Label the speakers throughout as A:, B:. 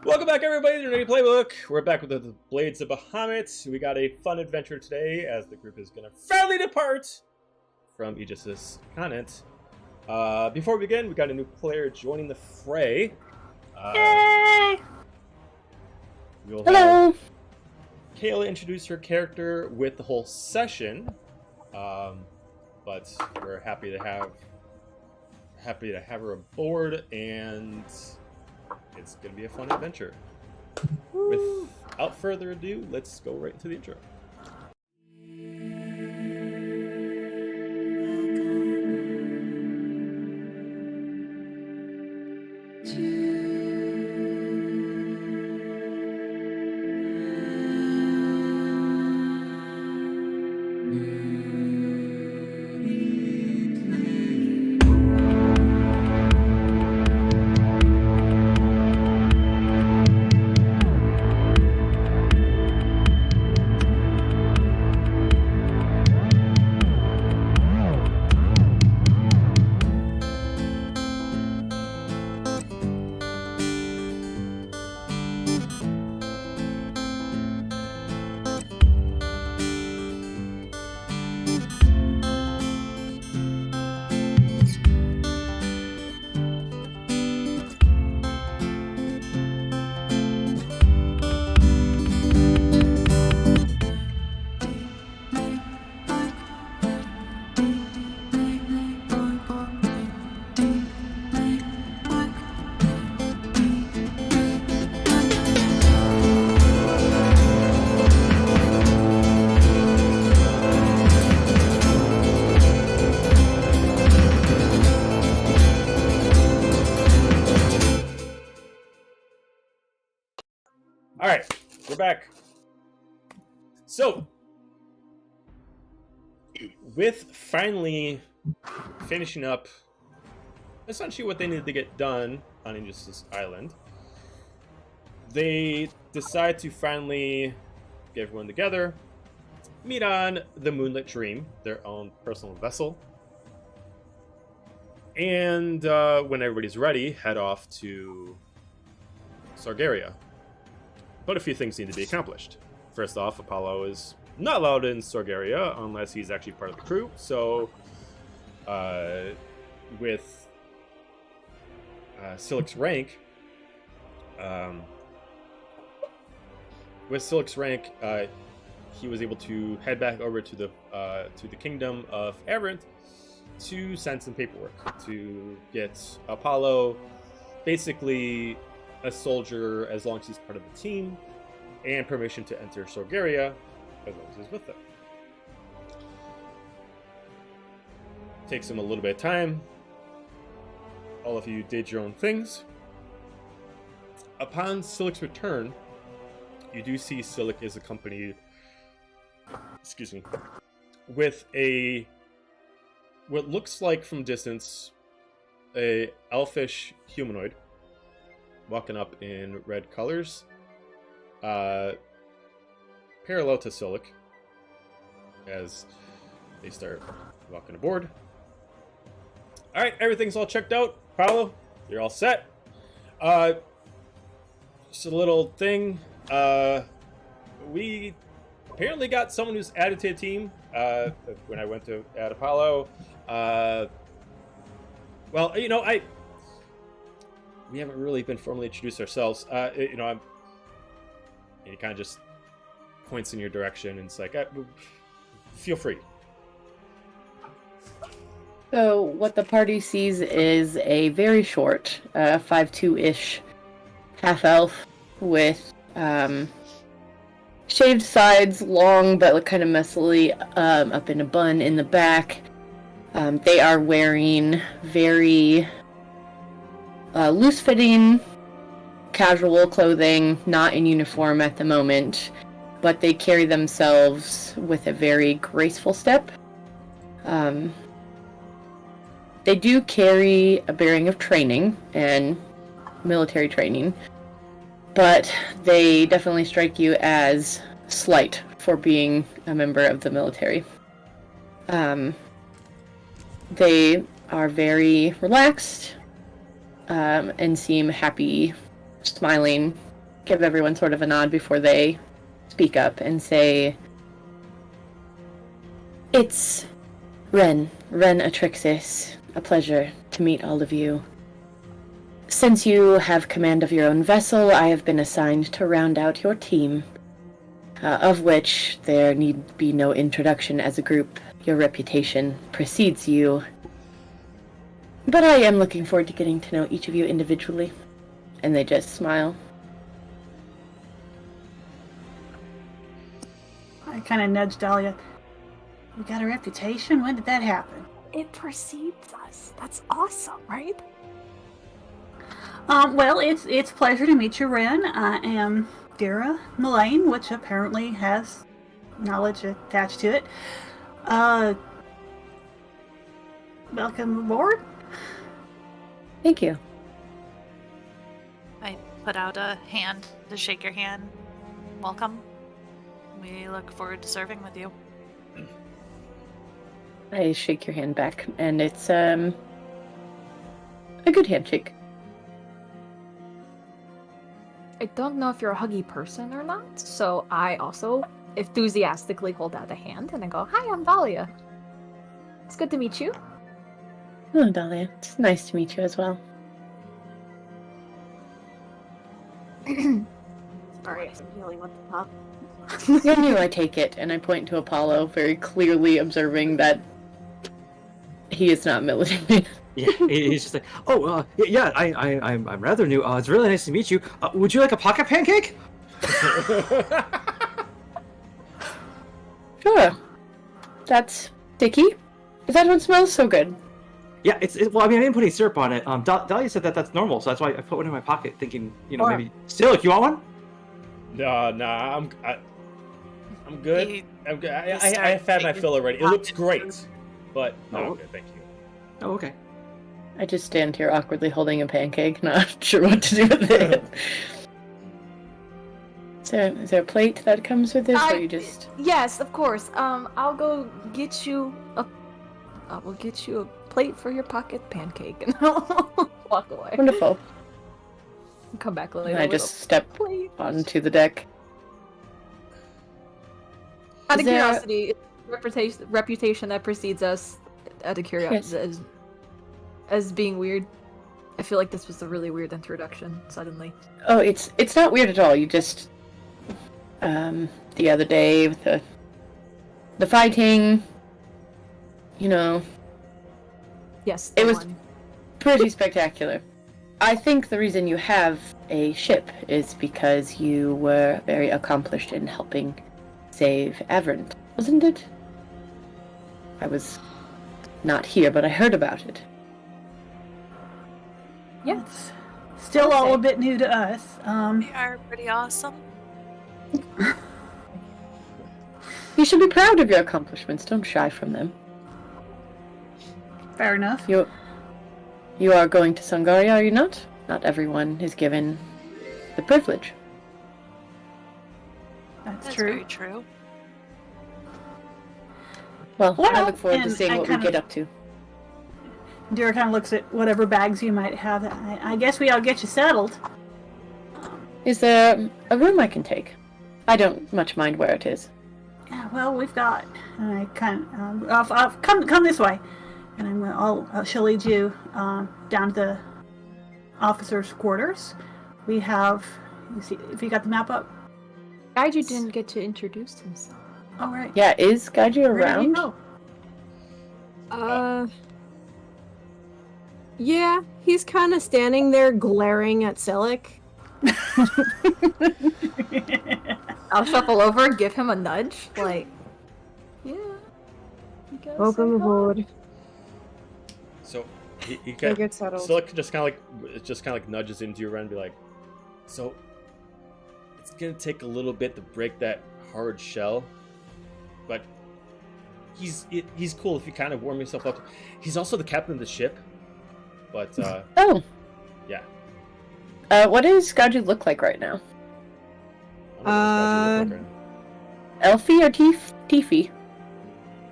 A: Welcome back, everybody, to the Playbook. We're back with the Blades of Bahamut. We got a fun adventure today as the group is going to finally depart from Aegis's continent. Before we begin, we got a new player joining the fray.
B: Yay!
A: We'll
B: Hello!
A: have Kayla introduce her character with the whole session, but we're happy to have her aboard, and it's going to be a fun adventure. Woo. Without further ado, let's go right into the intro. Alright, we're back. So, with finally finishing up essentially what they needed to get done on Aegis's Island, they decide to finally get everyone together, meet on the Moonlit Dream, their own personal vessel, and when everybody's ready, head off to Sorgaria. But a few things need to be accomplished. First off, Apollo is not allowed in Sorgaria unless he's actually part of the crew. So, with Silic's rank, he was able to head back over to the kingdom of Aberrant to send some paperwork to get Apollo basically a soldier as long as he's part of the team, and permission to enter Sorgaria as long as he's with them. Takes him a little bit of time. All of you did your own things. Upon Silic's return, you do see Silic is accompanied, with what looks like from distance a elfish humanoid walking up in red colors, parallel to Silic, as they start walking aboard. Alright, everything's all checked out. Paulo, you're all set. Just a little thing. We apparently got someone who's added to the team when I went to add Apollo. Well, you know, we haven't really been formally introduced ourselves. He kind of just points in your direction and it's like, feel free.
B: So what the party sees is a very short, 5'2"-ish half-elf with shaved sides, long but kind of messily up in a bun in the back. They are wearing very loose-fitting, casual clothing, not in uniform at the moment, but they carry themselves with a very graceful step. They do carry a bearing of training and military training, but they definitely strike you as slight for being a member of the military. They are very relaxed and seem happy, smiling, give everyone sort of a nod before they speak up and say, "It's Ren Atrixis. A pleasure to meet all of you. Since you have command of your own vessel, I have been assigned to round out your team, of which there need be no introduction as a group. Your reputation precedes you. But I am looking forward to getting to know each of you individually." And they just smile.
C: I kind of nudged Dahlia. We got a reputation? When did that happen?
D: It precedes us. That's awesome, right?
C: Well, it's a pleasure to meet you, Ren. I am Dira Mullane, which apparently has knowledge attached to it. Welcome aboard.
B: Thank you.
E: I put out a hand to shake your hand. Welcome. We look forward to serving with you.
B: I shake your hand back, and it's a good handshake.
D: I don't know if you're a huggy person or not, so I also enthusiastically hold out a hand and I go, "Hi, I'm Dahlia. It's good to meet you."
B: Hello, Dahlia. It's nice to meet you as well.
D: Sorry, I'm dealing with the top.
B: You're new, I take it, and I point to Apollo, very clearly observing that he is not military.
F: Yeah, he's just like, "Oh, yeah, I'm rather new. It's really nice to meet you. Would you like a pocket pancake?"
B: Sure. That's sticky. But that one smells so good.
F: Yeah, well, I mean, I didn't put any syrup on it. Dahlia said that that's normal, so that's why I put one in my pocket, thinking, maybe. Still, you want one?
A: Nah, I'm good.
E: You
A: I'm good. I
E: start
A: have had my
E: taking
A: fill already. It looks great, but no,
F: Oh.
A: I'm good, thank you.
F: Oh, okay.
B: I just stand here awkwardly holding a pancake, not sure what to do with it. Is there a plate that comes with this, or you just...
D: Yes, of course. I'll go get you I will get you a plate for your pocket pancake, and I'll walk away.
B: Wonderful.
D: Come back later.
B: And I
D: with
B: just
D: a
B: step
D: plate.
B: onto the deck.
D: Out
B: Is
D: of
B: there-
D: curiosity, reputation that precedes us. Out of curiosity, as being weird. I feel like this was a really weird introduction. Suddenly.
B: Oh, it's not weird at all. You just... the other day with the fighting,
D: Yes.
B: It
D: the
B: was-
D: one.
B: pretty spectacular. I think the reason you have a ship is because you were very accomplished in helping save Averant, wasn't it? I was not here, but I heard about it.
D: Yeah.
C: It's still all a bit new to us.
E: We are pretty awesome.
B: You should be proud of your accomplishments. Don't shy from them.
C: Fair enough.
B: You are going to Sorgaria, are you not? Not everyone is given the privilege.
C: That's
E: Very
C: true.
E: true.
B: Well, I
C: Well,
B: look forward to
C: and
B: seeing
C: I
B: what we
C: kind
B: get
C: of-
B: up to.
C: Dira kind of looks at whatever bags you might have. I guess we all get you settled.
B: Is there a room I can take? I don't much mind where it is.
C: Yeah, well, we've got. And I kind of come this way, and she'll lead you down to the officers' quarters. We have. You see, if you got the map up.
D: Gaiju didn't get to introduce himself.
C: All right.
B: Yeah, is Gaiju
C: Where did he
B: around?
C: go?
G: Yeah, he's kind of standing there glaring at Silic.
D: I'll shuffle over and give him a nudge. Like, yeah. you gotta
G: Welcome
D: say hi.
G: aboard.
A: So he
G: Go get settled.
A: Silic just kind of like nudges into you around and be like, so it's gonna take a little bit to break that hard shell, but he's cool if you kind of warm yourself up. He's also the captain of the ship, but
B: Oh.
A: yeah.
B: What does Gaiju look like right now?
A: I don't know what this guy looks
B: Elfie or Tiffy?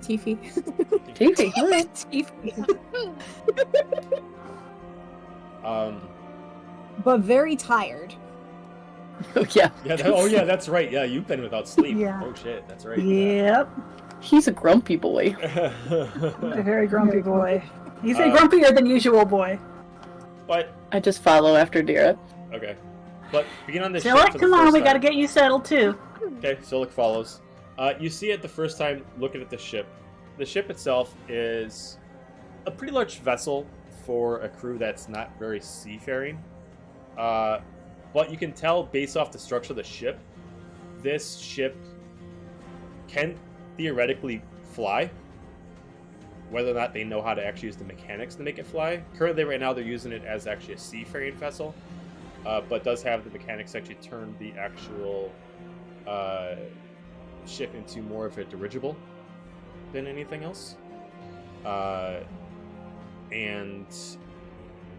G: Tiffy.
B: Tiffy. Alright.
A: like.
G: But very tired.
B: Oh, yeah.
A: Yeah, that's right. Yeah, you've been without sleep.
C: Yeah.
A: Oh shit, that's right.
C: Yep.
B: He's a grumpy boy.
C: A very grumpy boy. He's a
A: Uh,
C: grumpier than usual boy.
A: But
B: I just follow after Dira.
A: okay, but being on this
C: Silik,
A: ship for the
C: come on,
A: first
C: we gotta
A: time-
C: get you settled too.
A: Okay, Silik follows. You see it the first time looking at the ship. The ship itself is a pretty large vessel for a crew that's not very seafaring. But you can tell based off the structure of the ship, this ship can theoretically fly. Whether or not they know how to actually use the mechanics to make it fly. Currently, right now, they're using it as actually a seafaring vessel, but does have the mechanics to actually turn the actual ship into more of a dirigible than anything else. And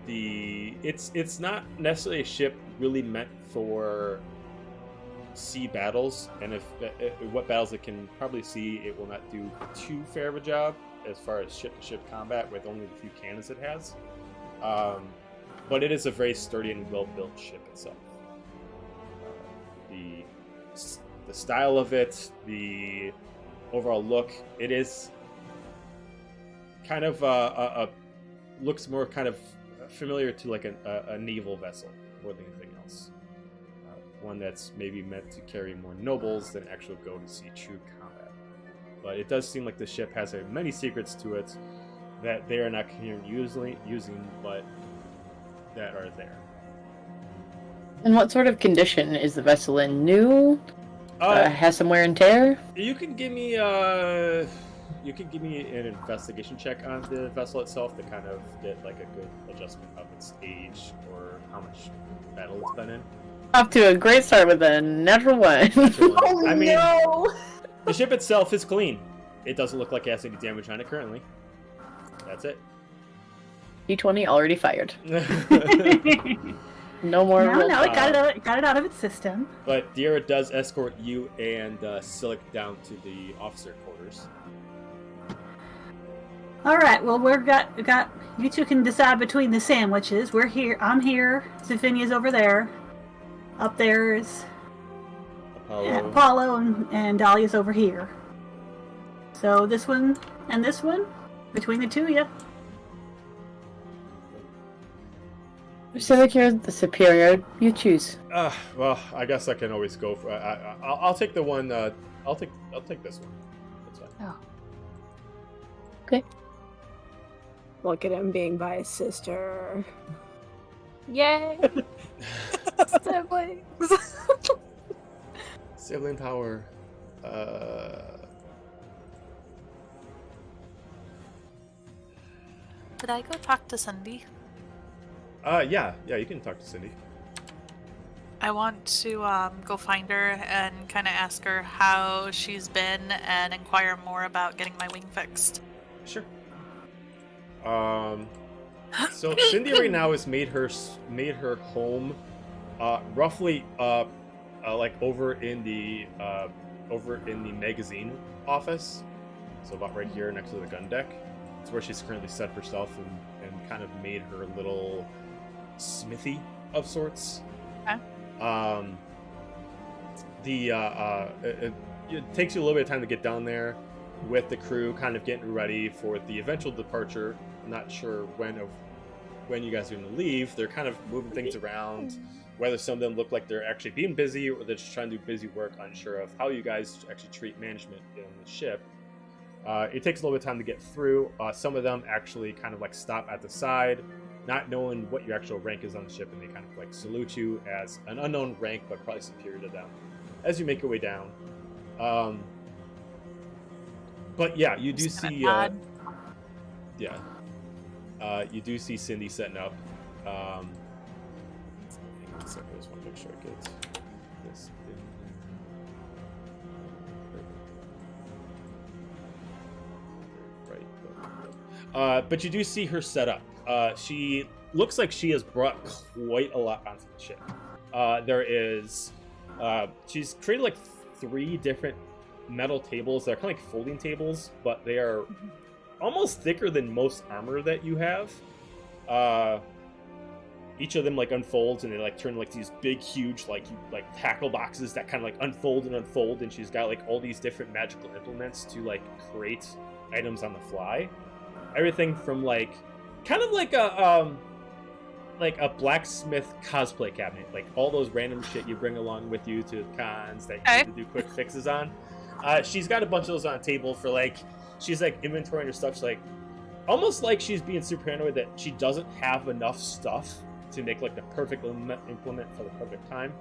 A: it's not necessarily a ship really meant for sea battles, and if what battles it can probably see, it will not do too fair of a job as far as ship-to-ship combat with only the few cannons it has. But it is a very sturdy and well-built ship itself. The style of it, the overall look, it is kind of looks more kind of familiar to like a naval vessel more than anything else. One that's maybe meant to carry more nobles than actually go to see true combat. But it does seem like the ship has many secrets to it that they are not currently using, but that are there.
B: And what sort of condition is the vessel in? New? Has some wear and tear?
A: You can give me an investigation check on the vessel itself to kind of get like a good adjustment of its age or how much battle it's been in.
B: Off to a great start with a natural one.
C: Oh
A: I mean,
C: no!
A: the ship itself is clean. It doesn't look like it has any damage on it currently. That's it.
B: D20 already fired. No more.
C: No,
B: roll.
C: it got it out of its system.
A: But Dira does escort you and Silik down to the officer quarters.
C: All right. Well, we got you two can decide between the sandwiches. We're here. I'm here. Zifinia's over there. Up there is Apollo and Dahlia's over here. So this one and this one, between the two of you.
B: So like you're the superior, you choose.
A: Well, I guess I can always go for. I'll take the one. I'll take this one. That's fine.
D: Oh.
B: Okay.
G: Look at him being by his sister.
D: Yay! Siblings.
A: Sibling power.
E: Did I go talk to Cindy?
A: Yeah, you can talk to Cindy.
E: I want to go find her and kind of ask her how she's been and inquire more about getting my wing fixed.
A: Sure. So Cindy right now has made her home, roughly like over in the magazine office. So about right here next to the gun deck. It's where she's currently set herself and kind of made her little smithy of sorts.
E: Okay.
A: It takes you a little bit of time to get down there with the crew, kind of getting ready for the eventual departure. I'm not sure when you guys are going to leave. They're kind of moving things around, whether some of them look like they're actually being busy or they're just trying to do busy work, unsure of how you guys actually treat management in the ship. It takes a little bit of time to get through. Some of them actually kind of like stop at the side, not knowing what your actual rank is on the ship, and they kind of like salute you as an unknown rank, but probably superior to them as you make your way down. But yeah, you do see. You do see Cindy setting up. Hang on a second, I just want to make sure I get this in. Right. But you do see her set up. She looks like she has brought quite a lot onto the ship. She's created like 3 different metal tables that are kind of like folding tables, but they are almost thicker than most armor that you have. each of them like unfolds, and they like turn like these big, huge like tackle boxes that kind of like unfold, and she's got like all these different magical implements to like create items on the fly. Everything from like kind of like a blacksmith cosplay cabinet, like all those random shit you bring along with you to cons that you need to do quick fixes on. She's got a bunch of those on a table for like, she's like inventorying her stuff. She's like, almost like she's being super paranoid that she doesn't have enough stuff to make like the perfect implement for the perfect time.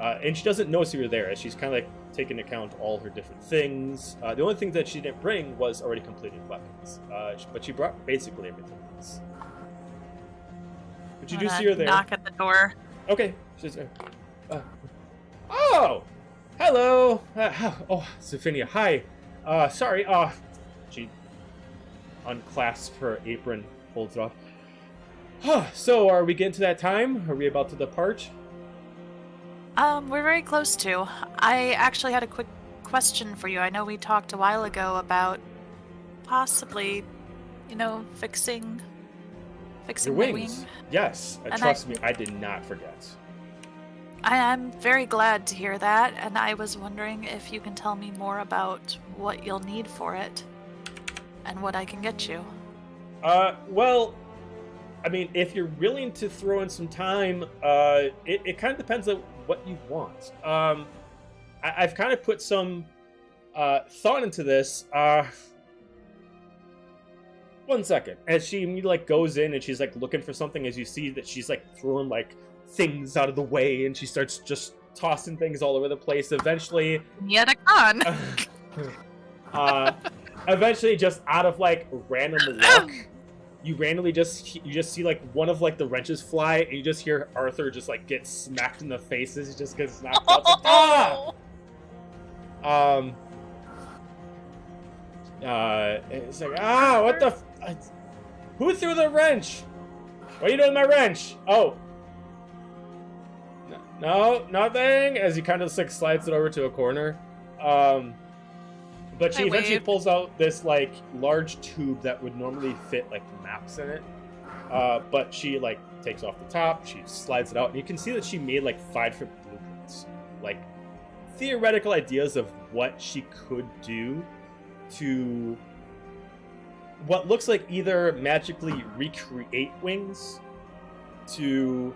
A: And she doesn't notice you're there, as she's kind of like taking into account all her different things. The only thing that she didn't bring was already completed weapons, but she brought basically everything else. But you do see her there.
E: Knock at the door.
A: Okay, she's there. Oh, hello. Oh, Zephinia, hi. Sorry. She unclasps her apron, folds it off. So, are we getting to that time? Are we about to depart?
E: We're very close to. I actually had a quick question for you. I know we talked a while ago about possibly, fixing
A: Your
E: my
A: wings.
E: wing.
A: Yes, trust me, I did not forget.
E: I'm very glad to hear that, and I was wondering if you can tell me more about what you'll need for it and what I can get you.
A: Well, I mean, if you're willing to throw in some time, it kind of depends on what you want. I've kind of put some thought into this. One second. As she like goes in and she's like looking for something, as you see that she's like throwing like things out of the way, and she starts just tossing things all over the place. Eventually,
E: Yet a con.
A: Eventually, just out of like random luck, you randomly just see like one of like the wrenches fly, and you just hear Arthur just like get smacked in the face as he just gets knocked out. Like, it's like, what the? Who threw the wrench? What are you doing with my wrench? Oh. No, nothing. As he kind of just like slides it over to a corner. But she eventually pulls out this like large tube that would normally fit like maps in it. But she like takes off the top, she slides it out, and you can see that she made like 5 different blueprints. Like theoretical ideas of what she could do to what looks like either magically recreate wings, to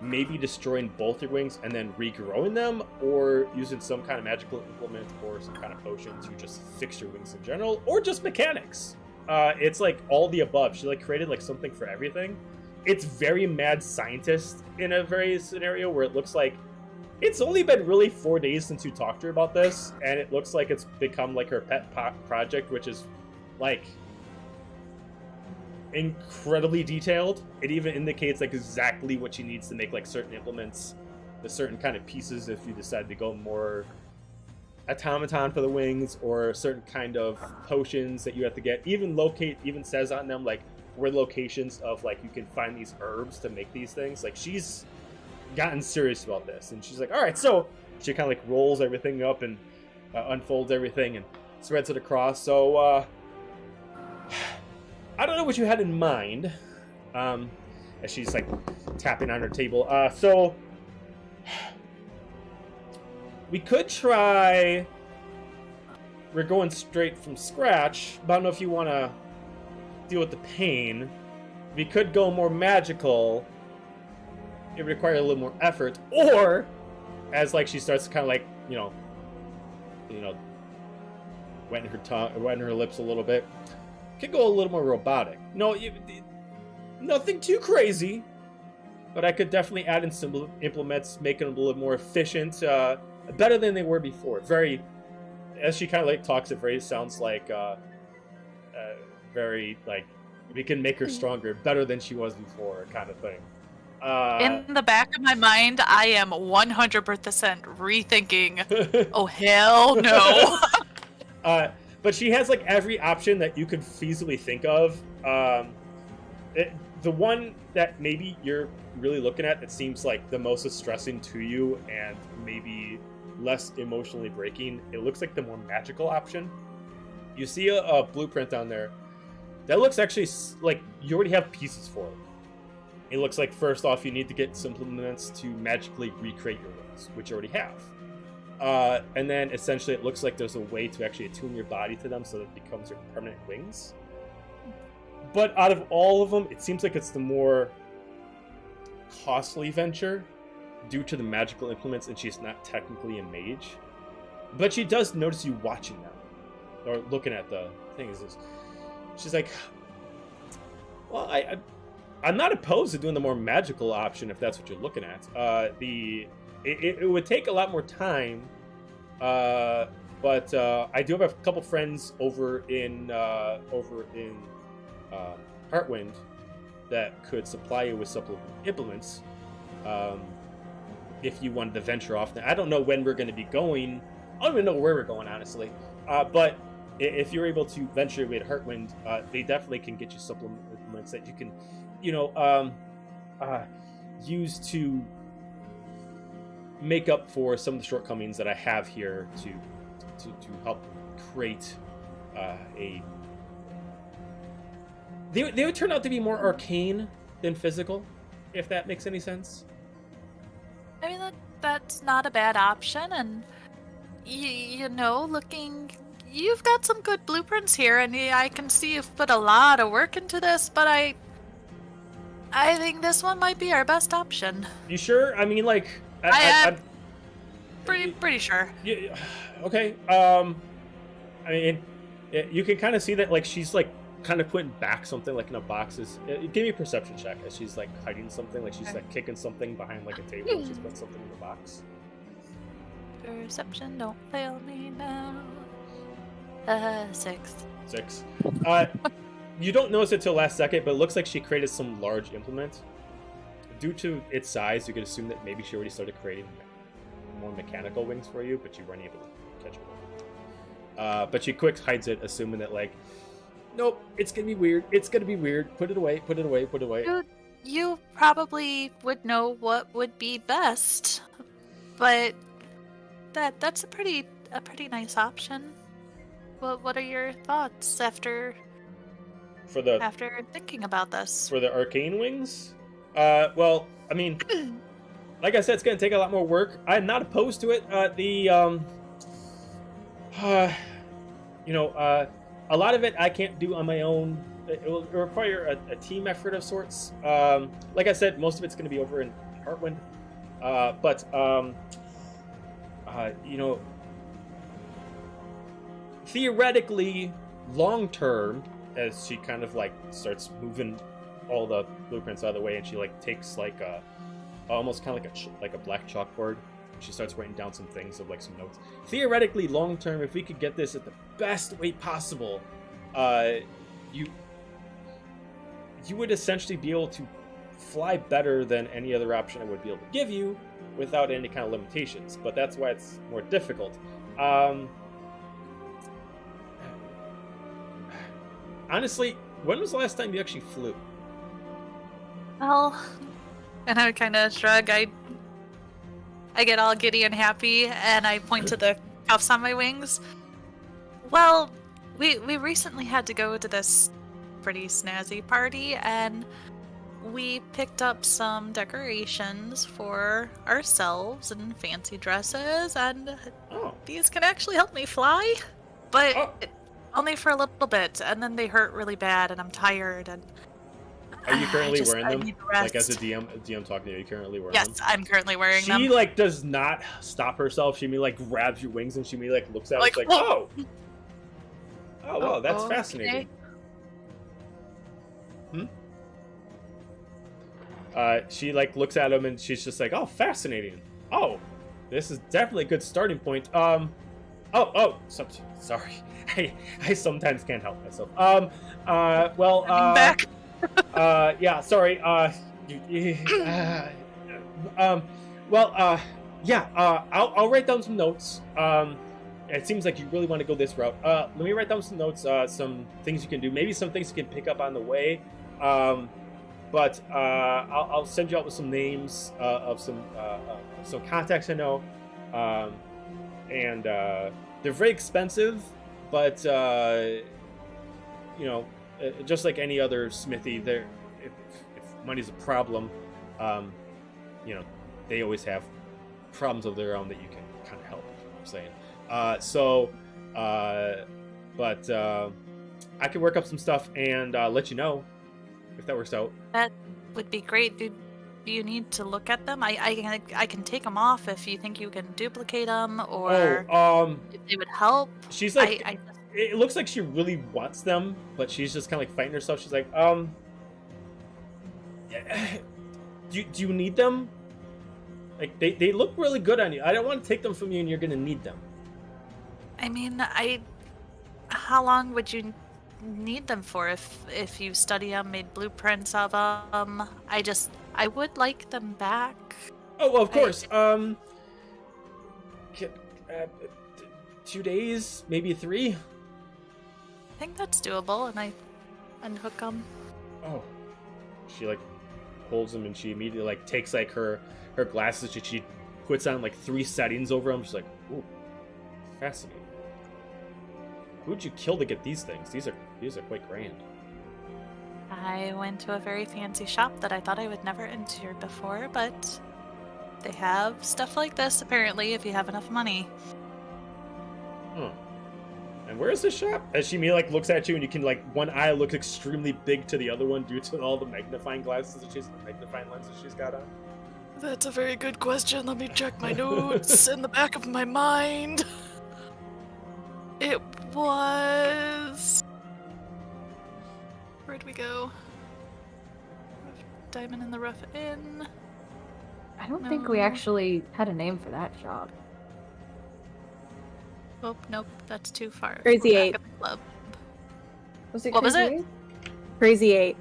A: maybe destroying both your wings and then regrowing them, or using some kind of magical implement or some kind of potion to just fix your wings in general, or just mechanics. It's like all the above. She like created like something for everything. It's very mad scientist in a very scenario where it looks like it's only been really 4 days since you talked to her about this, and it looks like it's become like her pet project, which is like incredibly detailed. It even indicates like exactly what she needs to make like certain implements, the certain kind of pieces if you decide to go more automaton for the wings, or certain kind of potions that you have to get. Even says on them like where locations of like you can find these herbs to make these things. Like she's gotten serious about this, and she's like, all right, so she kind of like rolls everything up and unfolds everything and spreads it across. So I don't know what you had in mind, as she's like tapping on her table. So we could try. We're going straight from scratch, but I don't know if you want to deal with the pain. We could go more magical. It would require a little more effort, or as like she starts to kind of like wetting her lips a little bit. Could go a little more robotic. No, nothing too crazy, but I could definitely add in some implements, making them a little more efficient, better than they were before. Very, as she kind of like talks, it very sounds like very like we can make her stronger, better than she was before, kind of thing.
E: In the back of my mind, I am 100% rethinking. Oh hell no!
A: But she has like every option that you could feasibly think of. The one that maybe you're really looking at that seems like the most distressing to you and maybe less emotionally breaking, it looks like the more magical option. You see a blueprint down there that looks actually like you already have pieces for it. it looks like first off you need to get supplements to magically recreate your wings, which you already have. And then essentially it looks like there's a way to actually attune your body to them so that it becomes your permanent wings. But out of all of them, it seems like it's the more costly venture due to the magical implements, and she's not technically a mage. But she does notice you watching them, or looking at the things. She's like, well, I'm not opposed to doing the more magical option if that's what you're looking at. It would take a lot more time, but I do have a couple friends over in Heartwind that could supply you with supplement implements if you wanted to venture off. Now, I don't know when we're going to be going. I don't even know where we're going, honestly. But if you're able to venture with Heartwind, they definitely can get you supplements that you can, use to make up for some of the shortcomings that I have here to help create a. They would turn out to be more arcane than physical, if that makes any sense.
E: I mean, that's not a bad option, and you've got some good blueprints here, and I can see you've put a lot of work into this, but I think this one might be our best option.
A: You sure? I mean, like,
E: I'm pretty sure.
A: Yeah, okay. I mean, you can kind of see that, like, she's like kind of putting back something like in a box. Give me a perception check as she's like hiding something, like she's like kicking something behind like a table and she's putting something in the box.
E: Perception, don't fail me now. 6.
A: You don't notice it till last second, but it looks like she created some large implement. Due to its size, you could assume that maybe she already started creating more mechanical wings for you, but you weren't able to catch up. But she quick hides it, assuming that, like, nope, it's gonna be weird. It's gonna be weird. Put it away. Put it away. Put it away.
E: You probably would know what would be best, but that's a pretty nice option. What are your thoughts after thinking about this?
A: For the arcane wings? Well, I mean, like I said, it's gonna take a lot more work. I'm not opposed to it. A lot of it I can't do on my own. It will require a team effort of sorts. Like I said, most of it's going to be over in Heartwind. But theoretically, long term, as she kind of like starts moving all the blueprints out of the way, and she like takes like almost kind of like a black chalkboard. She starts writing down some things of like some notes. Theoretically, long term, if we could get this at the best way possible, you would essentially be able to fly better than any other option I would be able to give you without any kind of limitations. But that's why it's more difficult. Honestly, when was the last time you actually flew?
E: Well, and I would kind of shrug. I get all giddy and happy, and I point to the cuffs on my wings. Well, we recently had to go to this pretty snazzy party, and we picked up some decorations for ourselves and fancy dresses, and these can actually help me fly, but only for a little bit, and then they hurt really bad, and I'm tired, and
A: are you currently wearing them?
E: Need to
A: like
E: rest.
A: as a DM talking to you, are you currently wearing them?
E: Yes, I'm currently wearing them.
A: She like does not stop herself. She like grabs your wings and she like looks at it like,
E: whoa!
A: Oh, wow, that's fascinating. She like looks at him and she's just like, oh, fascinating. Oh, this is definitely a good starting point. Sorry. I sometimes can't help myself.
E: Back.
A: Yeah, sorry. I'll write down some notes. It seems like you really want to go this route. Let me write down some notes, some things you can do, maybe some things you can pick up on the way. But I'll send you out with some names of some contacts I know. And they're very expensive, but just like any other smithy, if money's a problem, you know, they always have problems of their own that you can kind of help. I'm saying, but I can work up some stuff and let you know if that works out.
E: That would be great. Do you need to look at them? I can take them off if you think you can duplicate them, or if they would help.
A: She's like, it looks like she really wants them, but she's just kind of like fighting herself. She's like, do you need them? Like, they look really good on you. I don't want to take them from you, and you're gonna need them.
E: I mean, how long would you need them for if you study them, made blueprints of them? I would like them back.
A: Oh, well, of course. 2 days, maybe 3.
E: I think that's doable, and I unhook them.
A: Oh, she like holds them, and she immediately like takes like her glasses. She puts on like 3 settings over them. She's like, ooh, fascinating. Who'd you kill to get these things? These are quite grand.
E: I went to a very fancy shop that I thought I would never enter before, but they have stuff like this apparently if you have enough money.
A: And where is this shop? As she like looks at you, and you can like one eye looks extremely big to the other one due to all the magnifying glasses that magnifying lenses she's got on.
H: That's a very good question. Let me check my notes in the back of my mind. It was... Where'd we go? Diamond in the Rough Inn.
D: I don't think we actually had a name for that shop.
E: Oh, nope, that's too far.
G: Crazy
E: We're back
G: 8.
E: at the club.
D: Was it
E: What was
D: Crazy
E: it?
D: Eight?
G: Crazy 8.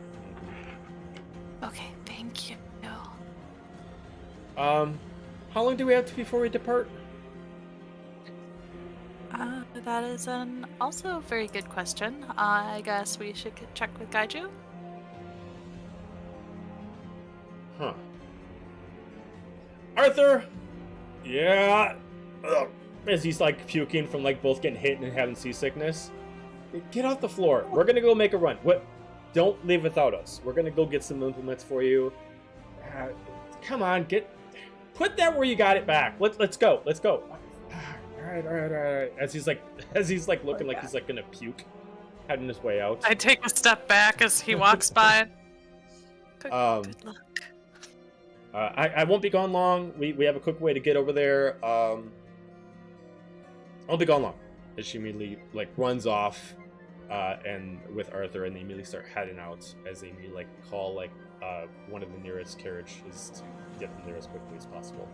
E: Okay, thank you.
A: How long do we have before we depart?
E: That is an also very good question. I guess we should check with Gaiju.
A: Huh. Arthur! Yeah? Ugh. As he's like puking from like both getting hit and having seasickness. Get off the floor. We're gonna go make a run. What? Don't leave without us. We're gonna go get some implements for you. Come on, put that where you got it back. Let's go. Let's go. All right. As he's like looking like he's like gonna puke, heading his way out.
E: I take a step back as he walks by. Good luck.
A: I won't be gone long. We have a quick way to get over there. I won't be gone long. As she immediately like runs off, and with Arthur, and they immediately start heading out. As they immediately like call like one of the nearest carriages to get them there as quickly as possible.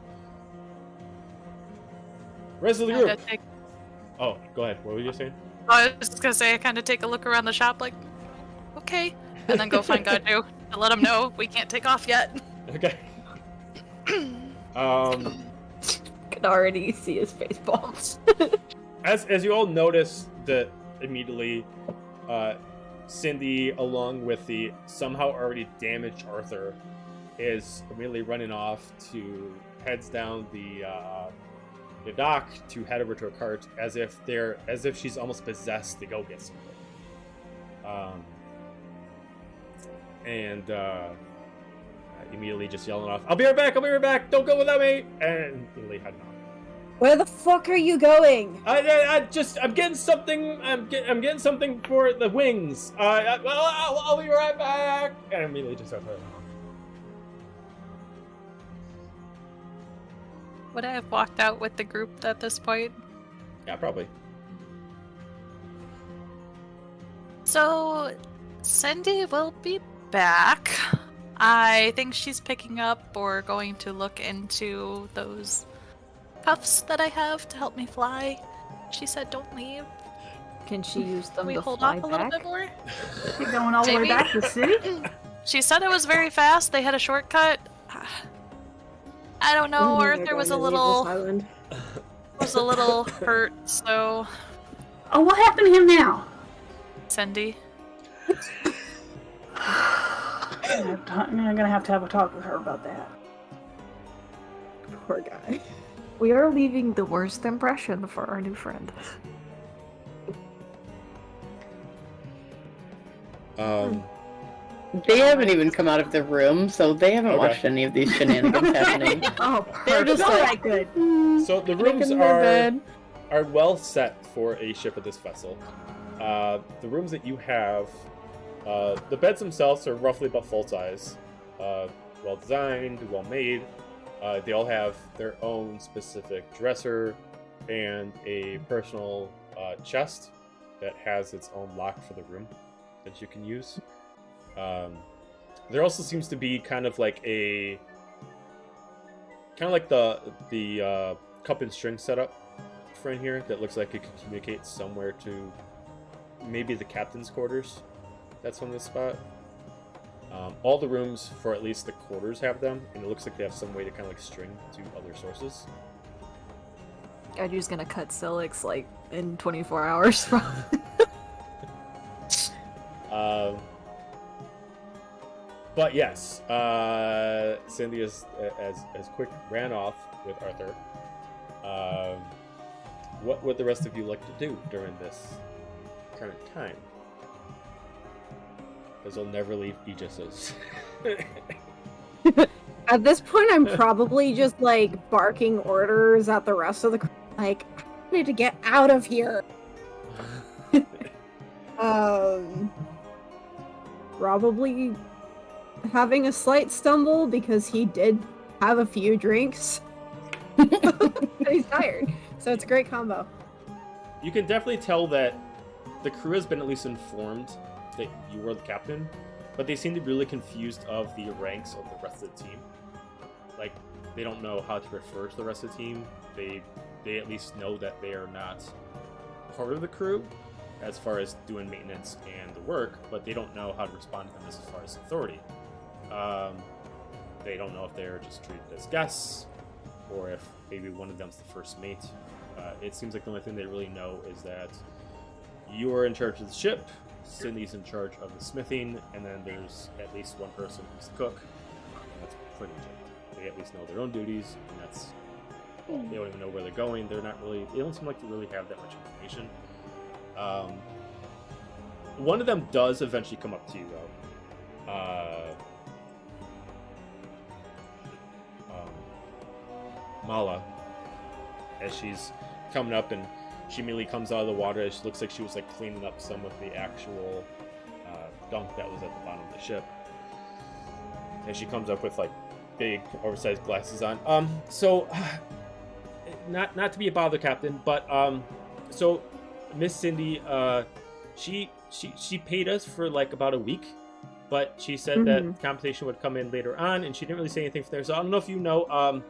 A: Rest of the group. Oh, go ahead. What were you saying?
E: I was just gonna say, I kind of take a look around the shop, like, okay, and then go find Gaiju and let him know we can't take off yet.
A: Okay.
D: Can already see his face palms.
A: As you all notice that immediately, Cindy, along with the somehow already damaged Arthur, is immediately running off to heads down the dock to head over to a cart, as if she's almost possessed to go get something. And immediately just yelling off, "I'll be right back! Don't go without me!" And immediately heading off.
G: Where the fuck are you going?
A: I'm getting something. I'm getting something for the wings. I'll be right back. And immediately just starts running off.
E: Would I have walked out with the group at this point?
A: Yeah, probably.
E: So, Cindy will be back. I think she's picking up or going to look into those cuffs that I have to help me fly. She said don't leave.
D: Can she use them
E: Can we
D: to
E: hold
D: fly
E: off a little
D: back?
E: bit more?
C: You're going all the way
E: Maybe.
C: back to the city?
E: She said it was very fast. They had a shortcut. I don't know. Arthur was a little hurt, so
C: Oh, what happened to him now?
E: Cindy.
C: I'm gonna have to have a talk with her about that.
G: Poor guy.
D: We are leaving the worst impression for our new friend.
B: They haven't even come out of the room, so they haven't
A: Okay.
B: watched any of these shenanigans happening.
G: Oh,
B: They're just
C: All
B: like,
C: right, good.
A: So the
B: making
A: rooms
B: their
A: are
B: bed.
A: well set for a ship of this vessel. The rooms that you have, the beds themselves are roughly about full size, well designed, well made. They all have their own specific dresser and a personal chest that has its own lock for the room that you can use. There also seems to be kind of like the cup and string setup for in here that looks like it could communicate somewhere to maybe the captain's quarters. That's on this spot. All the rooms for at least the quarters have them, and it looks like they have some way to kind of like string to other sources.
D: Gaju's gonna cut Silix like in 24 hours from.
A: But yes, Cindy as quick ran off with Arthur. What would the rest of you like to do during this current time? Because they'll never leave Aegis's.
G: At this point, I'm probably just like barking orders at the rest of the crew. Like, I need to get out of here. Probably having a slight stumble because he did have a few drinks. And he's tired. So it's a great combo.
A: You can definitely tell that the crew has been at least informed that you were the captain, but they seem to be really confused of the ranks of the rest of the team. Like, they don't know how to refer to the rest of the team. They at least know that they are not part of the crew as far as doing maintenance and the work, but they don't know how to respond to them as far as authority. They don't know if they're just treated as guests, or if maybe one of them's the first mate. It seems like the only thing they really know is that you are in charge of the ship, Cindy's in charge of the smithing, and then there's at least one person who's the cook, and that's pretty much it. They at least know their own duties, and that's... They don't even know where they're going. They don't seem like they really have that much information. One of them does eventually come up to you, though. Mala, as she's coming up, and she immediately comes out of the water. It looks like she was like cleaning up some of the actual gunk that was at the bottom of the ship. And she comes up with like big, oversized glasses on. So, not to be a bother, Captain, but so Miss Cindy, she paid us for like about a week, but she said that compensation would come in later on, and she didn't really say anything from there. So I don't know if you know,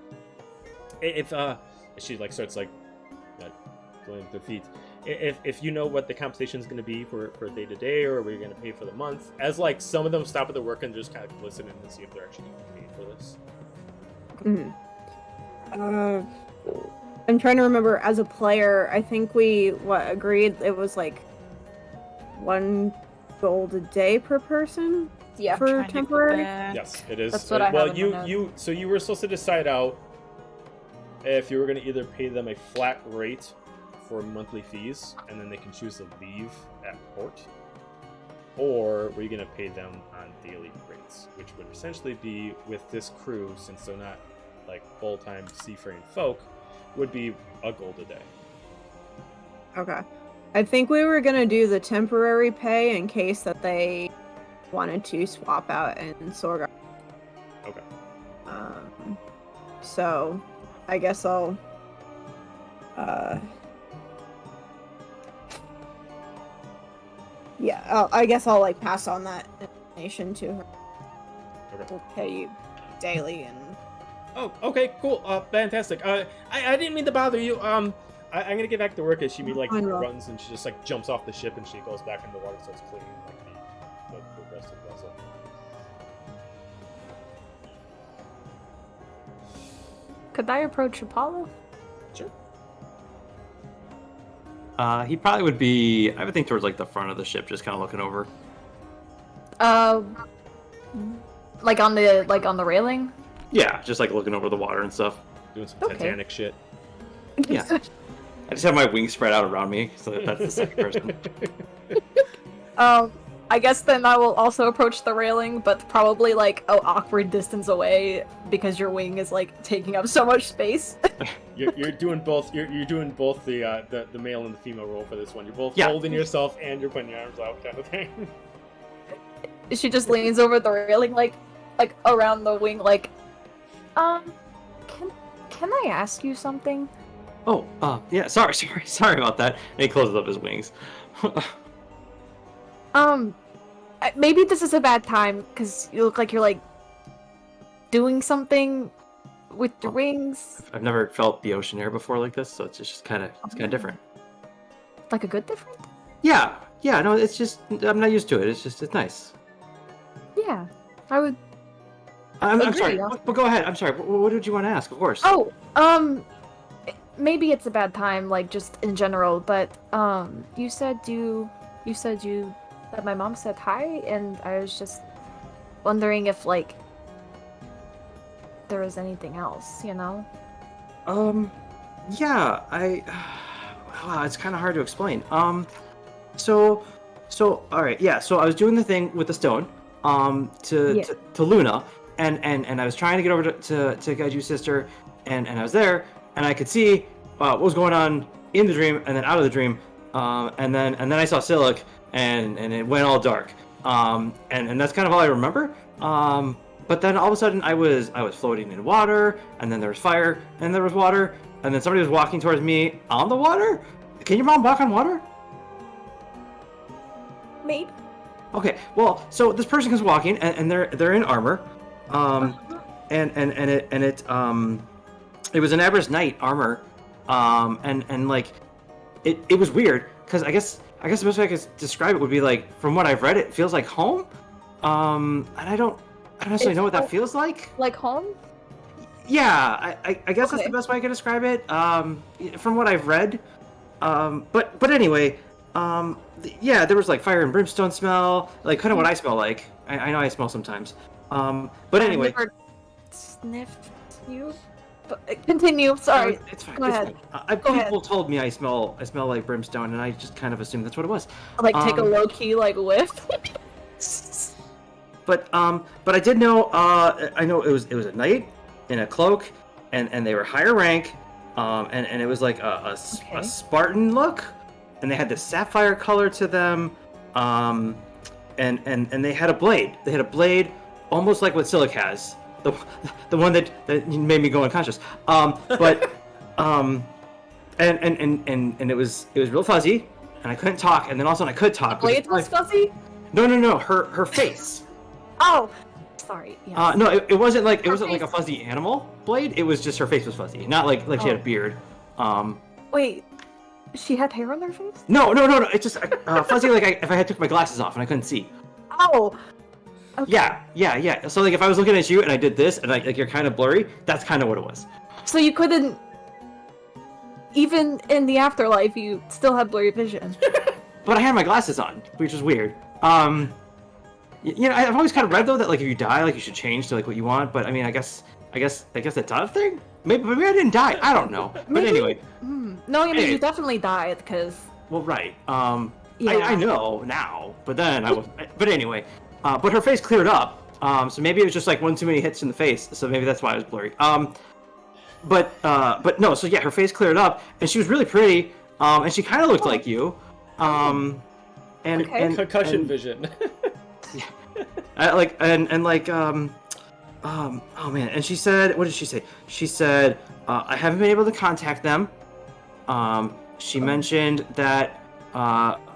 A: if she like starts like going with her feet. If you know what the compensation is going to be for day to day, or we're going to pay for the month, as like some of them stop at their work and just kind of listen and see if they're actually getting paid for this.
G: I'm trying to remember, as a player, I think we agreed it was like 1 gold a day per person.
D: Yeah,
G: for temporary.
A: Yes, it is.
D: That's what I
A: well,
D: have in the
A: so you were supposed to decide out if you were going to either pay them a flat rate for monthly fees, and then they can choose to leave at port, or were you going to pay them on daily rates, which would essentially be, with this crew, since they're not like full-time seafaring folk, would be a gold a day.
G: Okay. I think we were gonna do the temporary pay in case that they wanted to swap out in Sorgaria.
A: Okay.
G: So I guess I'll I guess I'll like pass on that information to her.
A: Okay.
G: We'll pay you daily and
A: Oh, okay, cool, fantastic. I didn't mean to bother you. I'm gonna get back to work. As she like runs and she just like jumps off the ship and she goes back into the water and starts cleaning like the rest of the vessel.
D: Could I approach Apollo?
A: Sure.
F: He probably would be, I would think, towards like the front of the ship, just kind of looking over.
D: Like on the railing?
F: Yeah, just like looking over the water and stuff.
A: Doing some
D: Okay.
A: Titanic shit.
F: Yeah. I just have my wings spread out around me, so that's the second person.
D: I guess then I will also approach the railing, but probably like an awkward distance away because your wing is like taking up so much space.
A: You're doing both. You're doing both the male and the female role for this one. You're both
F: Yeah.
A: holding yourself and you're putting your arms out, kind of thing.
D: She just leans over the railing, like around the wing, like, can I ask you something?
F: Oh, yeah. Sorry about that. And he closes up his wings.
D: Maybe this is a bad time because you look like you're like doing something with your wings.
F: I've never felt the ocean air before like this, so it's just kind of different.
D: Like a good different?
F: Yeah. No, it's just I'm not used to it. It's nice.
D: Yeah, I would.
F: I'm
D: Agree,
F: sorry,
D: yeah.
F: but go ahead. I'm sorry. What did you want to ask? Of course.
D: Oh, maybe it's a bad time, like just in general. But you said that my mom said hi, and I was just wondering if like there was anything else, you know?
F: Yeah. Wow, it's kind of hard to explain. So, all right. Yeah. So I was doing the thing with the stone, to Luna, and I was trying to get over to Gaiju's sister, and I was there, and I could see what was going on in the dream, and then out of the dream, and then I saw Silic, and it went all dark, and that's kind of all I remember. But then all of a sudden I was floating in water, and then there was fire, and there was water, and then somebody was walking towards me on the water. Can your mom walk on water?
G: Maybe.
F: Okay, well, so this person is walking, and they're in armor, and it was an Aber's Knight armor, and like it was weird because I guess the best way I could describe it would be like, from what I've read, it feels like home, and I don't necessarily know what that feels like.
D: Like home?
F: Yeah, I guess that's the best way I can describe it. From what I've read, but anyway. Yeah, there was like fire and brimstone smell, like kind of what I smell like. I know I smell sometimes. But anyway.
D: I've never sniffed you. But, continue. Sorry.
F: It's fine.
D: Go ahead.
F: People told me I smell like brimstone, and I just kind of assumed that's what it was.
D: Like take a low key like whiff.
F: But I did know. I know it was a knight in a cloak, and they were higher rank, and it was like a Spartan look. And they had this sapphire color to them, and they had a blade. They had a blade, almost like what Silic has, the one that made me go unconscious. But and it was real fuzzy, and I couldn't talk. And then all of a sudden I could talk.
D: The blade was fuzzy?
F: No. Her face.
D: Oh, sorry. Yes.
F: No, it wasn't like a fuzzy animal blade. It was just her face was fuzzy, not like she had a beard.
D: Wait. She had hair on her face?
F: No. It's just fuzzy, like if I had took my glasses off and I couldn't see.
D: Oh. Okay.
F: Yeah. So like if I was looking at you and I did this and like you're kind of blurry, that's kind of what it was.
D: So you couldn't, even in the afterlife, you still had blurry vision.
F: But I had my glasses on, which was weird. You know, I've always kind of read though that like if you die, like you should change to like what you want. But I mean, I guess that's a thing. Maybe I didn't die. I don't know. But anyway.
D: No, I mean you definitely died because.
F: Well, right.
D: Yeah.
F: I know now, but then I was. But anyway, but her face cleared up. So maybe it was just like one too many hits in the face. So maybe that's why it was blurry. But no. So yeah, her face cleared up, and she was really pretty. And she kind of looked like you. And
A: Concussion vision.
F: Oh man, and she said, what did she say? She said, I haven't been able to contact them. She mentioned that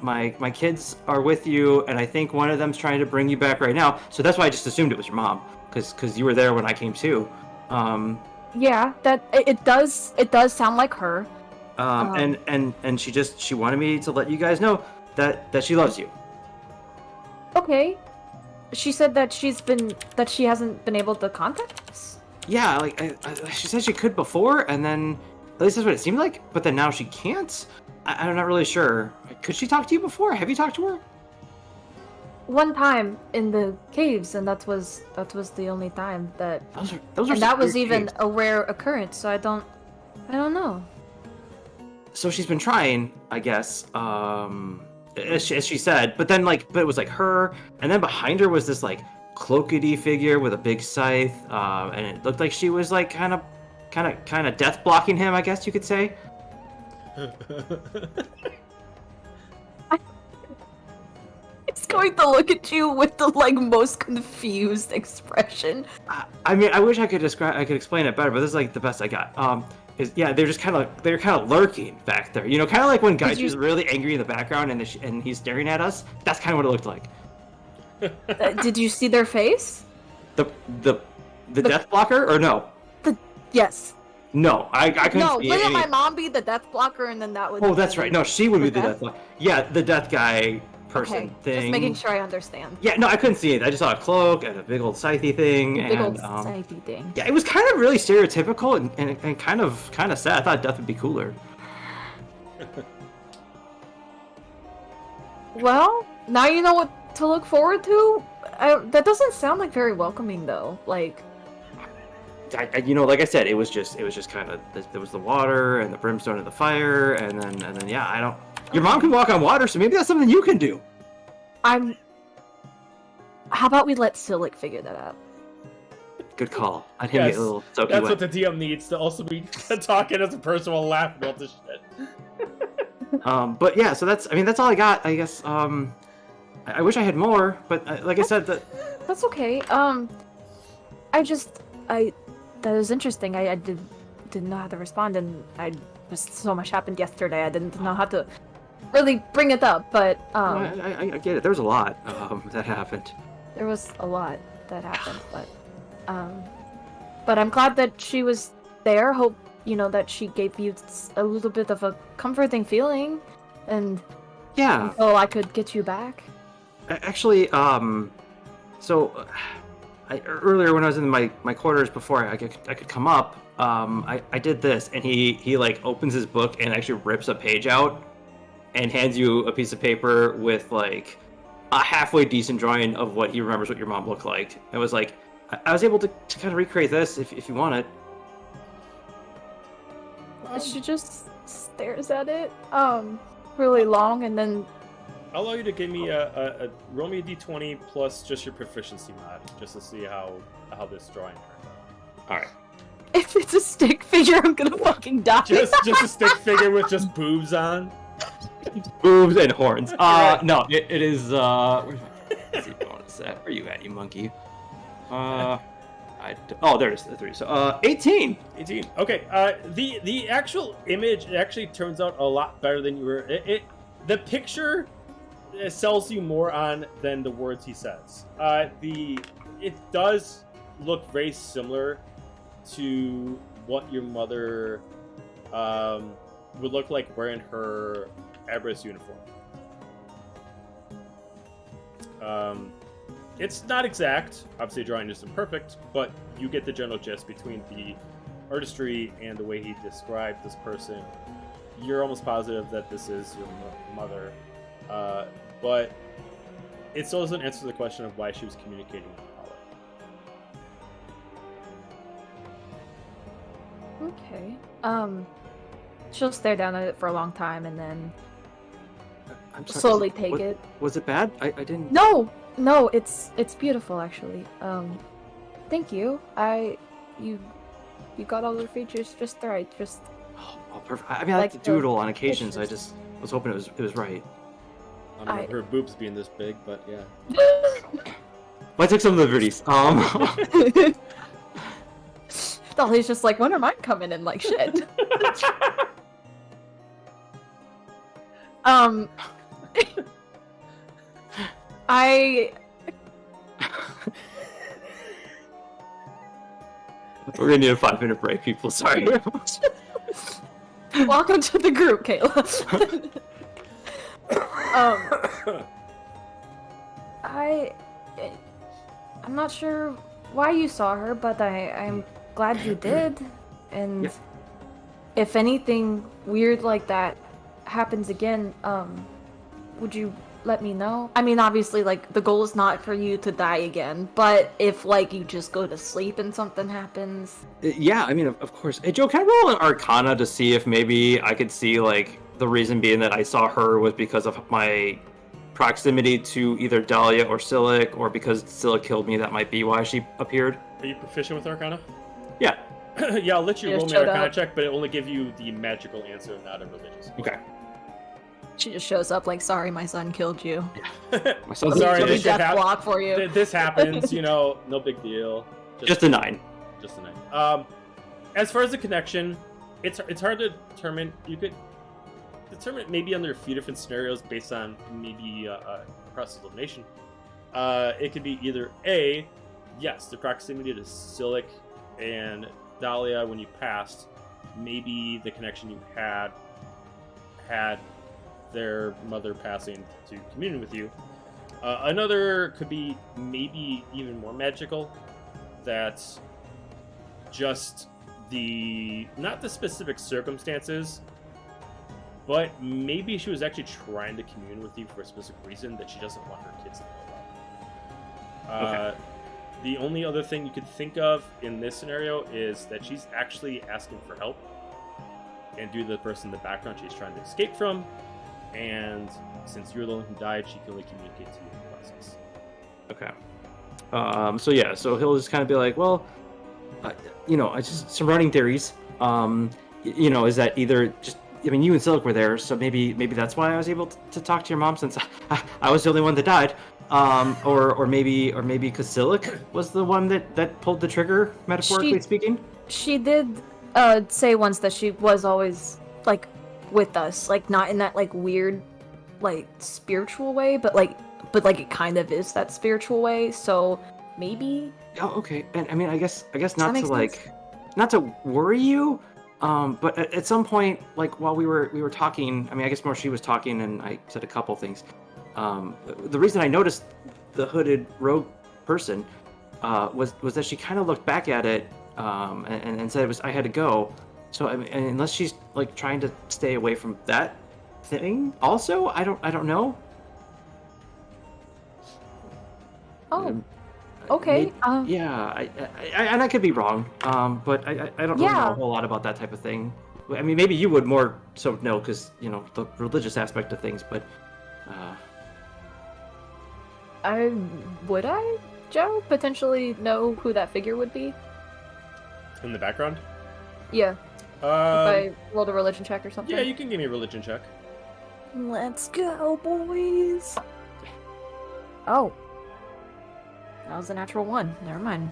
F: my kids are with you, and I think one of them's trying to bring you back right now. So that's why I just assumed it was your mom, because you were there when I came too.
D: Yeah, that it does sound like her.
F: And she wanted me to let you guys know that she loves you.
D: Okay. She said that she hasn't been able to contact us.
F: Yeah, like she said she could before, and then at least that's what it seemed like. But then now she can't. I'm not really sure. Could she talk to you before? Have you talked to her?
D: One time in the caves, and that was the only time that.
F: Those are
D: and that was even
F: caves.
D: a rare occurrence. So I don't know.
F: So she's been trying, I guess. as she said. But then but it was like her, and then behind her was this like cloakedy figure with a big scythe, and it looked like she was like kind of death blocking him, I guess you could say.
D: It's going to look at you with the like most confused expression.
F: I mean, I wish I could explain it better, but this is like the best I got. They're just kind of lurking back there. You know, kind of like when Gaiju's really angry in the background and he's staring at us. That's kind of what it looked like.
D: Did you see their face?
F: The death blocker or no?
D: Yes.
F: No, I couldn't see
D: wouldn't
F: any...
D: my mom be the death blocker and then that would...
F: Oh, that's right. No, she would be the death blocker. Yeah, the death guy person thing.
D: Just making sure I understand.
F: Yeah, no, I couldn't see it. I just saw a cloak and a big old scythe thing.
D: Big old scythe thing.
F: Yeah, it was kind of really stereotypical and kind of sad. I thought death would be cooler.
D: Well, now you know what to look forward to? That doesn't sound like very welcoming though. Like...
F: like I said, it was just kind of there was the water and the brimstone and the fire, and then yeah, I don't. Your mom can walk on water, so maybe that's something you can do.
D: How about we let Silic figure that out?
F: Good call. I'd get a little soaky
A: That's
F: wet.
A: what the DM needs to also be talking as a person while laughing about this shit.
F: But yeah, so that's all I got. I guess. I wish I had more, but like I said,
D: that's okay. That was interesting. I didn't know how to respond, and just so much happened yesterday. I didn't know how to really bring it up, but
F: I get it. There was a lot that happened.
D: There was a lot that happened, but I'm glad that she was there. Hope that she gave you a little bit of a comforting feeling, and
F: yeah,
D: until I could get you back.
F: Actually, earlier when I was in my quarters before I could come up, I did this, and he like opens his book and actually rips a page out and hands you a piece of paper with like a halfway decent drawing of what he remembers what your mom looked like. It was like I was able to kind of recreate this if you want it.
D: She just stares at it really long, and then
A: I'll allow you to give me a roll me a d20 plus just your proficiency mod, just to see how this drawing turns out.
F: All right.
D: If it's a stick figure, I'm gonna fucking die.
A: Just a stick figure with just boobs on.
F: Boobs and horns. No, it is. Let's see if I want to set. Where you at, you monkey? There it is. The 3. So 18.
A: 18. Okay. The actual image actually turns out a lot better than you were. The picture sells you more on than the words he says. It does look very similar to what your mother would look like wearing her Abris uniform. It's not exact. Obviously, drawing isn't perfect, but you get the general gist between the artistry and the way he described this person. You're almost positive that this is your mother, but it still doesn't answer the question of why she was communicating with power.
D: Okay. She'll stare down at it for a long time and then
F: I'm sorry,
D: slowly take it.
F: Was it bad? I didn't.
D: No, it's beautiful actually. Thank you. You got all the features just right. Just.
F: Oh, perfect. I mean, I like to doodle on occasions. I just was hoping it was right.
A: I don't know her boobs being this big, but yeah.
F: Well, I took some liberties.
D: Dolly's just like, when are mine coming in? Like shit.
F: We're gonna need a 5-minute break, people. Sorry.
D: Welcome to the group, Kayla. I'm not sure why you saw her, but I'm glad you did. And
F: yeah.
D: If anything weird like that happens again, would you let me know? I mean, obviously, like, the goal is not for you to die again, but if, like, you just go to sleep and something happens...
F: Yeah, I mean, of course. Hey, Joe, can I roll an Arcana to see if maybe I could see, like, the reason being that I saw her was because of my proximity to either Dahlia or Silic, or because Silic killed me, that might be why she appeared.
A: Are you proficient with Arcana?
F: Yeah.
A: Yeah, I'll let you
D: She
A: roll
D: just
A: me an
D: showed
A: Arcana
D: up.
A: check, but it only give you the magical answer, not a religious.
F: Okay.
G: She just shows up like, sorry, my son killed you.
F: My son's
A: Sorry,
G: Let me
A: this shit
G: death block for you.
A: This happens, no big deal.
F: just a 9.
A: Just a 9. As far as the connection, it's hard to determine. You could determine it maybe under a few different scenarios based on maybe process of elimination. It could be either A, yes, the proximity to Silic and Dahlia when you passed, maybe the connection you had their mother passing to communion with you. Another could be maybe even more magical, that's just not the specific circumstances, but maybe she was actually trying to commune with you for a specific reason that she doesn't want her kids to know about.
F: Okay.
A: The only other thing you could think of in this scenario is that she's actually asking for help, and due to the person in the background she's trying to escape from, and since you're the one who died, she can only communicate to you in the process.
F: Okay. So he'll just kind of be like, well, I just some running theories. Is that either just, I mean, you and Silic were there, so maybe that's why I was able to talk to your mom, since I was the only one that died. Or maybe because Silic was the one that pulled the trigger, metaphorically speaking.
D: She did say once that she was always like with us, like not in that like weird like spiritual way, but like it kind of is that spiritual way, so maybe.
F: Oh, okay. And I mean, I guess
D: that
F: not
D: make
F: to
D: sense?
F: not to worry you, but at some point, like while we were talking, I mean, I guess more she was talking, and I said a couple things. The reason I noticed the hooded rogue person was that she kind of looked back at it and said I had to go. So I mean, unless she's like trying to stay away from that thing, also, I don't know.
D: Oh, okay.
F: Yeah, I and I could be wrong, but I don't really know
D: Yeah.
F: a whole lot about that type of thing. I mean, maybe you would more so know, because the religious aspect of things, but
D: Would I, Joe, potentially know who that figure would be?
A: In the background?
D: Yeah, if
A: Um,
D: I rolled a religion check or something.
A: yeah, you can give me a religion check.
D: Let's go, boys. Oh. That was a natural 1. Never mind.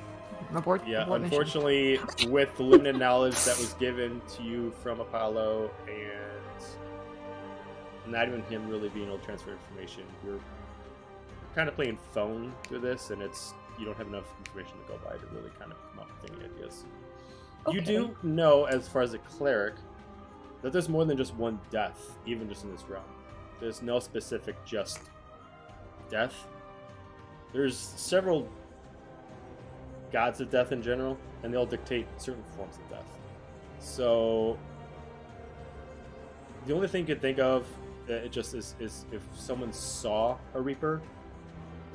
D: Abort,
A: Yeah,
D: abort mission.
A: unfortunately, with the limited knowledge that was given to you from Apollo, and not even him really being able to transfer information, you're kind of playing phone through this, and you don't have enough information to go by to really kind of come up with any ideas. You
D: Okay.
A: do know, as far as a cleric, that there's more than just one death, even just in this realm. There's no specific just death. There's several gods of death in general, and they'll dictate certain forms of death. So the only thing you could think of, it just is if someone saw a Reaper,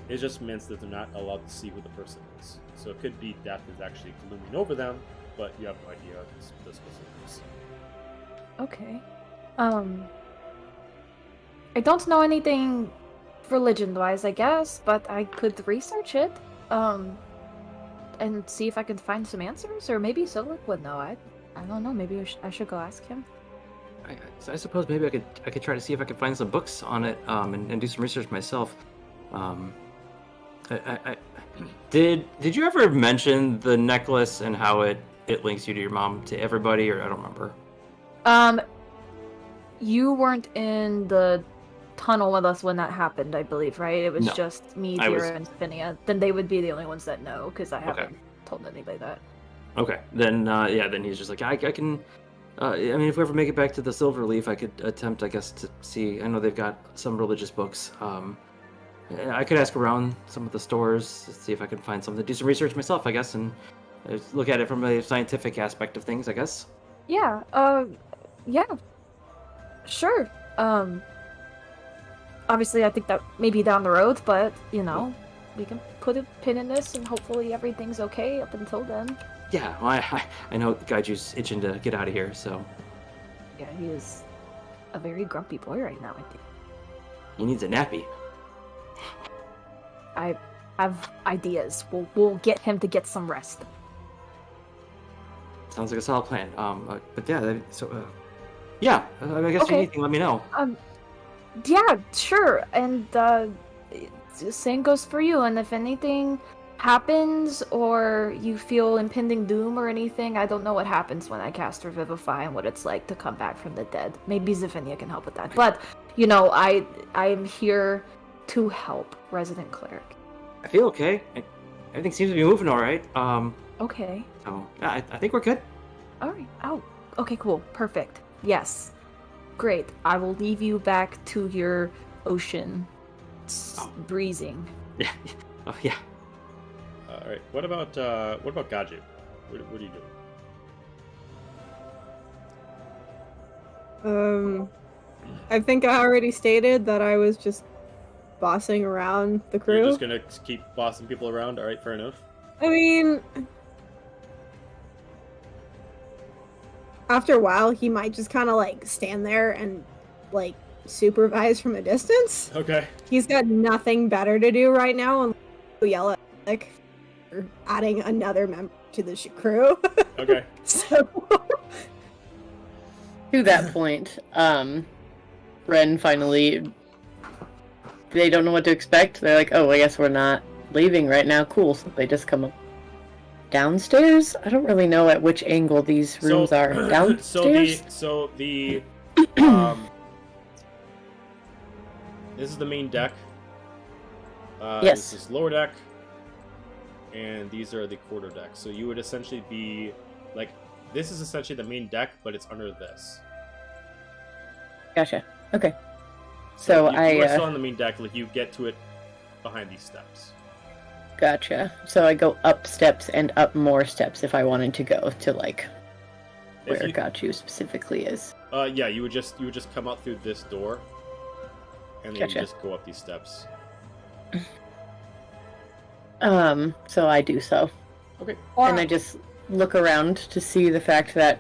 A: it just means that they're not allowed to see who the person is. So it could be death is actually looming over them, but you have no idea the specifics.
D: Okay. I don't know anything religion-wise, I guess, but I could research it. And see if I can find some answers, or maybe Silic would know. I don't know. Maybe I should go ask him.
F: I suppose maybe I could try to see if I could find some books on it, and do some research myself. Did you ever mention the necklace and how it links you to your mom to everybody, or I don't remember?
D: You weren't in the tunnel with us when that happened, I believe, right? It was
F: No.
D: just me,
F: I was-
D: Dira, and Spinia. Then they would be the only ones that know, because I haven't told anybody that.
F: Okay, then then he's just like, I can. I mean, if we ever make it back to the Silverleaf, I could attempt, I guess, to see. I know they've got some religious books. I could ask around some of the stores to see if I can find something. Do some research myself, I guess, and look at it from a scientific aspect of things, I guess.
D: Yeah, yeah. Sure. Obviously, I think that maybe down the road, but, we can put a pin in this, and hopefully everything's okay up until then.
F: Yeah, well, I know Gaiju's itching to get out of here, so.
D: Yeah, he is a very grumpy boy right now, I think.
F: He needs a nappy.
D: I have ideas. We'll get him to get some rest.
F: Sounds like a solid plan. But yeah, yeah. I guess
D: Okay.
F: anything, let me know.
D: Yeah, sure. And same goes for you. And if anything happens or you feel impending doom or anything, I don't know what happens when I cast Revivify and what it's like to come back from the dead. Maybe Zephynia can help with that. But I'm here to help, Resident Cleric.
F: I feel okay. Everything seems to be moving all right.
D: Okay.
F: So yeah, I think we're good.
D: All right. Oh, okay, cool. Perfect. Yes. Great. I will leave you back to your ocean breezing.
F: Yeah. Oh yeah.
A: All right. What about Gaju? What are you doing?
G: I think I already stated that I was just bossing around the crew.
A: You're just gonna keep bossing people around. All right, fair enough.
G: I mean, after a while, he might just kind of like stand there and like supervise from a distance.
A: Okay.
G: He's got nothing better to do right now and yell at like for adding another member to the crew.
A: Okay.
G: So
B: To that point, Ren finally, they don't know what to expect. They're like, oh, I guess we're not leaving right now. Cool. So they just come up downstairs. I don't really know at which angle these rooms are. Downstairs?
A: This is the main deck.
B: Yes.
A: This is lower deck. And these are the quarter deck. So you would essentially be, like, this is essentially the main deck, but it's under this.
B: Gotcha. Okay. So
A: you are still on the main deck, like, you get to it behind these steps.
B: Gotcha. So I go up steps and up more steps if I wanted to go to, like, where Gachu specifically is.
A: Yeah, you would just come out through this door, and then
B: Gotcha.
A: you just go up these steps.
B: So I do so.
A: Okay.
B: And I just look around to see the fact that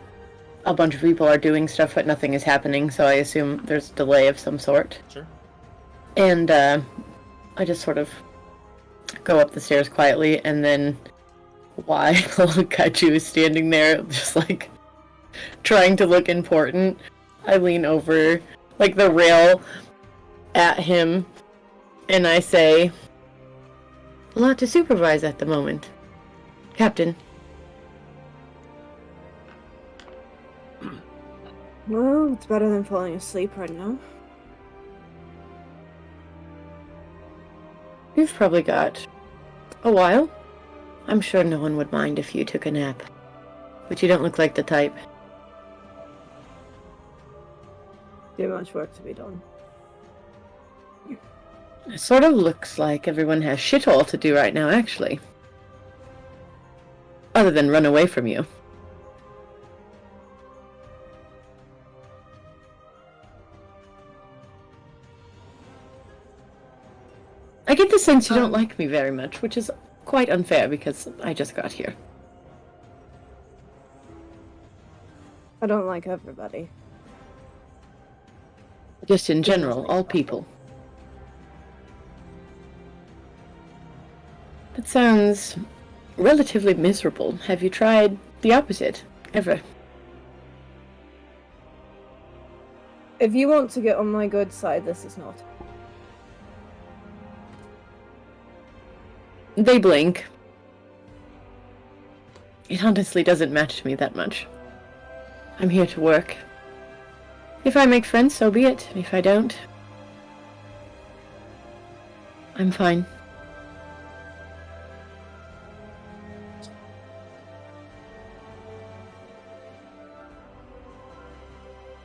B: a bunch of people are doing stuff, but nothing is happening, so I assume there's a delay of some sort.
A: Sure.
B: And, I just sort of go up the stairs quietly, and then while Gachu is standing there, just, like, trying to look important, I lean over, like, the rail at him, and I say, a lot to supervise at the moment. Captain.
G: well, it's better than falling asleep right now.
B: You've probably got a while. I'm sure no one would mind if you took a nap. But you don't look like the type.
G: Too much work to be done.
B: It sort of looks like everyone has shit all to do right now, actually. Other than run away from you. I get the sense you don't like me very much, which is quite unfair because I just got here.
G: I don't like everybody.
B: Just in general, all people. That sounds relatively miserable. Have you tried the opposite, ever?
G: If you want to get on my good side, this is not.
B: They blink. It honestly doesn't matter to me that much. I'm here to work. If I make friends, so be it. If I don't, I'm fine.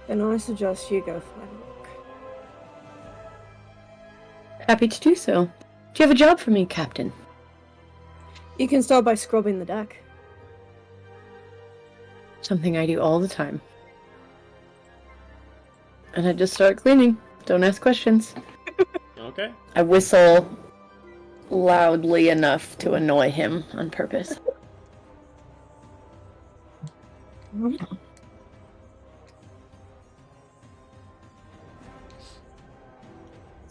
G: Then I suggest you go find work.
B: Happy to do so. Do you have a job for me, Captain?
G: You can start by scrubbing the deck.
B: Something I do all the time. And I just start cleaning. Don't ask questions.
A: Okay.
B: I whistle loudly enough to annoy him on purpose.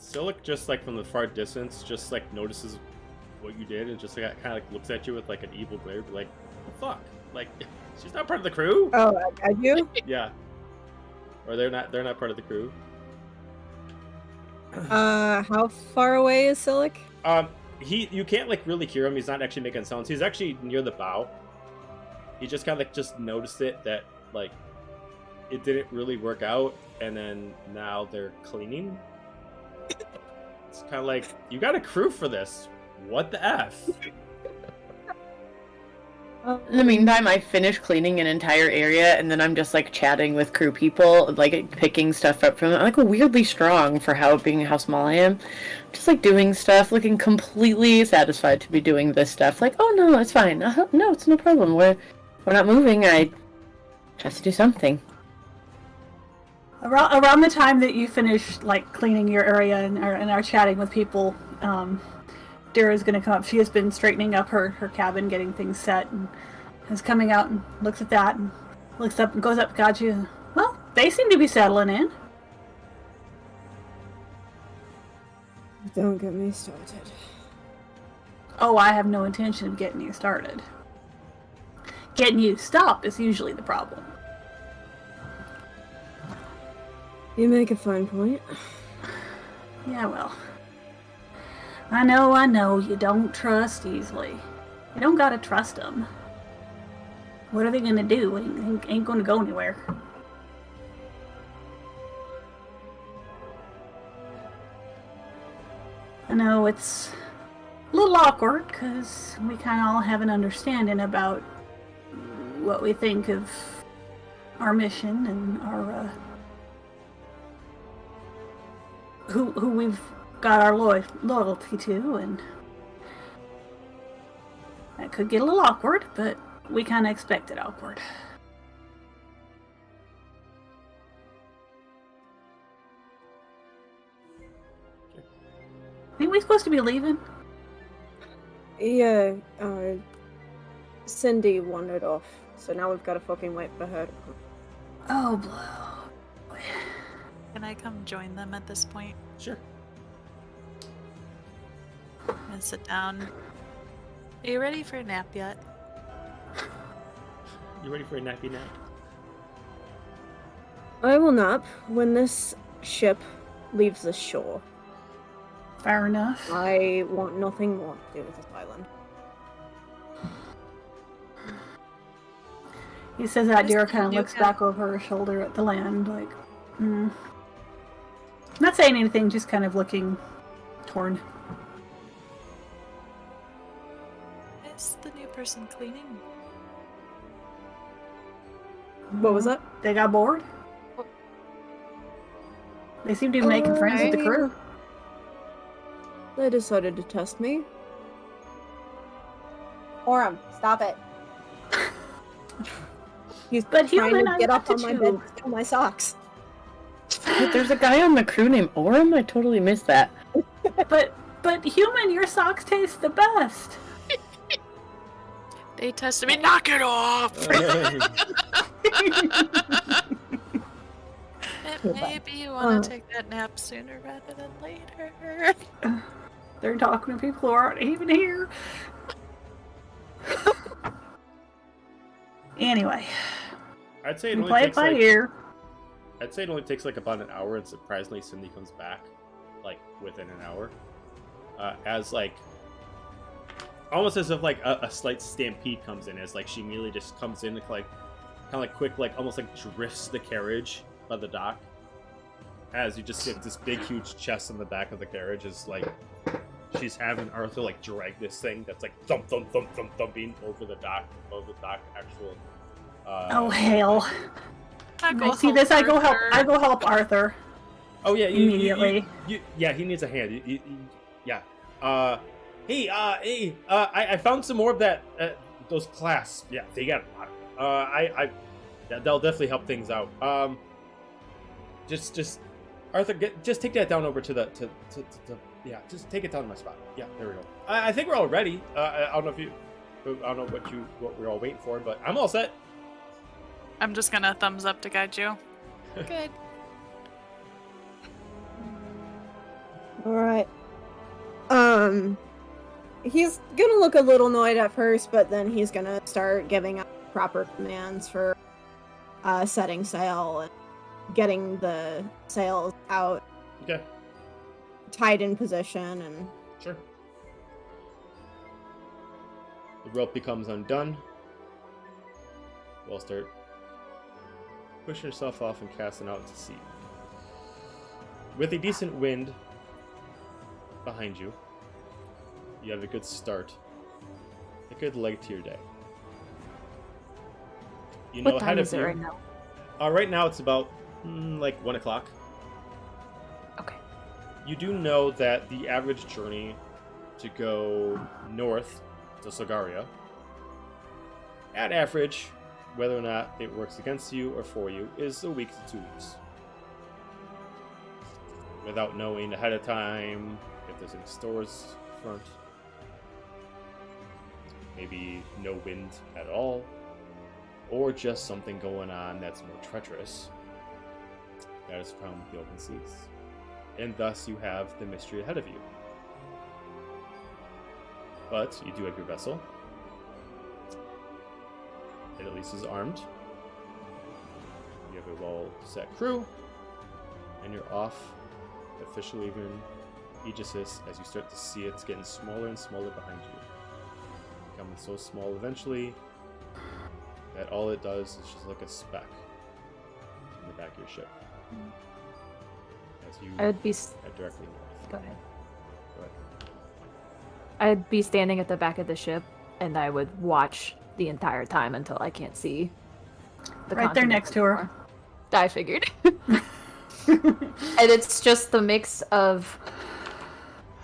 A: Silic just like from the far distance, just like notices what you did and just like kind of like looks at you with like an evil glare, like, "The fuck? Like, she's not part of the crew."
G: Oh, I do?
A: Yeah. Or they're not part of the crew.
G: How far away is Silic?
A: You can't like really hear him. He's not actually making sounds. He's actually near the bow. He just kind of like just noticed it that like it didn't really work out, and then now they're cleaning. It's kind of like, you got a crew for this. What the F?
B: In the meantime, I finish cleaning an entire area, and then I'm just like chatting with crew people, like picking stuff up from them. I'm like weirdly strong for being how small I am. Just like doing stuff, looking completely satisfied to be doing this stuff. Like, oh no, it's fine. No, it's no problem. We're not moving. I have to do something.
C: Around the time that you finish like cleaning your area and are chatting with people, Dara's going to come up. She has been straightening up her cabin, getting things set, and is coming out and looks at that and looks up and goes up, got you. Well, they seem to be settling in.
G: Don't get me started.
C: Oh, I have no intention of getting you started. Getting you stopped is usually the problem.
G: You make a fine point.
C: Yeah, well. I know, you don't trust easily. You don't gotta trust them. What are they gonna do? Ain't gonna go anywhere. I know it's a little awkward, because we kind of all have an understanding about what we think of our mission and our, who we've got our loyalty to, and that could get a little awkward, but we kind of expect it awkward. Ain't we supposed to be leaving?
G: Yeah, Cindy wandered off, so now we've got to fucking wait for her to come.
C: Oh, blow.
E: Can I come join them at this point?
A: Sure.
E: And sit down. Are you ready for a nap yet?
A: You ready for a nappy nap?
G: I will nap when this ship leaves the shore.
C: Fair enough.
G: I want nothing more to do with this island.
C: He says that.
E: Just
C: Dara kind of
E: you
C: looks
E: can-
C: back over her shoulder at the land, like, Not saying anything, just kind of looking torn.
E: Is the new person cleaning?
G: What was that?
C: They got bored? They seem to be making friends with the crew.
G: They decided to test me.
I: Orem, stop it.
G: He's
C: But
G: trying
C: human,
G: to
C: I
G: get
C: got
G: up on
C: to
G: my
C: chew.
G: bed and steal my socks.
B: Wait, there's a guy on the crew named Orem? I totally missed that.
C: But human, your socks taste the best.
H: They tested me. Knock it off!
E: Maybe you want to take that nap sooner rather than later.
C: They're talking to people who aren't even here. Anyway,
A: I'd say it
C: we
A: only
C: play it
A: takes
C: by
A: like,
C: ear.
A: I'd say it only takes like about an hour, and surprisingly, Cindy comes back like within an hour, as like almost as if like a slight stampede comes in, as like she immediately just comes in like kind of like quick, like almost like drifts the carriage by the dock, as you just see this big huge chest in the back of the carriage is like she's having Arthur like drag this thing that's like thump thump thump thump thumping over the dock actual.
C: Oh hell!
E: I
C: I see this. I go help Arthur.
A: Oh yeah,
C: Immediately.
A: Yeah, he needs a hand. Yeah. I found some more of that. Those clasps. Yeah, they got a lot. That'll definitely help things out. Just Arthur, just take that down over to the yeah, just take it down to my spot. Yeah, there we go. I think we're all ready. I don't know what we're all waiting for, but I'm all set.
E: I'm just gonna thumbs up to guide you. Good.
G: Alright. He's gonna look a little annoyed at first, but then he's gonna start giving out proper commands for setting sail and getting the sails out
A: Okay.
G: tied in position and
A: Sure. The rope becomes undone. We'll start pushing yourself off and casting out to sea. With a decent wind behind you, you have a good start, a good leg to your day. You know
D: What
A: how
D: time
A: to
D: is it right now?
A: Right now it's about like 1 o'clock.
D: Okay.
A: You do know that the average journey to go north to Sorgaria, at average, whether or not it works against you or for you, is a week to 2 weeks. Without knowing ahead of time if there's any stores front, maybe no wind at all, or just something going on that's more treacherous. That is found with the open seas. And thus you have the mystery ahead of you. But you do have your vessel. It at least is armed. You have a well-set crew. And you're off, officially leaving Aegis's as you start to see it's getting smaller and smaller behind you. Becoming so small eventually that all it does is just like a speck in the back of your ship. As you
D: I would be.
A: head directly north.
D: Go ahead.
A: Go ahead.
D: I'd be standing at the back of the ship, and I would watch the entire time until I can't see.
C: Right there next to her.
D: I figured. And it's just the mix of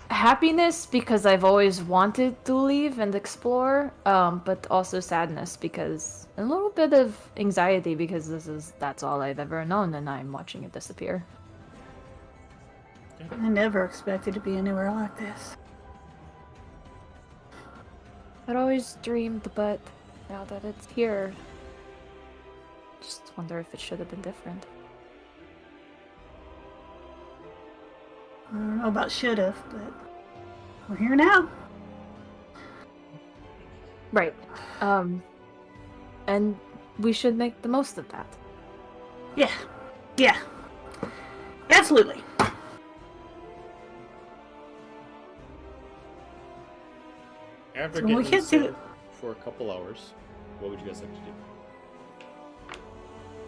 D: happiness because I've always wanted to leave and explore, but also sadness because a little bit of anxiety because that's all I've ever known, and I'm watching it disappear.
C: I never expected to be anywhere like this.
D: I'd always dreamed, but now that it's here, just wonder if it should have been different.
C: I don't know about should've, but we're here now.
D: Right. And we should make the most of that.
C: Yeah. Yeah. Absolutely.
A: After
C: So we
A: getting
C: can't see
A: set
C: it.
A: for a couple hours, what would you guys like to do?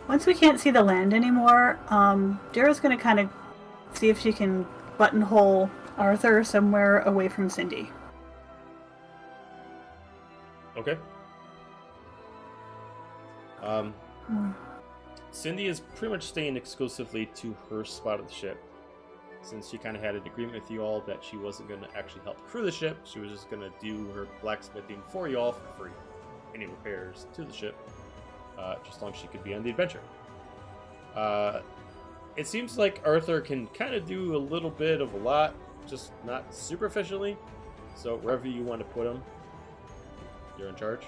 C: Once we can't see the land anymore, Dara's gonna kind of see if she can buttonhole Arthur somewhere away from Cindy.
A: Okay. Cindy is pretty much staying exclusively to her spot of the ship, since she kind of had an agreement with you all that she wasn't going to actually help crew the ship. She was just going to do her blacksmithing for you all for free. Any repairs to the ship, just as long as she could be on the adventure. It seems like Arthur can kind of do a little bit of a lot, just not superficially. So wherever you want to put him, you're in charge.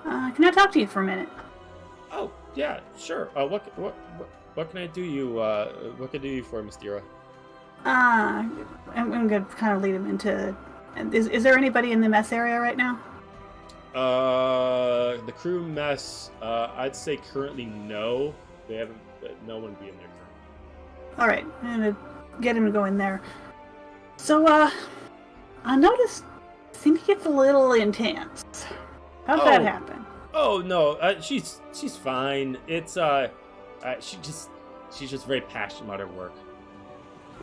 C: Can I talk to you for a minute?
A: Oh yeah, sure. What can I do you? What can I do you for, Miss Dira?
C: I'm gonna kind of lead him into. Is there anybody in the mess area right now?
A: The crew mess. I'd say currently no. They haven't. No one be in there currently.
C: All right, I'm gonna get him to go in there. So, I noticed Cindy gets a little intense. How'd that happen?
A: Oh no, she's fine. It's she's just very passionate about her work.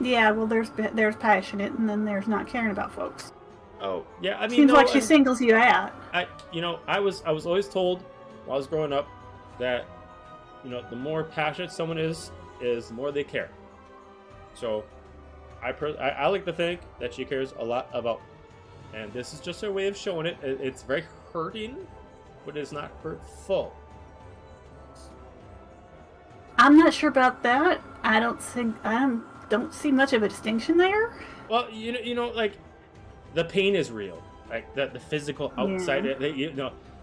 C: Yeah, well, there's passionate, and then there's not caring about folks.
A: Oh yeah, I mean,
C: seems like she singles you out.
A: I was always told while I was growing up that the more passionate someone is the more they care. So I like to think that she cares a lot about, and this is just her way of showing it. It's very hurting, but it's not hurtful.
C: I'm not sure about that. I don't see much of a distinction there.
A: Well, like the pain is real. Like the physical outside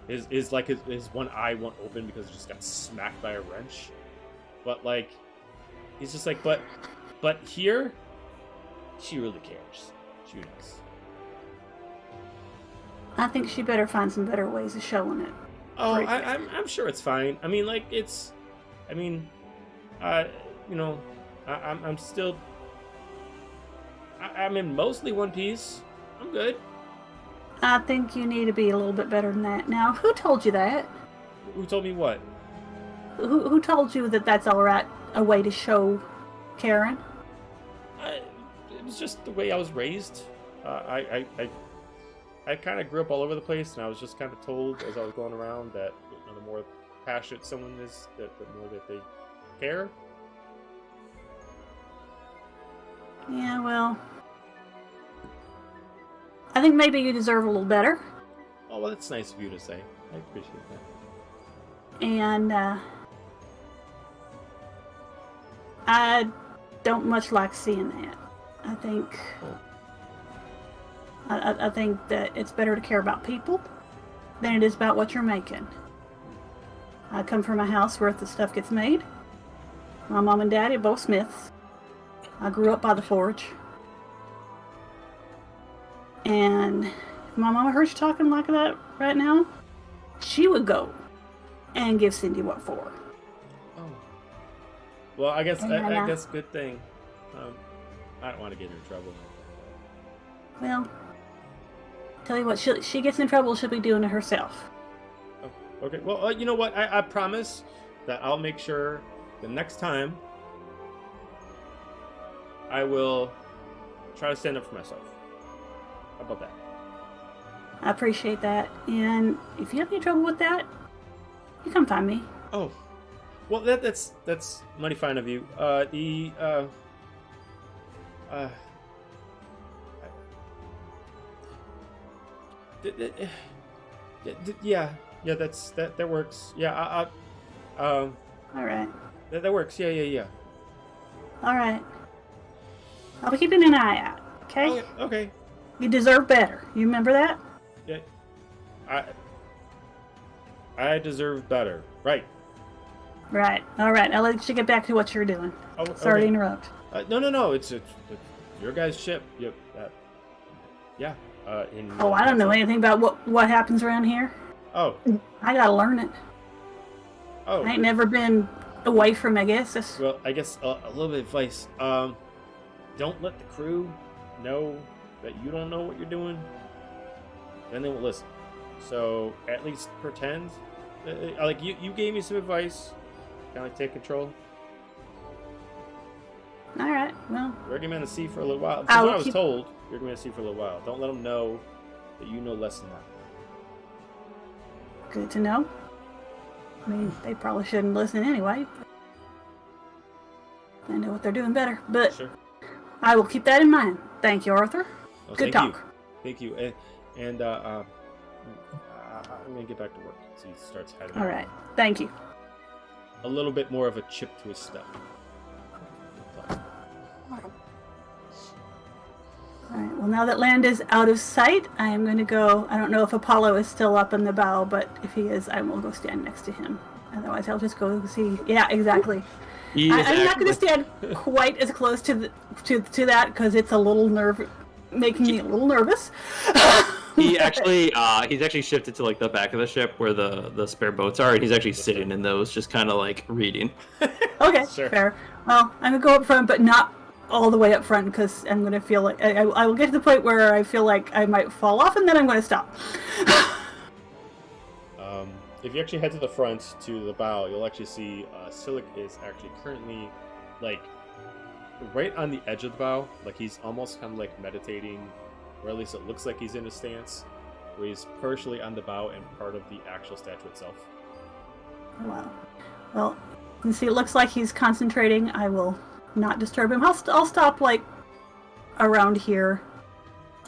A: is like his one eye won't open because it just got smacked by a wrench. But like He's just like, but here, she really cares. She does.
C: I think she better find some better ways of showing it.
A: Oh,
C: Pretty
A: I'm sure it's fine. I mean, like I'm still. I'm in mostly one piece. I'm good.
C: I think you need to be a little bit better than that. Now, who told you that?
A: Who told me what?
C: Who told you that that's all right? A way to show Karen?
A: It was just the way I was raised. I kind of grew up all over the place, and I was just kind of told as I was going around that the more passionate someone is, the more that they care.
C: Yeah, well, I think maybe you deserve a little better.
A: Oh, well, that's nice of you to say. I appreciate that.
C: And I don't much like seeing that. I think I think that it's better to care about people than it is about what you're making. I come from a house where the stuff gets made. My mom and daddy are both Smiths. I grew up by the forge. And if my mama heard you talking like that right now, she would go and give Cindy what for.
A: Oh. Well, I guess
C: And,
A: I guess good thing. I don't want to get her in trouble.
C: Well, tell you what, she gets in trouble, she'll be doing it herself.
A: Oh, okay. Well, you know what? I promise that I'll make sure the next time I will try to stand up for myself. How about that?
C: I appreciate that. And if you have any trouble with that, you come find me.
A: Oh, well, that's mighty fine of you. Yeah, that works. Yeah,
C: All right.
A: that works. Yeah.
C: All right. I'll be keeping an eye out. Okay.
A: Okay.
C: You deserve better. You remember that?
A: Yeah. I deserve better. Right.
C: Right. All right. I'll let you get back to what you're doing.
A: Oh,
C: Sorry to
A: okay.
C: interrupt.
A: No. It's your guys' ship. Yep. Yeah.
C: Oh, I don't know anything about what happens around here.
A: Oh.
C: I gotta learn it.
A: Oh.
C: I ain't never been away from, I guess.
A: Well, I guess a little bit of advice. Don't let the crew know that you don't know what you're doing. Then they won't listen. So at least pretend. Like you gave me some advice. Kind of like take control.
C: All right. Well,
A: We're gonna be on the sea for a little while. From what I was told, you're gonna be on the sea for a little while. Don't let them know that you know less than that.
C: good to know. I mean, they probably shouldn't listen anyway. But I know what they're doing better. But
A: Sure.
C: I will keep that in mind. Thank you, Arthur.
A: Well,
C: Good
A: thank
C: talk.
A: Thank you. And I'm gonna get back to work. So he starts heading.
C: All
A: out.
C: right. Thank you.
A: A little bit more of a chip to his step.
C: All right. Well, now that land is out of sight, I am going to go. I don't know if Apollo is still up in the bow, but if he is, I will go stand next to him. Otherwise, I'll just go see. Yeah, exactly. I'm not going to stand quite as close to that because it's a little making me a little nervous.
F: He actually, he's actually shifted to like the back of the ship where the spare boats are, and he's actually sitting in those, just kind of like reading.
C: Okay,
A: Sure.
C: fair. Well, I'm gonna go up front, but not all the way up front because I'm gonna feel like I will get to the point where I feel like I might fall off, and then I'm gonna stop.
A: If you actually head to the front to the bow, you'll actually see Silic is actually currently like right on the edge of the bow. Like he's almost kind of like meditating, or at least it looks like he's in a stance where he's partially on the bow and part of the actual statue itself.
C: Wow. Well, you can see it looks like he's concentrating. I will not disturb him. I'll stop like around here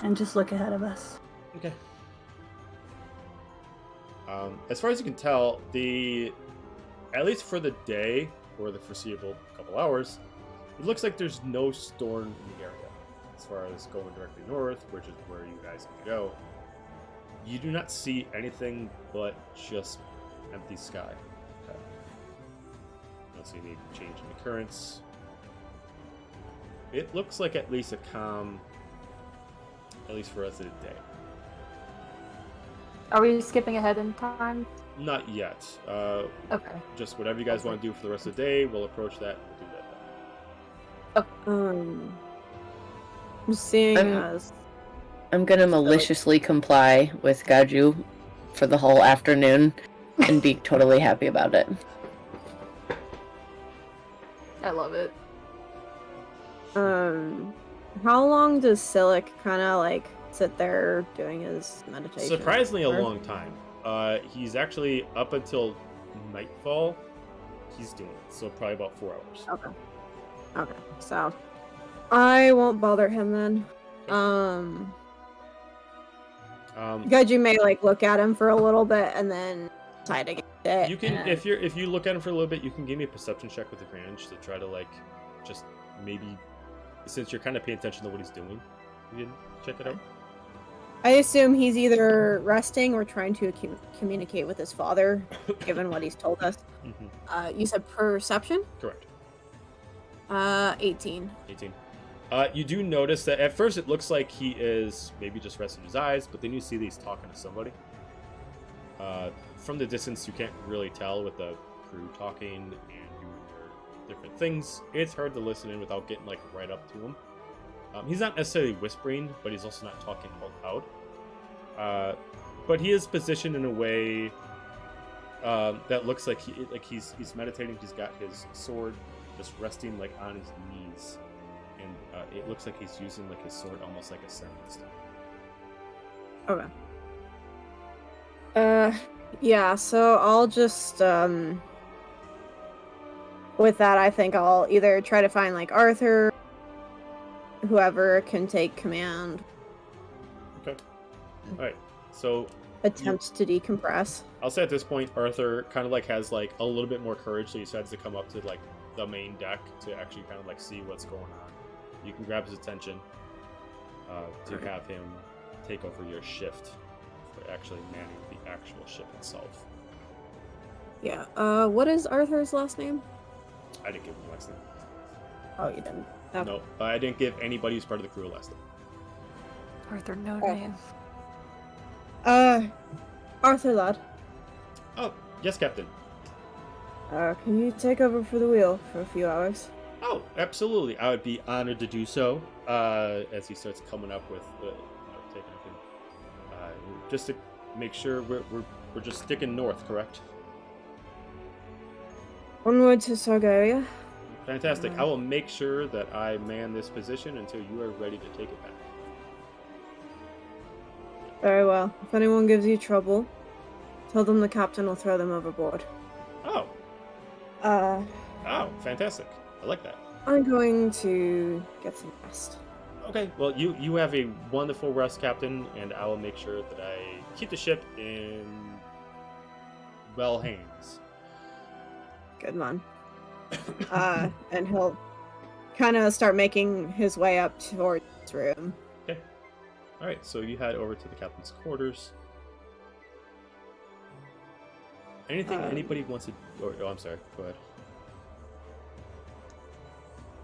C: and just look ahead of us.
A: Okay. As far as you can tell, at least for the day or the foreseeable couple hours, it looks like there's no storm in the area. As far as going directly north, which is where you guys can go, you do not see anything but just empty sky. Okay. You don't see any change in the currents. it looks like at least a calm, at least for us of the day.
D: Are we skipping ahead in time?
A: Not yet.
D: Okay.
A: Just whatever you guys want to do for the rest of the day, we'll approach that. We'll do that then.
G: Seeing as
B: I'm gonna maliciously comply with Gaju for the whole afternoon and be totally happy about it.
D: I love it.
G: how long does Silic kind of like sit there doing his meditation?
A: Surprisingly, a
G: for?
A: long time. He's actually up until nightfall. He's doing it, so probably about 4 hours.
G: Okay. Okay, so I won't bother him then. Gudgy may like look at him for a little bit and then decide against it.
A: You can, if you look at him for a little bit, you can give me a perception check with advantage to try to like, just maybe, since you're kind of paying attention to what he's doing, you can check it out.
G: I assume he's either resting or trying to communicate with his father, given what he's told us.
A: Mm-hmm.
G: You said perception?
A: Correct.
G: 18.
A: 18. You do notice that at first it looks like he is maybe just resting his eyes, but then you see that he's talking to somebody. From the distance, you can't really tell with the crew talking and doing their different things. It's hard to listen in without getting like right up to him. He's not necessarily whispering, but he's also not talking out loud. But he is positioned in a way that looks like he's meditating. He's got his sword just resting like on his knees, and it looks like he's using like his sword almost like a semblance.
G: Okay. Yeah, so I'll just with that I think I'll either try to find like Arthur, whoever can take command.
A: Okay. Alright. So
G: Attempt to decompress.
A: I'll say at this point Arthur kind of like has like a little bit more courage, so he decides to come up to like the main deck to actually kind of like see what's going on. You can grab his attention to have him take over your shift for actually manning the actual ship itself.
G: Yeah. What is Arthur's last name?
A: I didn't give him a last name.
G: Oh, you didn't. Okay.
A: No, I didn't give anybody who's part of the crew a last name.
D: Arthur, no
G: Oh.
D: name.
G: Arthur lad.
A: Oh, yes, Captain.
G: Can you take over for the wheel for a few hours?
A: Oh, absolutely. I would be honored to do so. As he starts coming up with taking everything. Just to make sure we're just sticking north, correct?
G: Onward to Sorgaria.
A: Fantastic. I will make sure that I man this position until you are ready to take it back.
G: Very well. If anyone gives you trouble, tell them the captain will throw them overboard.
A: Oh.
G: Uh,
A: Oh, fantastic. I like that.
G: I'm going to get some rest.
A: Okay, well, you have a wonderful rest, Captain, and I will make sure that I keep the ship in well hands.
G: Good man. And he'll kind of start making his way up towards his room.
A: Okay. Alright, so you head over to the captain's quarters. Anything anybody wants to... Oh, I'm sorry. Go ahead.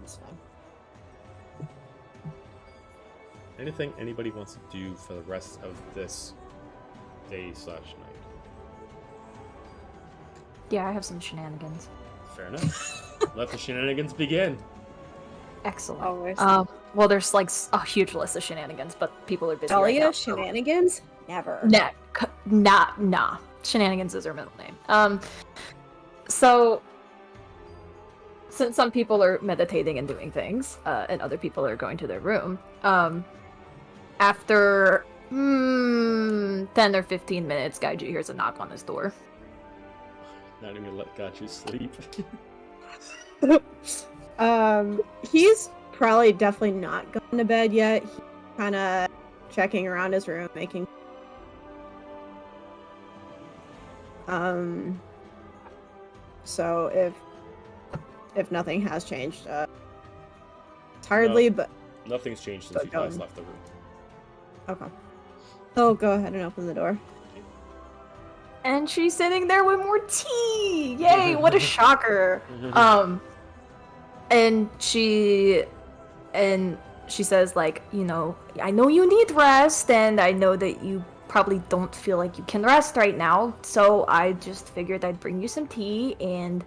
G: That's fine.
A: Anything anybody wants to do for the rest of this day/night?
D: Yeah, I have some shenanigans.
A: Fair enough. Let the shenanigans begin.
D: Excellent.
G: Always.
D: Well, there's like a huge list of shenanigans, but people are busy right
G: Talia,
D: now. so-
G: shenanigans? Never.
D: Nah. Shenanigans is her middle name. So since some people are meditating and doing things, and other people are going to their room, after 10 or 15 minutes, Gaiju hears a knock on his door.
A: Not even gonna let Gachu sleep.
G: He's probably definitely not gone to bed yet. He's kind of checking around his room, making. So if nothing has changed, it's hardly,
A: No.
G: but
A: Nothing's changed since you guys left the room.
G: okay. I'll go ahead and open the door.
D: And she's sitting there with more tea! Yay, what a shocker! And she And she says, like, you know, I know you need rest, and I know that you probably don't feel like you can rest right now, so I just figured I'd bring you some tea, and,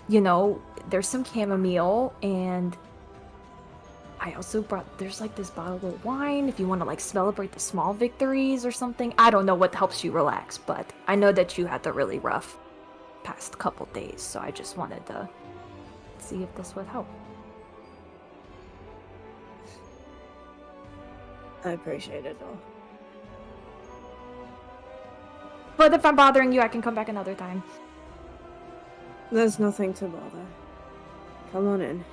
D: you know, there's some chamomile, and I also brought, there's like this bottle of wine if you want to like celebrate the small victories or something. I don't know what helps you relax, but I know that you had the really rough past couple days, so I just wanted to see if this would help.
G: I appreciate it all.
D: But if I'm bothering you, I can come back another time.
G: There's nothing to bother. Come on in.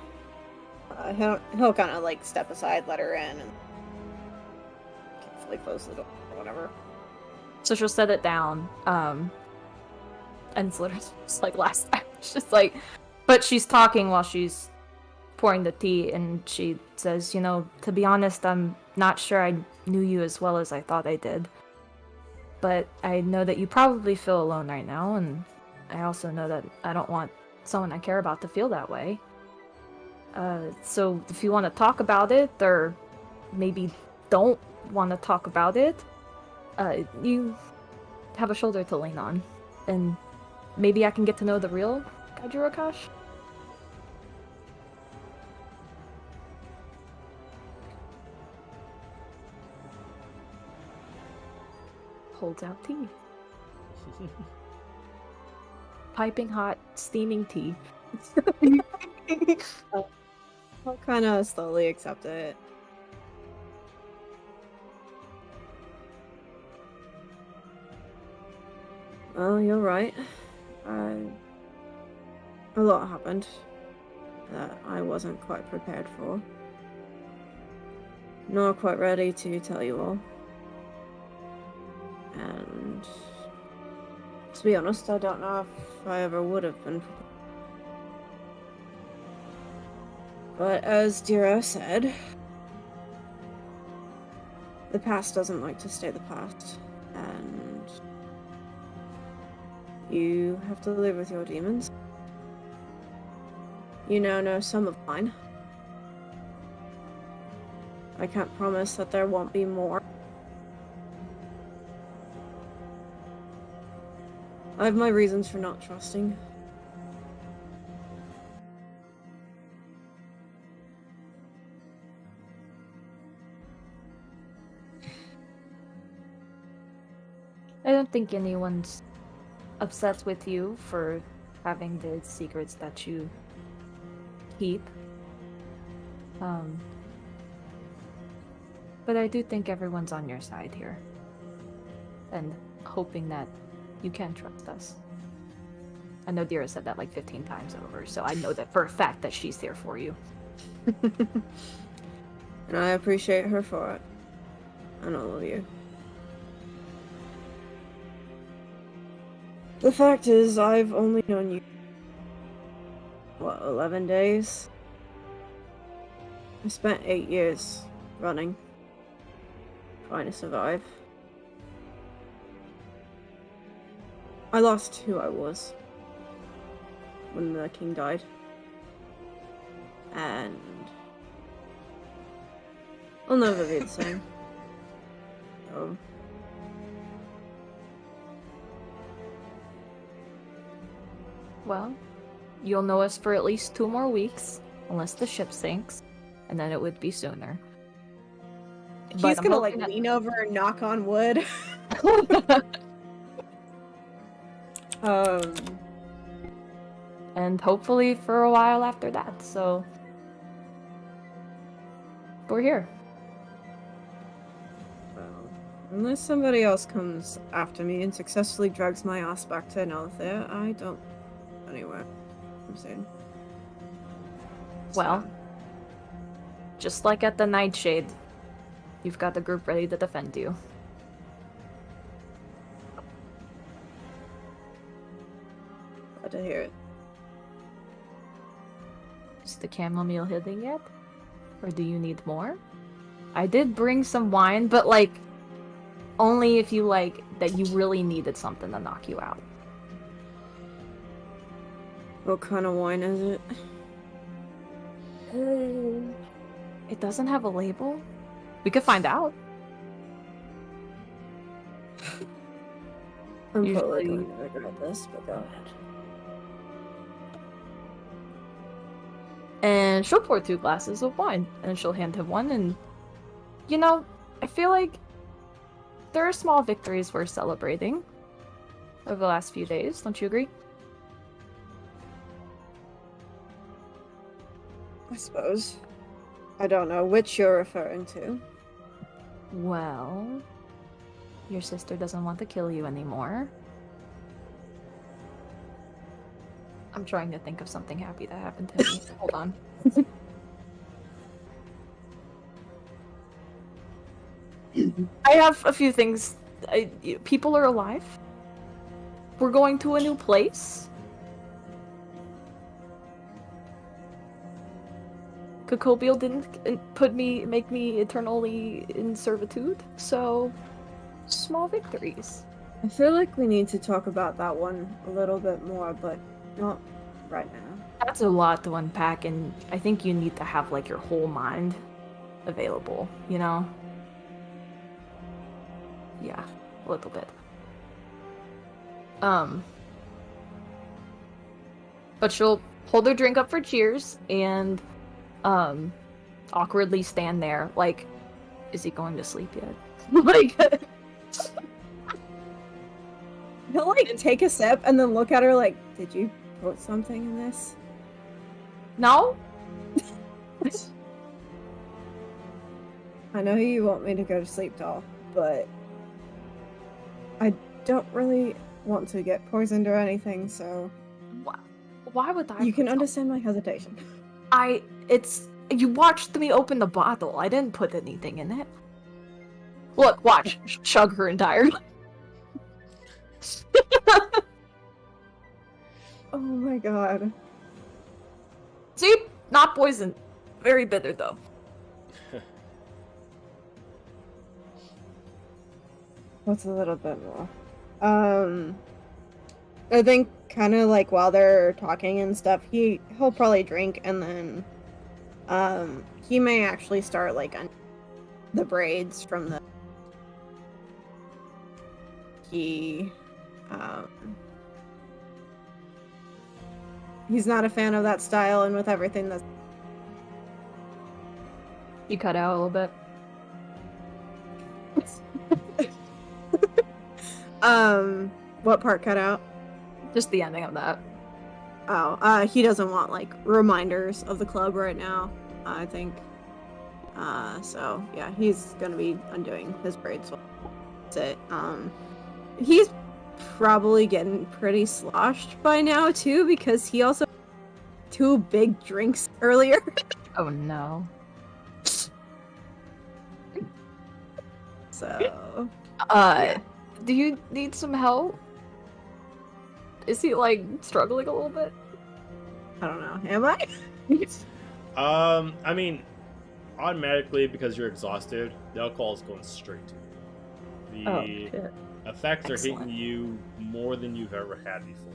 G: He'll kind of like step aside, let her in, and carefully close the door or whatever.
D: So she'll set it down, and it's literally just like last time. It's just like, but she's talking while she's pouring the tea, and she says, you know, to be honest, I'm not sure I knew you as well as I thought I did. But I know that you probably feel alone right now, and I also know that I don't want someone I care about to feel that way. So if you want to talk about it, or maybe don't want to talk about it, you have a shoulder to lean on. And maybe I can get to know the real Kajurakash? Holds out tea. Piping hot, steaming tea.
G: I'll kind of slowly accept it. Well, you're right. A lot happened that I wasn't quite prepared for. Nor quite ready to tell you all. And to be honest, I don't know if I ever would have been prepared. But as Diro said, the past doesn't like to stay the past, and you have to live with your demons. You now know some of mine. I can't promise that there won't be more. I have my reasons for not trusting.
D: I don't think anyone's upset with you for having the secrets that you keep. But I do think everyone's on your side here. And hoping that you can trust us. I know Dira said that like 15 times over, so I know that for a fact that she's here for you.
G: And I appreciate her for it. And all of you. The fact is, I've only known you, what, 11 days? I spent 8 years running, trying to survive. I lost who I was when the king died. And I'll never be the same. So...
D: Well, you'll know us for at least 2 more weeks, unless the ship sinks, and then it would be sooner.
G: He's gonna like lean over and knock on wood.
D: And hopefully for a while after that, so we're here.
G: Well, unless somebody else comes after me and successfully drags my ass back to Nelthir, I don't anywhere. I'm saying.
D: Well, just like at the Nightshade, you've got the group ready to defend you.
G: Glad to hear it.
D: Is the chamomile hitting yet? Or do you need more? I did bring some wine, but like, only if you like, that you really needed something to knock you out.
G: What kind of wine is it?
D: It doesn't have a label? We could find out.
G: I'm
D: Usually-
G: totally going to regret this, but go ahead.
D: And she'll pour 2 glasses of wine, and she'll hand him one, and... You know, I feel like there are small victories worth celebrating over the last few days, don't you agree?
G: I suppose. I don't know which you're referring to.
D: Well... Your sister doesn't want to kill you anymore. I'm trying to think of something happy that happened to me. Hold on. I have a few things. People are alive. We're going to a new place. Kokobiel didn't make me eternally in servitude, so small victories.
G: I feel like we need to talk about that one a little bit more, but not right now.
D: That's a lot to unpack, and I think you need to have like your whole mind available, you know? Yeah, a little bit. But she'll hold her drink up for cheers and awkwardly stand there like, is he going to sleep yet? Like
G: He'll like take a sip and then look at her like, did you put something in this?
D: No?
G: I know you want me to go to sleep, doll, but I don't really want to get poisoned or anything, so
D: Why would I?
G: you can
D: put
G: understand my hesitation.
D: You watched me open the bottle. I didn't put anything in it. Look, watch. Chug her entire.
G: Oh my god.
D: See? Not poison. Very bitter, though.
G: What's a little bit more? I think kind of like while they're talking and stuff, he'll probably drink and then he may actually start like the braids from the he's not a fan of that style, and with everything that's
D: You cut out a little bit.
G: what part cut out?
D: Just the ending of that.
G: Oh, he doesn't want like reminders of the club right now, I think. So yeah, he's gonna be undoing his braids. So that's it. He's probably getting pretty sloshed by now too, because he also had 2 big drinks earlier.
D: Oh no.
G: So
D: Do you need some help? Is he like struggling a little bit?
G: I don't know. Am I?
A: I mean, automatically because you're exhausted, the alcohol is going straight to you. The
D: shit.
A: effects
D: Excellent.
A: are hitting you more than you've ever had before.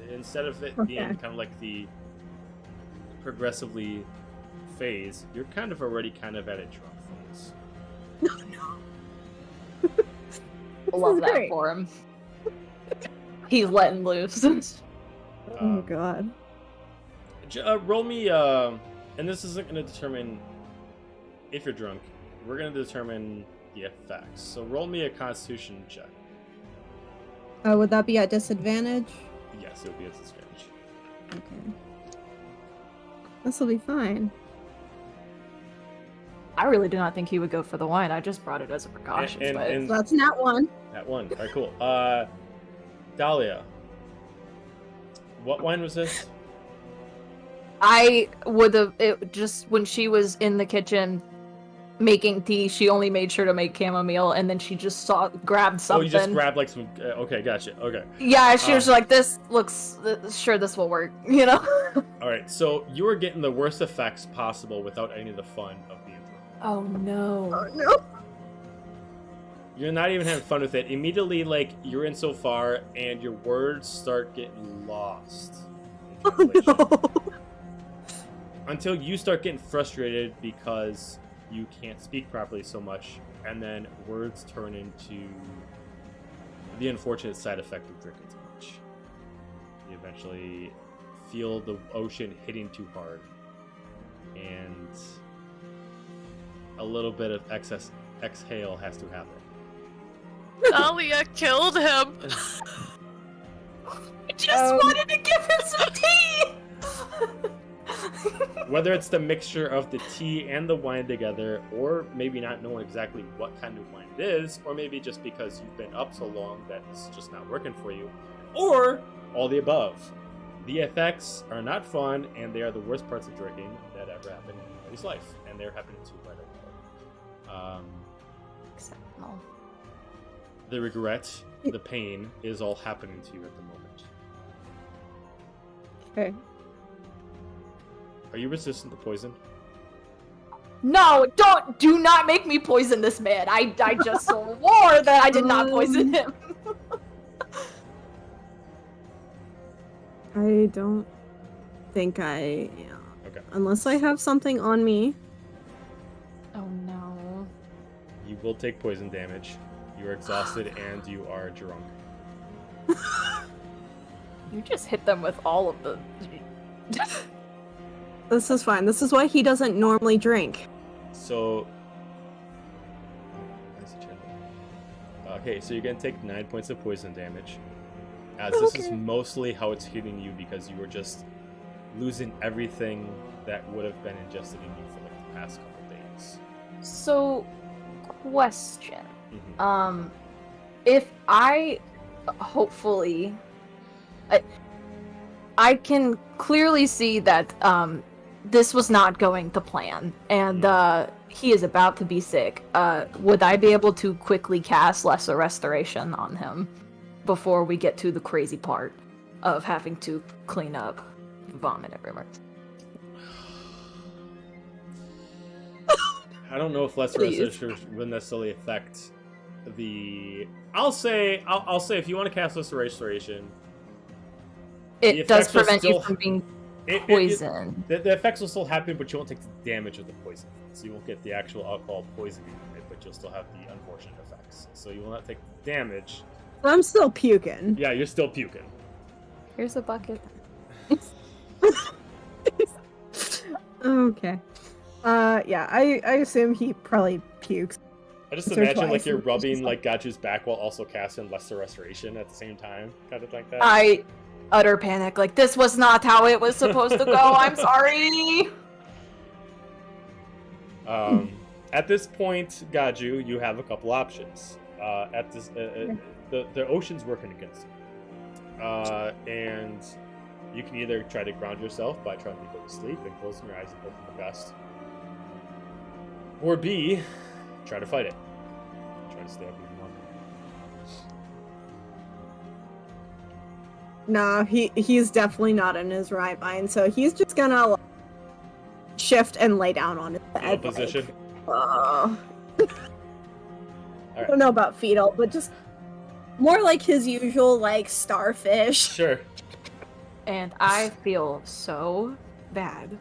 A: Instead of it being
G: Okay.
A: kind of like the progressively phase, you're kind of already kind of at a drunk phase.
D: I love
G: is
D: that
G: great.
D: for him. He's letting loose.
G: Oh god.
A: Roll me, and this isn't going to determine if you're drunk. We're going to determine the effects. So roll me a Constitution check.
G: Would that be at disadvantage?
A: Yes, it'll be a disadvantage.
G: Okay. This will be fine.
D: I really do not think he would go for the wine. I just brought it as a precaution.
A: And-
D: but
A: and-
G: So that's not one.
A: That one. All right, cool. Dahlia, what wine was this?
D: I would have just when she was in the kitchen making tea. She only made sure to make chamomile, and then she just grabbed something.
A: Oh, you just grabbed like some. Okay, gotcha. Okay.
D: Yeah, she was like, "This looks sure this will work," you know.
A: All right. So you were getting the worst effects possible without any of the fun of being drunk.
D: Oh no.
G: Oh no.
A: You're not even having fun with it. Immediately, like you're in so far, and your words start getting lost. in
G: Oh
A: translation.
G: no.
A: until you start getting frustrated because you can't speak properly so much, and then words turn into the unfortunate side effect of drinking too much. You eventually feel the ocean hitting too hard, and a little bit of exhale has to happen.
H: Talia killed him.
G: I just wanted to give him some tea!
A: Whether it's the mixture of the tea and the wine together, or maybe not knowing exactly what kind of wine it is, or maybe just because you've been up so long that it's just not working for you, or all the above. The effects are not fun, and they are the worst parts of drinking that ever happened in anybody's life, and they're happening to you right now.
D: Exceptional.
A: The regret, the pain, is all happening to you at the moment.
G: Okay.
A: Are you resistant to poison?
D: No, do not make me poison this man. I just swore that I did not poison him.
G: I don't think I am.
A: Okay.
G: Unless I have something on me.
D: Oh no.
A: You will take poison damage. You are exhausted and you are drunk.
D: You just hit them with all of the...
G: This is fine. This is why he doesn't normally drink.
A: So... Okay, so you're going to take 9 points of poison damage. As this is mostly how it's hitting you because you were just losing everything that would have been ingested in you for like the past couple days.
D: So, question.
A: Mm-hmm.
D: If I, hopefully... I can clearly see that, this was not going to plan, and, he is about to be sick. Would I be able to quickly cast Lesser Restoration on him before we get to the crazy part of having to clean up vomit everywhere?
A: I don't know if Lesser Restoration would necessarily affect the... I'll say if you want to cast Lesser Restoration...
D: It does prevent you from being poisoned.
A: The effects will still happen, but you won't take the damage of the poison. So you won't get the actual alcohol poisoning from it, but you'll still have the unfortunate effects. So you will not take the damage.
G: I'm still puking.
A: Yeah, you're still puking.
D: Here's a bucket.
G: Okay. Yeah, I assume he probably pukes.
A: I just
G: Once or
A: imagine like
G: twice,
A: you're
G: and
A: rubbing
G: just
A: like Gaju's back while also casting Lesser Restoration at the same time, kind of like that.
D: I utter panic, like, this was not how it was supposed to go, I'm sorry!
A: At this point, Gaju, you have a couple options. The ocean's working against you. And you can either try to ground yourself by trying to go to sleep and closing your eyes and hoping the best. Or B, try to fight it. Try to stay up even longer.
G: No, he's definitely not in his right mind, so he's just gonna like, shift and lay down on his bed.
A: Fetal position.
G: I
A: Alright.
G: don't know about fetal, but just more like his usual like starfish.
A: Sure.
D: And I feel so bad.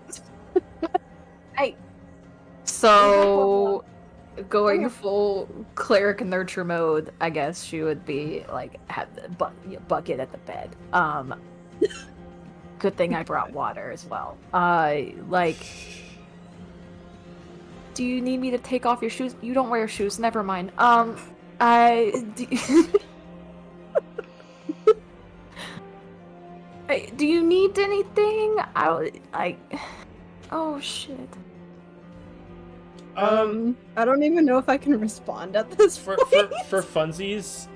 D: So, going full cleric nurture mode, I guess she would be like have the bucket at the bed. Good thing I brought water as well. Like, do you need me to take off your shoes? You don't wear shoes. Never mind. Do you need anything? Oh shit.
G: I don't even know if I can respond at this point.
A: For funsies,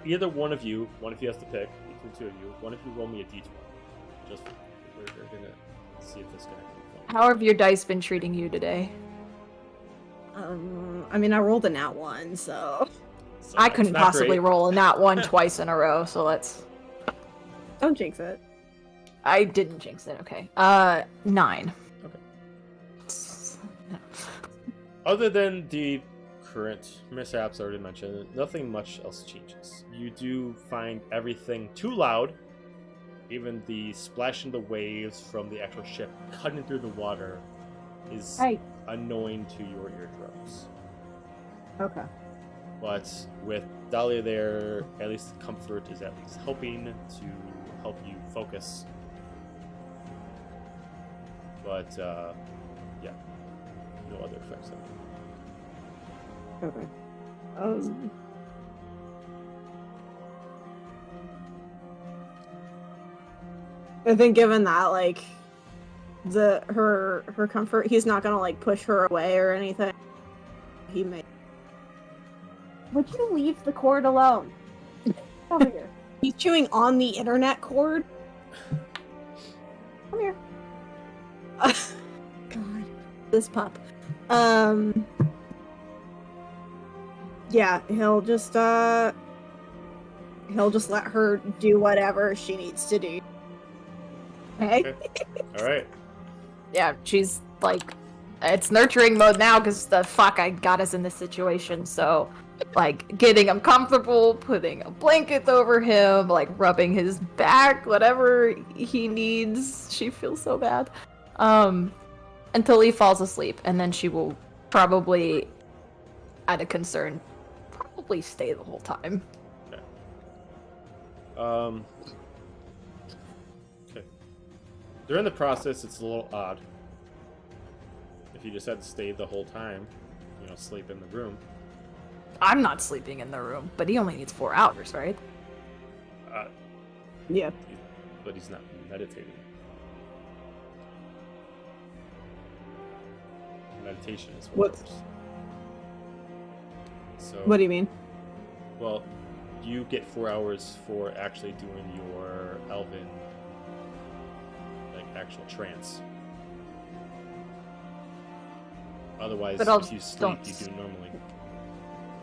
A: either one of you has to pick, between two of you, one of you roll me a d20. Just, we're gonna see if this guy can.
D: How have your dice been treating you today?
G: I mean, I rolled a nat 1, so...
D: I couldn't possibly roll a nat 1 twice in a row, so let's...
G: Don't jinx it.
D: I didn't jinx it, okay. 9.
A: Okay. Other than the current mishaps I already mentioned, nothing much else changes. You do find everything too loud, even the splashing the waves from the actual ship cutting through the water is
G: Right.
A: annoying to your eardrums.
G: Okay.
A: But with Dahlia there, at least the comfort is at least helping to help you focus. But, yeah, no other effects.
G: Okay. I think given that, like, her comfort, he's not gonna like push her away or anything. He may.
I: Would you leave the cord alone? Over here.
G: He's chewing on the internet cord.
I: Come here.
G: God, this pup. Yeah, he'll just let her do whatever she needs to do. Okay.
A: All right.
D: Yeah, she's like, it's nurturing mode now because the fuck I got us in this situation. So, like, getting him comfortable, putting a blanket over him, like rubbing his back, whatever he needs. She feels so bad. Until he falls asleep, and then she will probably, out of concern, probably stay the whole time.
A: Okay. Okay. During the process, it's a little odd. If you just had to stay the whole time, sleep in the room.
D: I'm not sleeping in the room, but he only needs 4 hours, right?
G: Yeah.
A: But he's not meditating. Meditation is 4 hours. So,
G: What do you mean?
A: well, you get 4 hours for actually doing your elven, like, actual trance. Otherwise,
D: But
A: if you sleep, you do normally.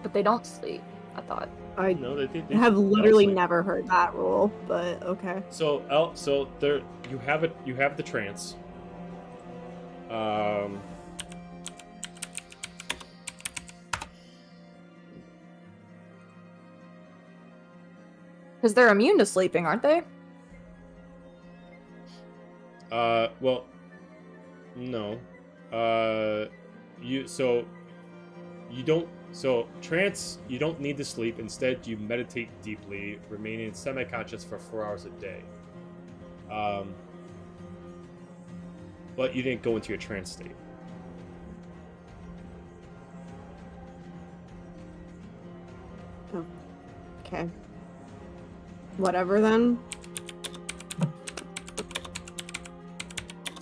D: But they don't sleep, I thought.
G: I
A: No, they
G: have literally
A: sleep.
G: never heard that rule, but okay.
A: So there you have it. You have the trance.
D: Because they're immune to sleeping, aren't they?
A: Well, no. Trance, you don't need to sleep. Instead, you meditate deeply, remaining semi-conscious for 4 hours a day. But you didn't go into your trance state.
G: Okay. Whatever then.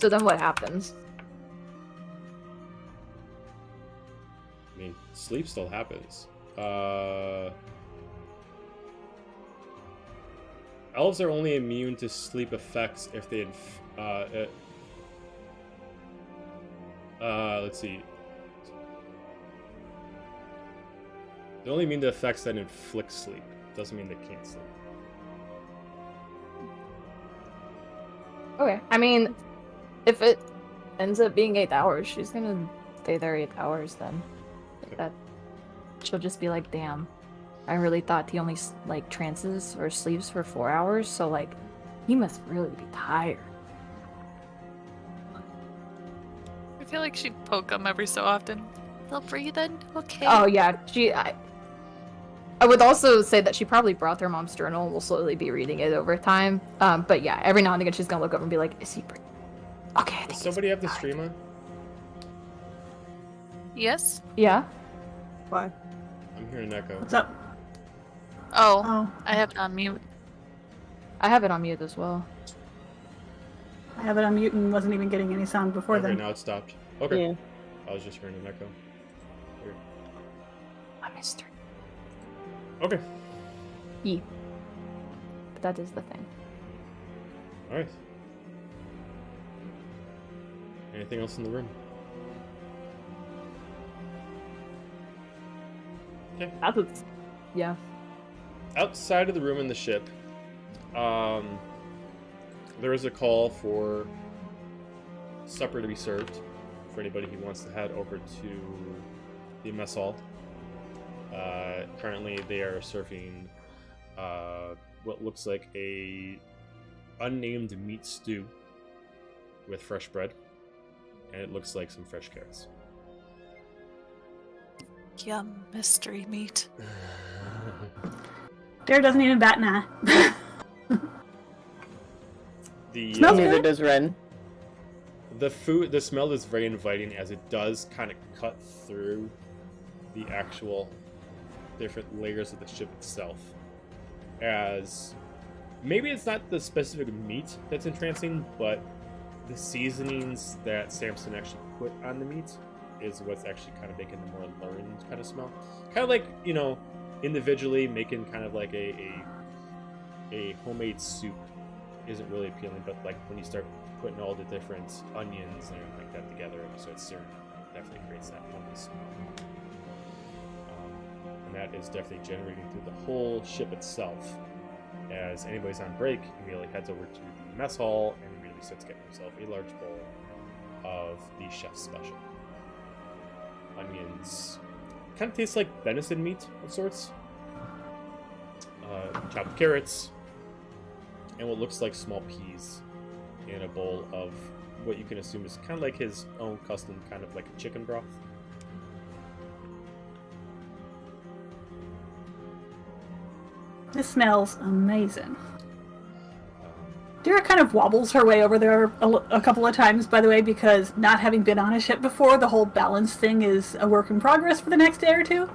D: So then what happens?
A: I mean, sleep still happens. Elves are only immune to sleep effects if they let's see. They're only immune to effects that inflict sleep. Doesn't mean they can't sleep.
D: Okay. I mean, if it ends up being 8 hours, she's gonna stay there 8 hours then. That she'll just be like, damn, I really thought he only like trances or sleeps for 4 hours, so like he must really be tired.
E: I feel like she'd poke him every so often. Still breathing? Okay.
D: Oh yeah, I would also say that she probably brought her mom's journal and will slowly be reading it over time. But yeah, every now and again she's gonna look over and be like, is he breathing? Okay, I think
A: Does
D: he's
A: somebody have the
D: fine.
A: stream on?
E: Yes?
D: Yeah?
G: Why?
A: I'm hearing an echo.
C: What's up?
E: Oh,
C: Oh,
E: I have it on mute.
D: I have it on mute as well.
C: I have it on mute and wasn't even getting any sound before
A: Okay,
C: then.
A: now it stopped. Okay.
G: Yeah.
A: I was just hearing an echo. Weird.
D: I missed her.
A: Okay.
D: Yeah. But that is the thing.
A: Alright. Anything else in the room? Okay.
D: Yeah.
A: Outside of the room in the ship, there is a call for supper to be served for anybody who wants to head over to the mess hall. Currently, they are serving what looks like a unnamed meat stew with fresh bread, and it looks like some fresh carrots.
E: Yum, mystery meat.
C: Dare doesn't even bat an eye. Smells
B: Neither
C: good.
B: does Ren.
A: The smell is very inviting, as it does kind of cut through the actual different layers of the ship itself. As maybe it's not the specific meat that's entrancing, but the seasonings that Samson actually put on the meat is what's actually kind of making the more alluring kind of smell. Kind of like, you know, individually making kind of like a homemade soup isn't really appealing, but like when you start putting all the different onions and everything like that together and you start searing, it definitely creates that homemade smell. And that is definitely generating through the whole ship itself. As anybody's on break, immediately heads over to the mess hall and immediately starts getting himself a large bowl of the chef's special. Onions. Kind of tastes like venison meat of sorts. Chopped carrots. And what looks like small peas in a bowl of what you can assume is kind of like his own custom, kind of like a chicken broth.
C: This smells amazing. Dira kind of wobbles her way over there a couple of times, by the way, because not having been on a ship before, the whole balance thing is a work in progress for the next day or two.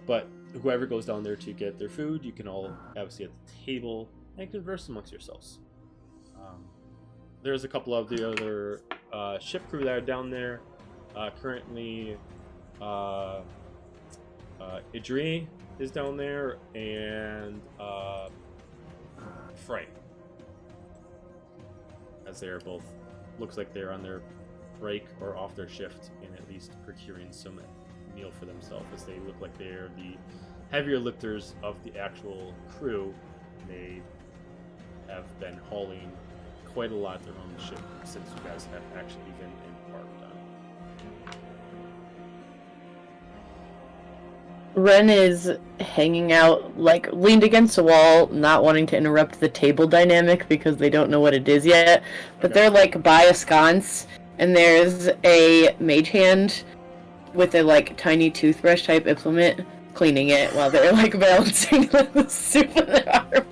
A: But whoever goes down there to get their food, you can all obviously at the table and converse amongst yourselves. There's a couple of the other ship crew that are down there. Currently, Idri is down there, and Frey. As they are both, looks like they're on their break or off their shift, and at least procuring some meal for themselves, as they look like they're the heavier lifters of the actual crew. They have been hauling quite a lot their own ship since you guys have actually been embarked on.
B: Ren is hanging out, like, leaned against a wall, not wanting to interrupt the table dynamic because they don't know what it is yet. But
A: Okay.
B: they're, like, by a sconce, and there's a mage hand with a, like, tiny toothbrush type implement cleaning it while they're, like, balancing the soup in their arm.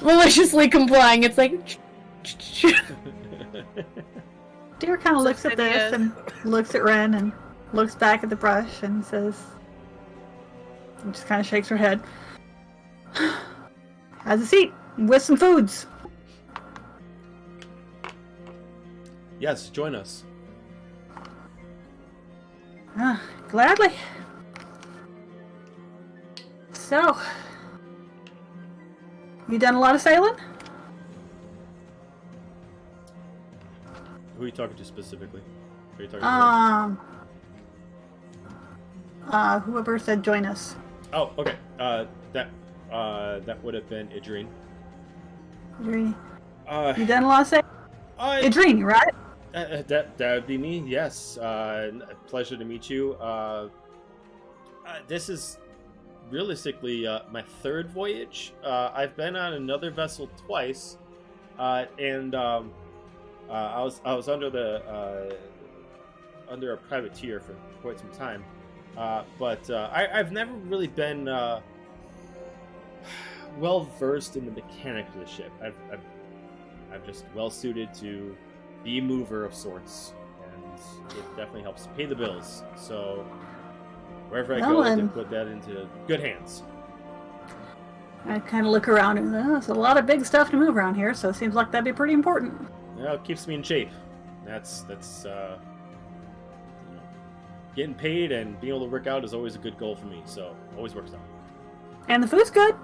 B: Maliciously complying. It's like...
C: Dira kind of looks at this and looks at Ren and looks back at the brush and says, and just kind of shakes her head. Has a seat with some foods.
A: Yes, join us.
C: Gladly. So, you done a lot of sailing?
A: Who are you talking to specifically? Are you talking to
C: Whoever said join us.
A: Oh, okay. That would have been Idrine.
C: You done a lot of sailing? Idrine, right?
A: That would be me. Yes. Pleasure to meet you. This is realistically my third voyage. I've been on another vessel twice, and I was under a privateer for quite some time. But I've never really been well versed in the mechanics of the ship. I'm just well suited to be a mover of sorts, and it definitely helps pay the bills. So wherever I go, I can put that into good hands.
C: I kind of look around and there's a lot of big stuff to move around here, so it seems like that'd be pretty important.
A: Yeah, it keeps me in shape. That's getting paid and being able to work out is always a good goal for me. So always works out.
C: And the food's good.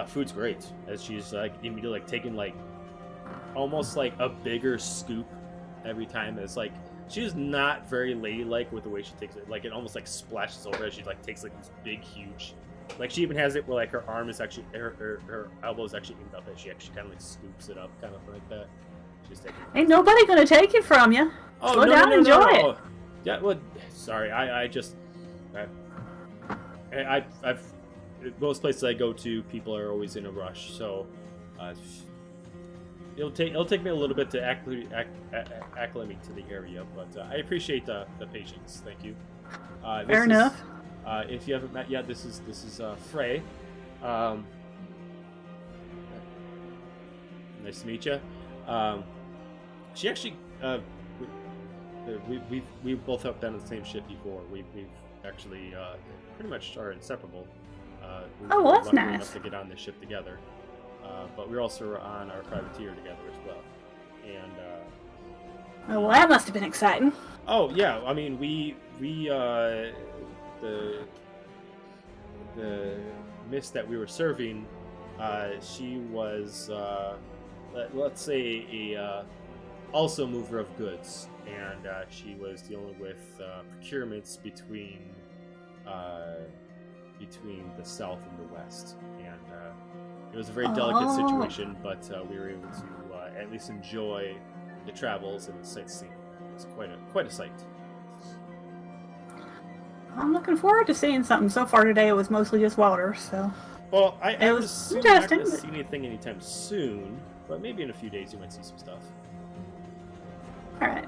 A: Food's great. As she's like immediately like taking like almost like a bigger scoop every time. It's like she's not very ladylike with the way she takes it. Like it almost like splashes over as she like takes like this big huge. Like she even has it where like her arm is actually her elbow is actually aimed up and she actually kind of like scoops it up kind of like that. She's taking.
C: Ain't nobody gonna take it from you.
A: Oh,
C: Slow down and enjoy it.
A: Yeah, well, sorry, I've most places I go to, people are always in a rush. So it'll take me a little bit to acclimate to the area, but I appreciate the patience. Thank you.
C: Fair enough.
A: If you haven't met yet, this is Frey. Nice to meet you. She actually, we both have been on the same ship before. We've actually pretty much are inseparable. We
C: Oh, well,
A: were
C: that's
A: lucky
C: nice.
A: enough to get on this ship together, but we're also on our privateer together as well. And
C: Oh, well, that must have been exciting.
A: oh yeah, I mean the miss that we were serving, she was let's say a also mover of goods, and she was dealing with procurements between the south and the west, and it was a very delicate
C: Oh.
A: situation, but we were able to at least enjoy the travels and the sightseeing. It was quite a sight.
C: I'm looking forward to seeing something. So far today, it was mostly just water, so...
A: Well, I
C: It
A: was
C: was
A: assuming you're not going to
C: interesting,
A: see anything anytime soon, but maybe in a few days you might see some stuff.
C: Alright.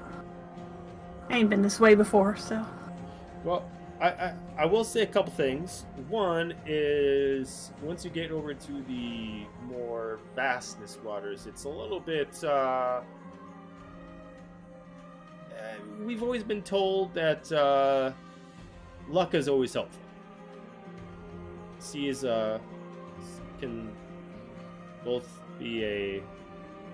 C: I ain't been this way before, so...
A: Well, I will say a couple things. One is, once you get over to the more vastness waters, it's a little bit, we've always been told that luck is always helpful. Seas can both be a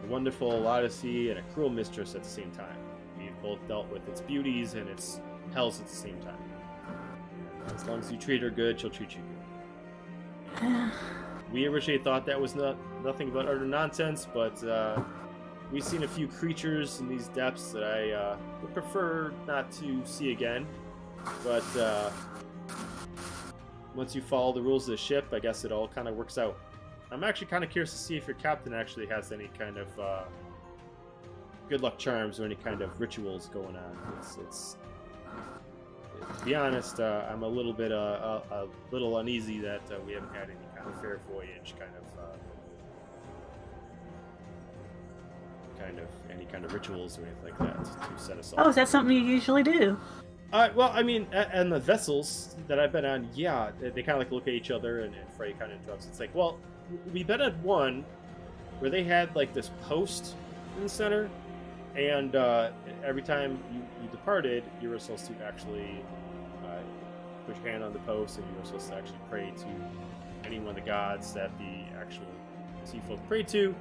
A: wonderful odyssey and a cruel mistress at the same time. We've both dealt with its beauties and its hells at the same time. As long as you treat her good, she'll treat you good. We originally thought that was nothing but utter nonsense, but we've seen a few creatures in these depths that I would prefer not to see again. But once you follow the rules of the ship, I guess it all kind of works out. I'm actually kind of curious to see if your captain actually has any kind of good luck charms or any kind of rituals going on. It's to be honest, I'm a little bit a little uneasy that we haven't had any kind of fair voyage any kind of rituals or anything like that to set us off.
C: Oh, is that something you usually do?
A: Well, I mean, and the vessels that I've been on, yeah, they kind of like look at each other, and Frey kind of interrupts. It's like, well, we've been at one where they had like this post in the center, and every time you departed, you were supposed to actually put your hand on the post, and you were supposed to actually pray to any one of the gods that the actual sea folk prayed to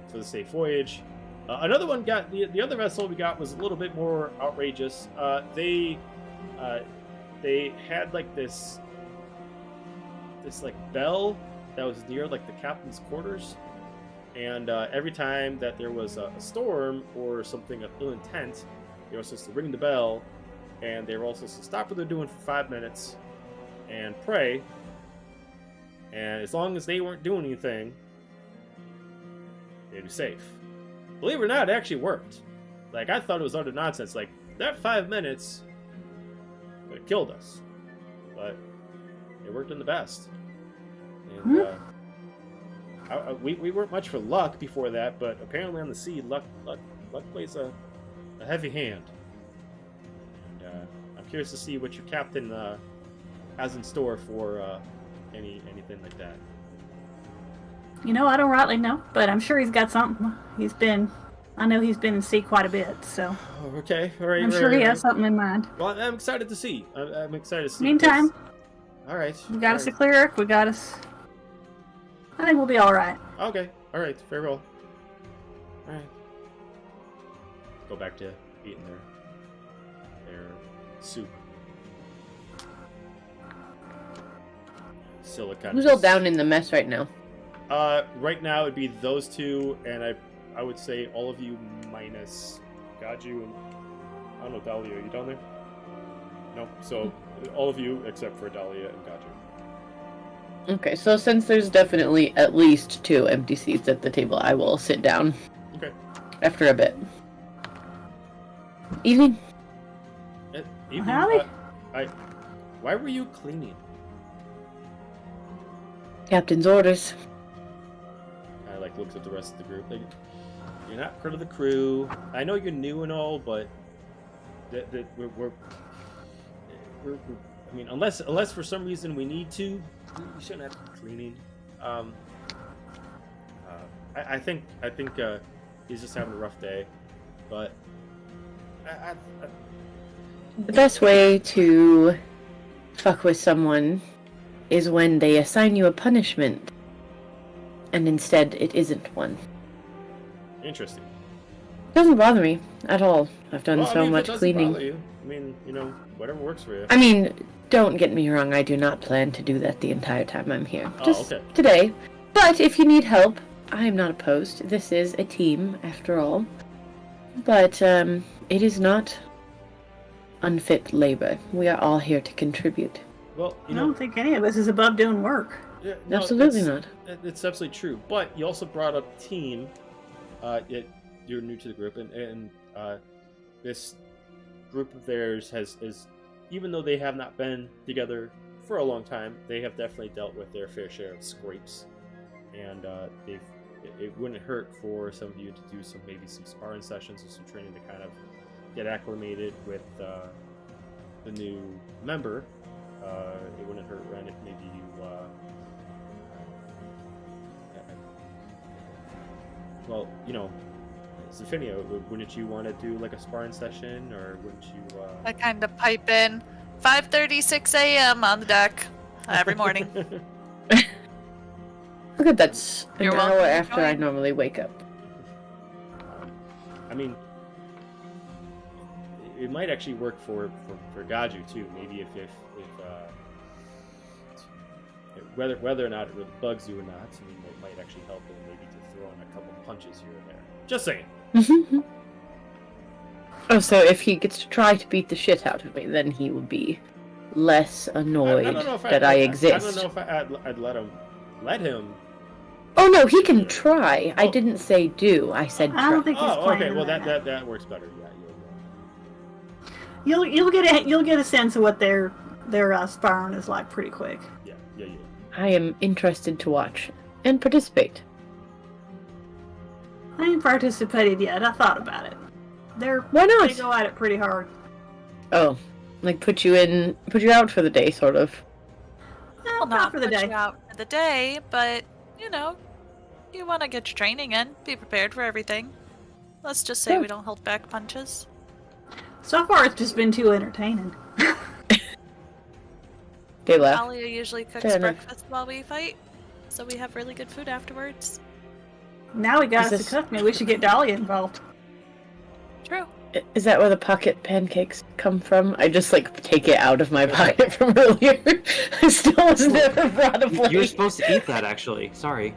A: for the safe voyage. Another one got the other vessel we got was a little bit more outrageous. They had like this like bell that was near like the captain's quarters, and every time that there was a storm or something of ill intent, they were supposed to ring the bell, and they were also supposed to stop what they're doing for 5 minutes and pray. And as long as they weren't doing anything, they'd be safe. Believe it or not, it actually worked. Like, I thought it was utter nonsense. Like, that 5 minutes would have killed us. But it worked in the best. And we weren't much for luck before that, but apparently on the sea, luck plays a heavy hand. And I'm curious to see what your captain has in store for anything like that.
C: You know, I don't rightly know, but I'm sure he's got something. I know he's been in sea quite a bit, so.
A: Oh, okay, all right.
C: I'm sure he has something in mind.
A: Well, I'm excited to see. I'm excited to see.
C: Meantime,
A: all right.
C: we got us a cleric. I think we'll be all right.
A: Okay, all right, very well. All right. Go back to eating their soup. Silicon.
B: Who's all down in the mess right now?
A: Right now it'd be those two, and I would say all of you minus Gaju and I don't know, Dahlia, are you down there? No, so all of you except for Dahlia and Gaju.
B: Okay, so since there's definitely at least 2 empty seats at the table, I will sit down.
A: Okay.
B: After a bit. Evening.
C: Howdy.
A: Why were you cleaning?
B: Captain's orders.
A: I like looks at the rest of the group. Like, you're not part of the crew. I know you're new and all, but we're I mean, unless for some reason we need to, we shouldn't have to be cleaning. I think he's just having a rough day, but
B: The best way to fuck with someone is when they assign you a punishment, and instead it isn't one.
A: Interesting.
B: It doesn't bother me at all. I've done
A: Well, I
B: so
A: mean, if
B: much
A: it doesn't
B: cleaning.
A: bother you, I mean, whatever works for you.
B: I mean, don't get me wrong, I do not plan to do that the entire time I'm here.
A: Oh,
B: Just
A: okay.
B: today. But if you need help, I am not opposed. This is a team, after all. But it is not unfit labor. We are all here to contribute.
A: Well,
C: I don't think any of us is above doing work.
A: yeah, no,
B: Absolutely
A: it's-
B: not.
A: It's absolutely true. But you also brought up team. You're new to the group, and this group of theirs has even though they have not been together for a long time, they have definitely dealt with their fair share of scrapes, and it wouldn't hurt for some of you to do maybe some sparring sessions or some training to kind of get acclimated with the new member. It wouldn't hurt, Ren, if maybe you well, Zephinia, wouldn't you want to do like a sparring session, or wouldn't you
E: I kind of pipe in 5:36 a.m. on the deck every morning.
B: Look at that's an
E: You're
B: hour
E: welcome to
B: after I
E: join.
B: normally wake up.
A: I mean, it might actually work for Gaju too. Maybe if whether or not it really bugs you or not, I mean, it might actually help him maybe to throw in a couple punches here and there. Just saying.
B: Oh, so if he gets to try to beat the shit out of me, then he will be less annoyed
A: I don't know if
B: that I exist.
A: I don't know if I'd let him.
B: Oh no, he can try. I didn't say do. I said
C: I don't
B: try.
C: think he's
A: Oh,
C: playing.
A: okay. Well,
C: that.
A: that works better. Yeah,
C: You'll get a sense of what their sparring is like pretty quick.
A: yeah.
B: I am interested to watch and participate.
C: I ain't participated yet. I thought about it.
B: Why not?
C: They go at it pretty hard.
B: Oh, like put you out for the day, sort of.
E: Well,
C: Not for the
E: put
C: day.
E: you out for the day, but you want to get your training in, be prepared for everything. Let's just say
B: Sure.
E: we don't hold back punches.
C: So far, it's just been too entertaining.
B: They left.
E: Alia usually cooks
B: Fair enough.
E: breakfast while we fight, so we have really good food afterwards.
C: Now we got
B: Is
C: us
B: this-
C: to cook. Maybe we should get Dahlia involved.
E: True.
B: Is that where the pocket pancakes come from? I just take it out of my pocket from earlier. I still was never brought a plate.
F: You were supposed to eat that, actually. Sorry.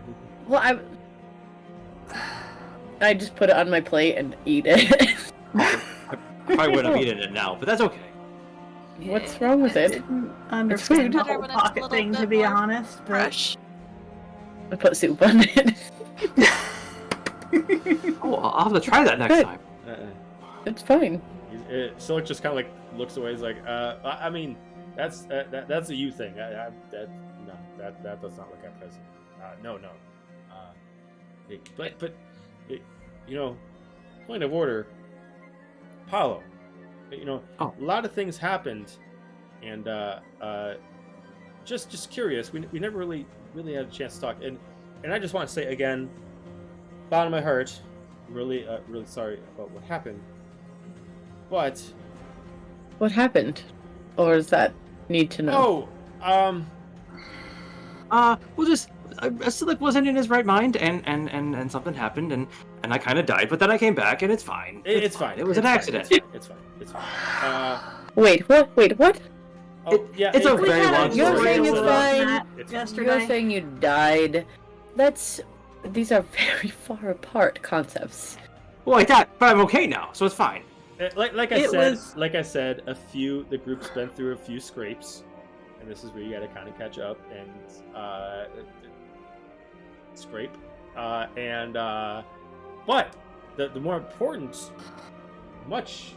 B: Well, I just put it on my plate and eat it.
F: I probably wouldn't have eaten it now, but that's okay.
B: What's wrong with it?
C: Didn't understand the
E: Better
C: whole
E: when it's a
C: pocket
E: little
C: thing, to
E: bit
C: be
E: more
C: honest. But
E: Fresh.
B: I put soup on it.
F: Oh, I'll have to try that next
B: Good.
F: time.
B: It's fine.
A: Silik just kind of looks away. He's like, I mean, that's a you thing. That does not look at present. No. But point of order, Paulo.
F: Oh.
A: A lot of things happened, and just curious. We never really had a chance to talk, and I just want to say again, bottom of my heart, really sorry about what happened. But
B: What happened? Or does that need to know?
F: Well, just Silik wasn't in his right mind, and something happened, and I kind of died, but then I came back, and it's fine.
A: it's fine.
F: It was an
A: It's fine.
F: accident.
A: It's fine.
B: Wait, what?
A: Yeah,
F: it's a
C: we
F: very
C: had
F: long
B: You're
F: story.
B: saying it's
C: tutorial on
B: fine.
C: that
A: It's fine.
C: yesterday.
B: You're saying you died. These are very far apart concepts.
F: Well, like that, but I'm okay now, so it's fine.
A: Like
C: It was-
A: I said, the group's been through a few scrapes, and this is where you got to kind of catch up and scrape. But the more important, much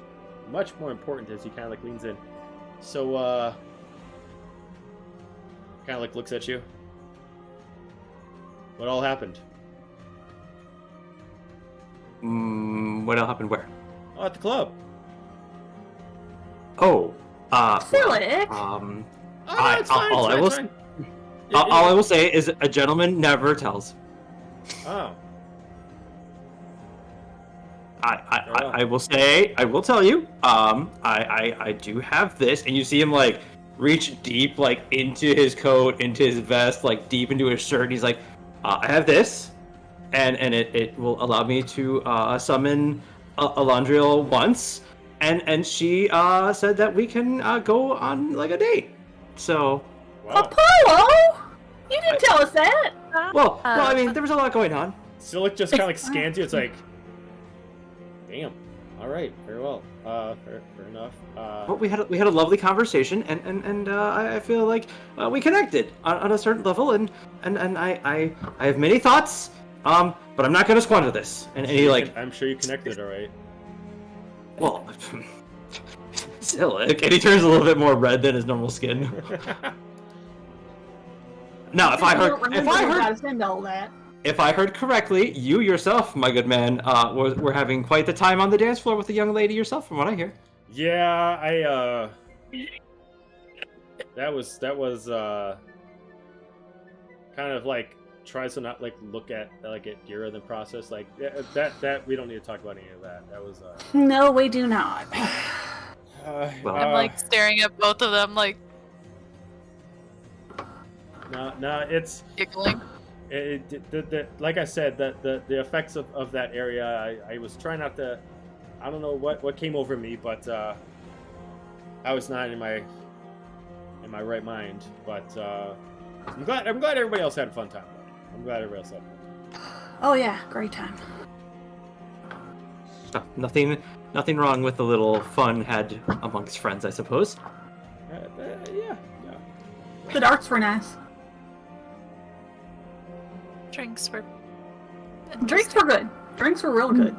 A: more important, as he kind of leans in. So kind of looks at you. What all happened?
F: What all happened where?
A: Oh, at the club.
F: Oh,
C: Silik.
A: Oh, it's fine.
F: all
A: It's fine.
F: all I will say is a gentleman never tells.
A: Oh.
F: I will say, I will tell you, I do have this, and you see him like reach deep, like into his coat, into his vest, like deep into his shirt. And he's like, I have this, and it will allow me to summon Elandriel once, and she said that we can go on like a date. So,
A: Wow.
C: Apollo, you didn't tell us that.
F: well, no, I mean there was a lot going on.
A: Silik just kind of like scans you. It's like, damn. All right. Very well. Fair enough.
F: But we had a lovely conversation, and I feel like we connected on a certain level, and I have many thoughts, but I'm not going to squander this. And he like,
A: I'm sure you connected, all right.
F: well, Silik, and he turns a little bit more red than his normal skin. Now, if I heard correctly, you yourself, my good man, were having quite the time on the dance floor with a young lady yourself, from what I hear.
A: Yeah, that was kind of like tries to not like look at like at Gira the process. Like that we don't need to talk about any of that. That was
C: No, we do not.
F: Well,
E: I'm like staring at both of them, like
A: no, it's
E: giggling.
A: like I said, the effects of that area. I was trying not to. I don't know what came over me, but I was not in my right mind. But I'm glad everybody else had a fun time. I'm glad everybody else had fun.
C: Oh yeah, great time.
F: nothing wrong with a little fun had amongst friends, I suppose.
A: Yeah.
C: The darts were nice.
E: Drinks were
C: good. Drinks were real good.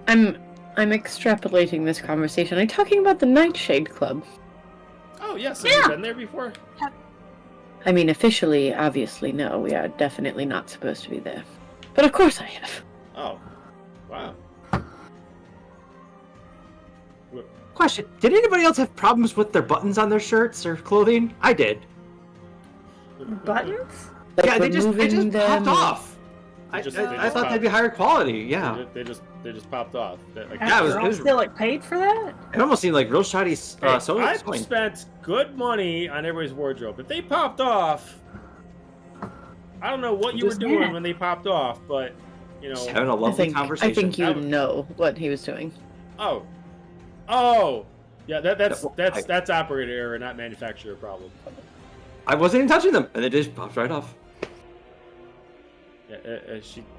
B: I'm extrapolating this conversation. Are you talking about the Nightshade Club?
A: Oh yes, have you been there before?
B: I mean, officially, obviously, no. We are definitely not supposed to be there. But of course I have.
A: Oh, wow.
F: Question: did anybody else have problems with their buttons on their shirts or clothing? I did.
C: Buttons?
B: Like
F: Yeah, they just
B: removing
F: popped
B: them
F: off. I thought they'd be higher quality. Yeah,
A: They just popped off. Like,
F: Yeah, it was-
C: After all, still like paid for that?
F: it almost seemed like real shiny
A: hey,
F: sewing.
A: I've spent good money on everybody's wardrobe. If they popped off, I don't know what you were
C: Just
A: doing
C: minute.
A: when they popped off, but you
F: Just
A: know.
F: having a lovely conversation.
B: I think you
A: That was-
B: know what he was doing.
A: Oh, yeah. That's
F: I-
A: that's operator error, not manufacturer problem.
F: I wasn't even touching them, and they just popped right off.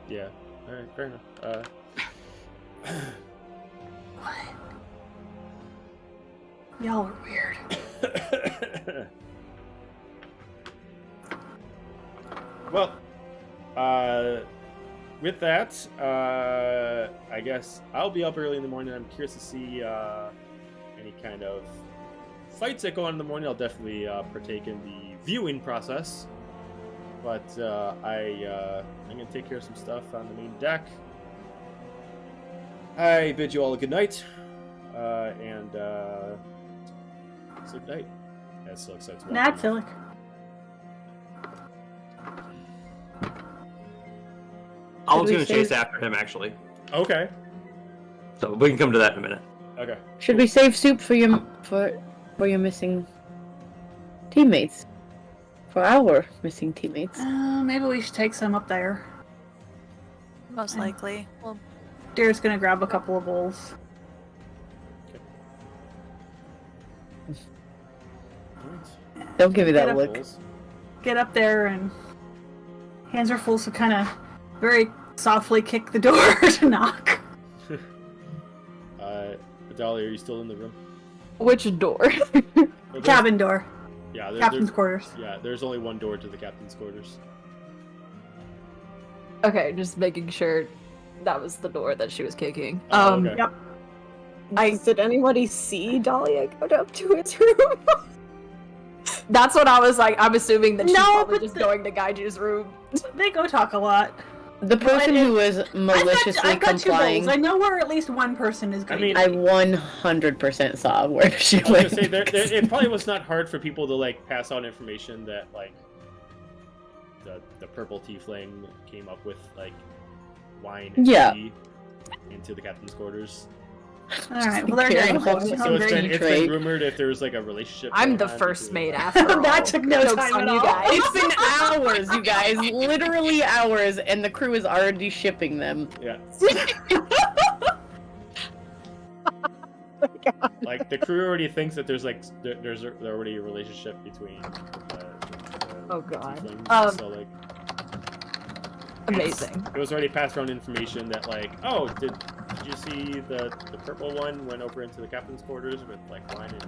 A: Yeah. All right, fair enough.
C: Y'all are weird.
A: Well, with that, I guess I'll be up early in the morning. I'm curious to see any kind of fights that go on in the morning. I'll definitely partake in the viewing process. But I'm going to take care of some stuff on the main deck. I bid you all a good night. And sleep tight. As Silik starts walking
C: Not
A: off.
C: Silik.
F: I was
B: we
F: going to chase
B: save-
F: after him, actually.
A: Okay.
F: So we can come to that in a minute.
A: Okay.
B: Should we save soup for your missing teammates? For our missing teammates.
C: Maybe we should take some up there.
E: most likely. Well,
C: Deer's gonna grab a couple of bowls.
B: Don't give me
C: Get
B: that
C: up.
B: look.
C: Get up there and hands are full, so kind of very softly kick the door to knock.
A: Adalia, are you still in the room?
D: Which door?
A: Well,
C: Cabin door.
A: Yeah,
C: Captain's quarters.
A: Yeah, there's only one door to the captain's quarters.
D: Okay, just making sure that was the door that she was kicking.
A: Oh, okay.
C: Yep.
G: Did anybody see Dahlia go up to his room?
D: That's what I was like. I'm assuming that she's
C: No,
D: probably
C: but
D: just going to Gaiju's room.
C: They go talk a lot.
B: The person who was maliciously
C: I've got 2
B: complying,
C: bowls. I know where at least one person is going.
A: mean,
B: I 100% saw where she
A: I was
B: went.
A: gonna say, it probably was not hard for people to like pass on information that like the purple tiefling came up with like wine and tea into the captain's quarters.
C: All right, well, there you go.
A: So it's been rumored if there was like a relationship.
D: I'm the first mate after all.
C: That took no
D: Joke's
C: time
D: on
C: at
D: you
C: all.
D: guys.
B: It's been hours, you guys. Literally hours, and the crew is already shipping them.
A: Yeah.
G: Oh my god.
A: Like the crew already thinks that there's already a relationship between.
D: Oh god.
A: Tieflings, so like.
D: Amazing.
A: It was already passed around information that like, oh, did you see the purple one went over into the captain's quarters with like wine and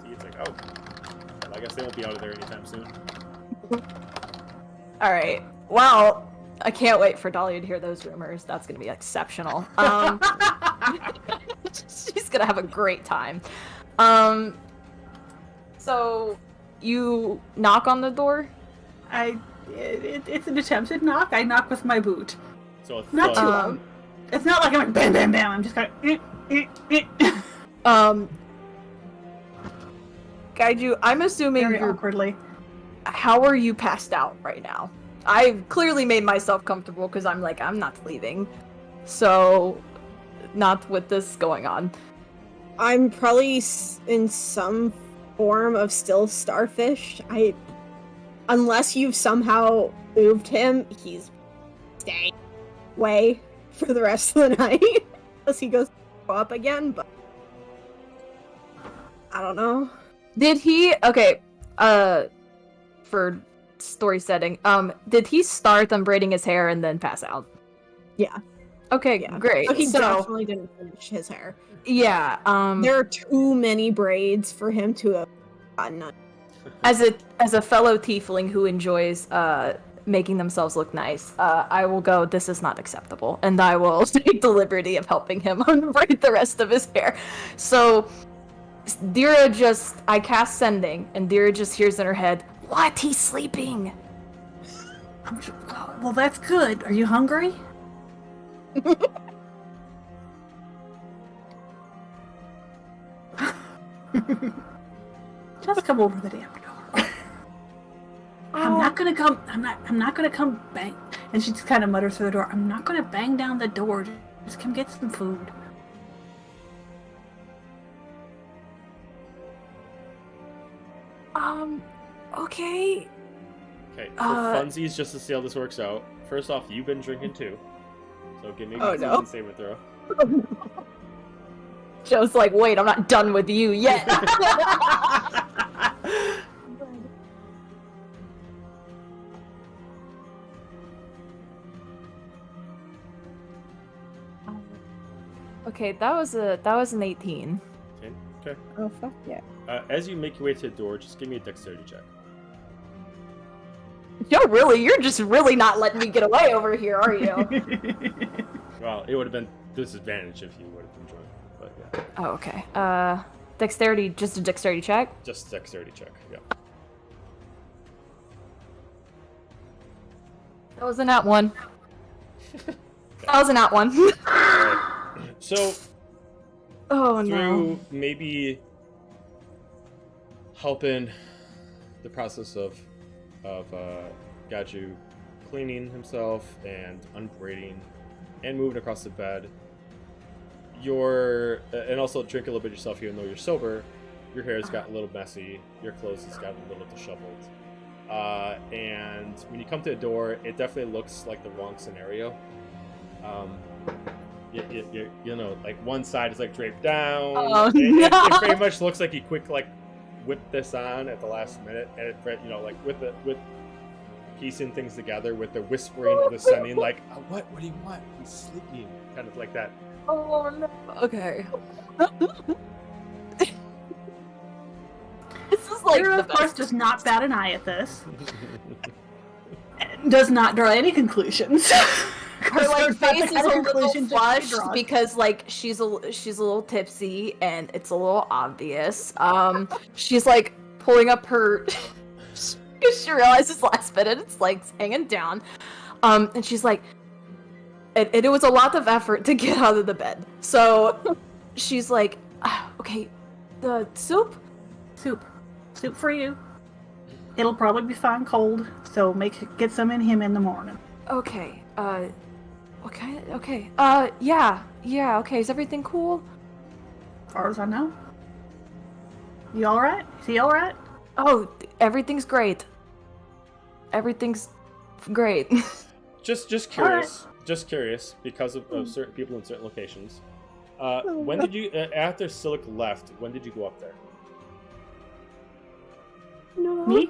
A: tea? It's like, oh, well, I guess they won't be out of there anytime soon.
D: All right. Well, I can't wait for Dahlia to hear those rumors. That's gonna be exceptional. She's gonna have a great time. So you knock on the door?
C: It's an attempted knock. I knock with my boot.
A: So a
C: Not too
A: thud.
C: loud. It's not like I'm like bam, bam, bam. I'm just kind of.
D: Gaiju, I'm assuming
C: Very
D: you're.
C: awkwardly.
D: How are you passed out right now? I've clearly made myself comfortable because I'm like, I'm not leaving. So, not with this going on.
G: I'm probably in some form of still starfish. Unless you've somehow moved him, he's staying away for the rest of the night. Unless he goes up again, but I don't know.
D: Did he? Okay. For story setting, did he start unbraiding his hair and then pass out?
G: Yeah.
D: Okay,
G: Yeah.
D: great.
G: So he
D: So,
G: definitely didn't finish his hair.
D: yeah.
G: There are too many braids for him to have gotten on.
D: As a fellow tiefling who enjoys making themselves look nice, I will go, this is not acceptable, and I will take the liberty of helping him unbraid the rest of his hair. So Dira I cast sending, and Dira just hears in her head, what? He's sleeping.
C: Well, that's good. Are you hungry? Just come over the damn door. I'm not gonna come bang. And she just kind of mutters through the door. I'm not gonna bang down the door. Just come get some food.
D: Okay.
A: Okay, for funsies, just to see how this works out. First off, you've been drinking too. So give me a constitution saving throw.
D: Joe's like, wait, I'm not done with you yet. Okay, that was an 18.
A: Okay.
G: Oh, fuck yeah.
A: As you make your way to the door, just give me a dexterity check.
D: You're just really not letting me get away over here, are you?
A: Well, it would have been disadvantage if you would have been joined, but yeah.
D: Oh, okay. Dexterity, just a dexterity check?
A: Just a dexterity check, yeah.
D: That was a nat one. That was a nat one.
A: Alright. So,
D: Oh
A: through
D: no.
A: maybe helping the process of Gaiju cleaning himself and unbraiding and moving across the bed, and also drink a little bit yourself even though you're sober, your hair's gotten a little messy, your clothes has gotten a little disheveled. And when you come to the door, it definitely looks like the wrong scenario. You know, like one side is like draped down.
D: Oh,
A: it very much looks like he whipped this on at the last minute, and it, you know, like with piecing things together with the whispering of the sunning, like, oh, what do you want? He's sleeping, kind of like that.
D: Oh no. Okay. This is like
C: Hira,
D: the
C: of course,
D: best.
C: does not bat an eye at this. Does not draw any conclusions.
D: Her like
C: That's not
D: face
C: the
D: is
C: kind
D: a
C: of
D: little
C: conclusion to be
D: flushed
C: drawn.
D: because like she's a little tipsy and it's a little obvious. She's like pulling up her Because she realizes last minute it's like hanging down. And she's like, it was a lot of effort to get out of the bed. So she's like, okay, the soup?
C: Soup for you. It'll probably be fine cold, so get some in him in the morning.
D: Okay, okay. Yeah, okay, is everything cool?
C: As far as I know. You alright? Is he alright?
D: Oh, everything's great. Everything's great.
A: Just curious. Just curious, because of certain people in certain locations. When did you, after Silik left, when did you go up there?
I: No.
C: Me?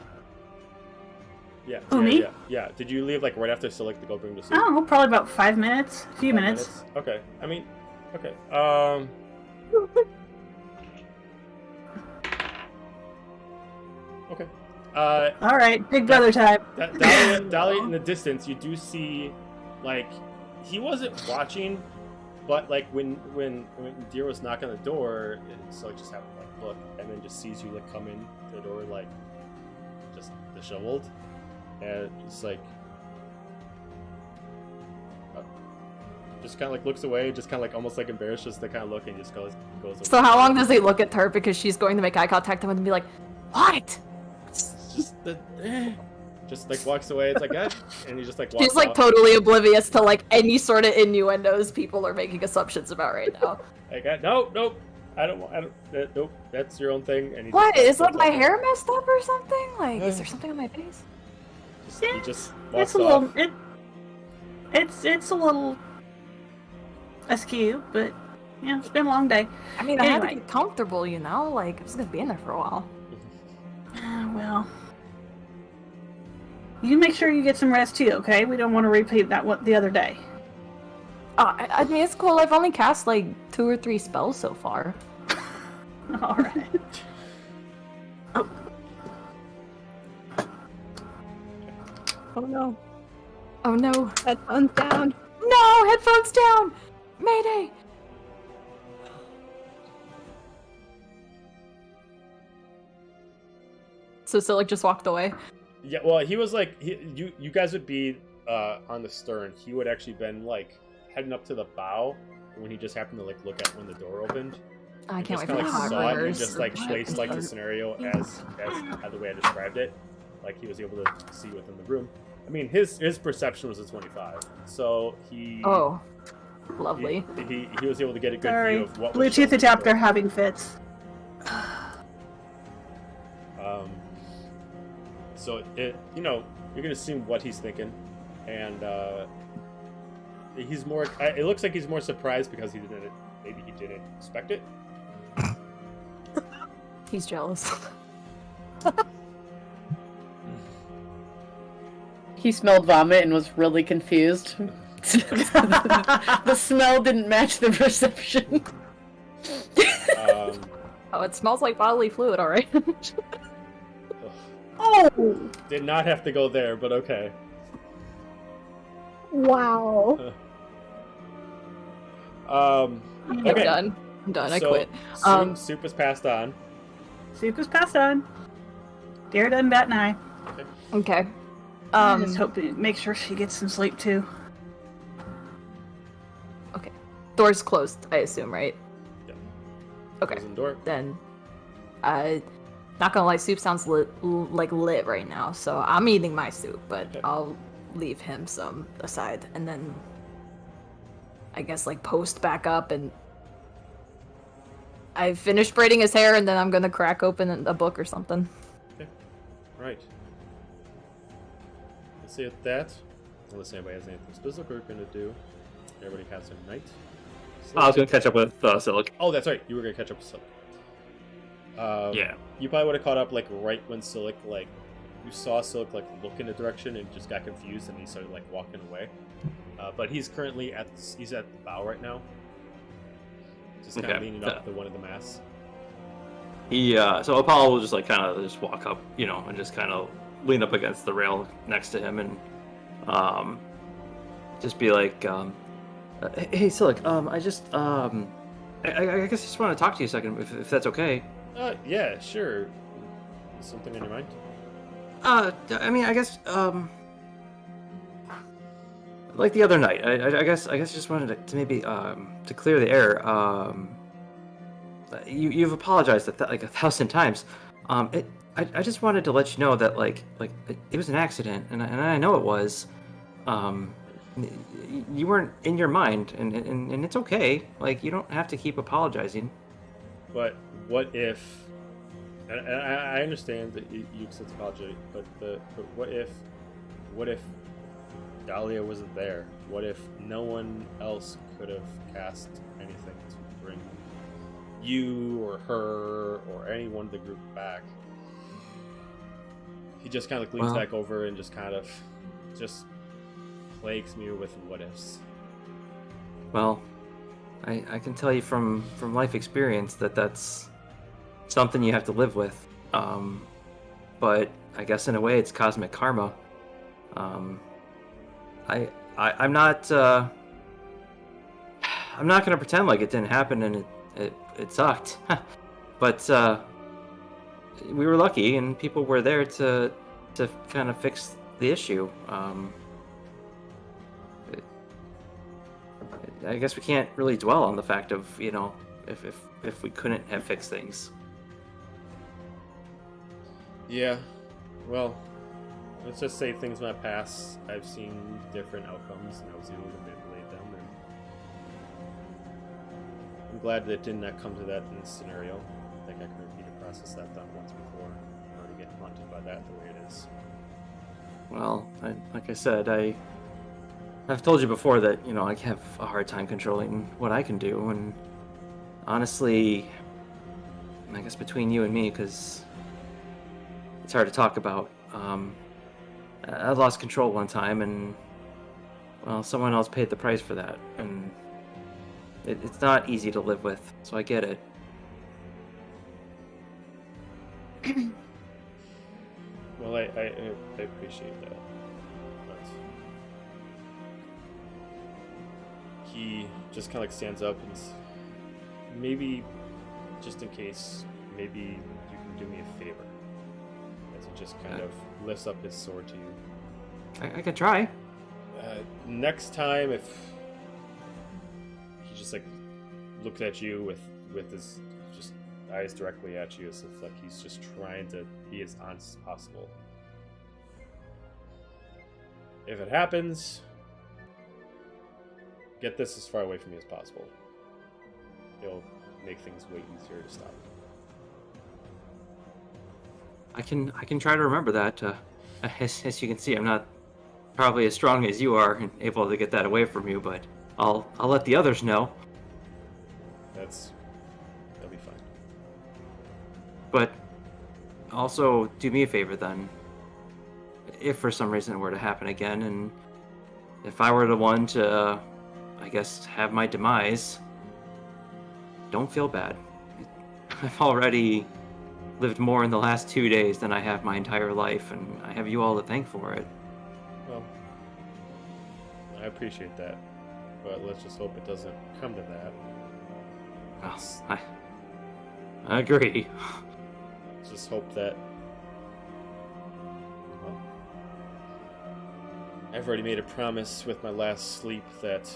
A: Yeah.
C: Oh, me?
A: Yeah. Did you leave like right after Silik to go bring the
C: I
A: soup?
C: don't know, probably about 5 minutes. A few
A: 5
C: minutes.
A: Okay. I mean, okay. Okay.
C: Alright, big brother time.
A: Dahlia, in the distance, you do see, like, he wasn't watching, but like when Deer was knocking on the door, Silik just happened to like look, and then just sees you like come in the door like just disheveled, and just like just kind of like looks away, just kind of like almost like embarrassed, just to kind of look, and just goes.
D: So how long does he look at her, because she's going to make eye contact with him and be like, what?
A: Just like walks away. It's like, and he just like walks
D: She's like
A: off.
D: totally oblivious to like any sort of innuendos people are making assumptions about right now.
A: Like, nope, I don't, nope, that's your own thing. And he
D: What?
A: just,
D: Is like my hair messed up or something? Like, is there something on my face?
A: He just walks
C: It's a
A: off.
C: little it's a little askew, but yeah, it's been a long day.
D: I mean, I had to
C: Anyway.
D: get comfortable, you know? Like, I was gonna be in there for a while.
C: Well, you make sure you get some rest too, okay? We don't want to repeat the other day.
D: I mean, it's cool. I've only cast like 2 or 3 spells so far.
C: Alright.
G: Oh no.
D: Oh no.
G: Headphones down.
D: No! Headphones down! Mayday! So Silik just walked away.
A: Yeah, well, he was like, you guys would be on the stern. He would actually been like heading up to the bow when he just happened to like look at when the door opened.
D: I can't wait
A: Just
D: for
A: kind
D: the
A: of like saw it and
D: hoggers.
A: just like placed like the scenario as the way I described it. Like he was able to see within the room. I mean, his perception was a 25, so he.
D: Oh, lovely.
A: He was able to get a good
C: Sorry.
A: view of what was
C: Bluetooth
A: shown
C: is up
A: in
C: there
A: the
C: having fits.
A: door. So it, you're gonna assume what he's thinking, and he's more. It looks like he's more surprised because maybe he didn't expect it.
D: He's jealous.
B: He smelled vomit and was really confused. The smell didn't match the perception.
D: Oh, it smells like bodily fluid, alright.
C: Oh!
A: Did not have to go there, but okay.
I: Wow.
A: Okay.
D: I'm done. I
A: So,
D: quit.
A: Soup is passed on.
C: Soup is passed on. Dear doesn't bat an eye.
D: Okay.
C: I just hope to make sure she gets some sleep too.
D: Okay. Door's closed, I assume, right?
A: Yeah.
D: Okay.
A: Closing the door.
D: Then, not gonna lie, soup sounds lit right now, so I'm eating my soup, but
A: Okay.
D: I'll leave him some aside, and then I guess like post back up, and I finished braiding his hair, and then I'm gonna crack open a book or something.
A: Right. Let's see at that. Unless anybody has anything specific we're gonna do. Everybody has a night.
F: I was gonna catch up with Silik.
A: Oh, that's right. You were gonna catch up with Silik.
F: Yeah.
A: You probably would have caught up like right when Silik you saw Silik look in a direction and just got confused and he started walking away. But he's currently at the bow right now. Just kind of
F: Okay.
A: leaning up to one of the masts.
F: So Apollo will just kind of just walk up, and just kind of lean up against the rail next to him and just be like, hey Silik, I guess I just want to talk to you a second, if that's okay.
A: Yeah, sure. Something on your mind?
F: I mean, I guess, like the other night, I guess I just wanted to maybe, to clear the air, you've apologized like 1,000 times. I just wanted to let you know that, like, it was an accident, and I know it was. Um, you weren't in your mind, and it's okay. Like, you don't have to keep apologizing.
A: But what if? And I understand that you accept apology, but what if Dahlia wasn't there? What if no one else could have cast anything to bring you or her or anyone of the group back? He just kind of leans back over and just kind of just plagues me with what ifs.
F: Well, I can tell you from life experience that that's something you have to live with. But I guess in a way it's cosmic karma. I'm not gonna pretend like it didn't happen and it sucked. But we were lucky and people were there to kind of fix the issue. I guess we can't really dwell on the fact of, if we couldn't have fixed things.
A: Yeah, well, let's just say things in my past, I've seen different outcomes, and I was able to manipulate them, and I'm glad that it did not come to that in this scenario. I think I can repeat a process that I've done once before, in order to get haunted by that the way it is.
F: Well, like I said, I've told you before that, I have a hard time controlling what I can do, and honestly, I guess between you and me, because it's hard to talk about, I lost control one time, and, well, someone else paid the price for that, and it's not easy to live with, so I get it.
A: Well, I appreciate that. But he just kind of like stands up and maybe, just in case, maybe you can do me a favor. As he just kind of lifts up his sword to you.
F: I could try.
A: Next time, if he just like looks at you with his just eyes directly at you, as if like he's just trying to be as honest as possible. If it happens, get this as far away from me as possible. It'll make things way easier to stop.
F: I can try to remember that. As you can see, I'm not probably as strong as you are and able to get that away from you, but I'll let the others know.
A: That'll be fine.
F: But also do me a favor then. If for some reason it were to happen again, and if I were the one to, I guess, have my demise, don't feel bad. I've already lived more in the last 2 days than I have my entire life, and I have you all to thank for it.
A: Well, I appreciate that, but let's just hope it doesn't come to that.
F: Well, I agree.
A: Just hope that... Well, I've already made a promise with my last sleep that,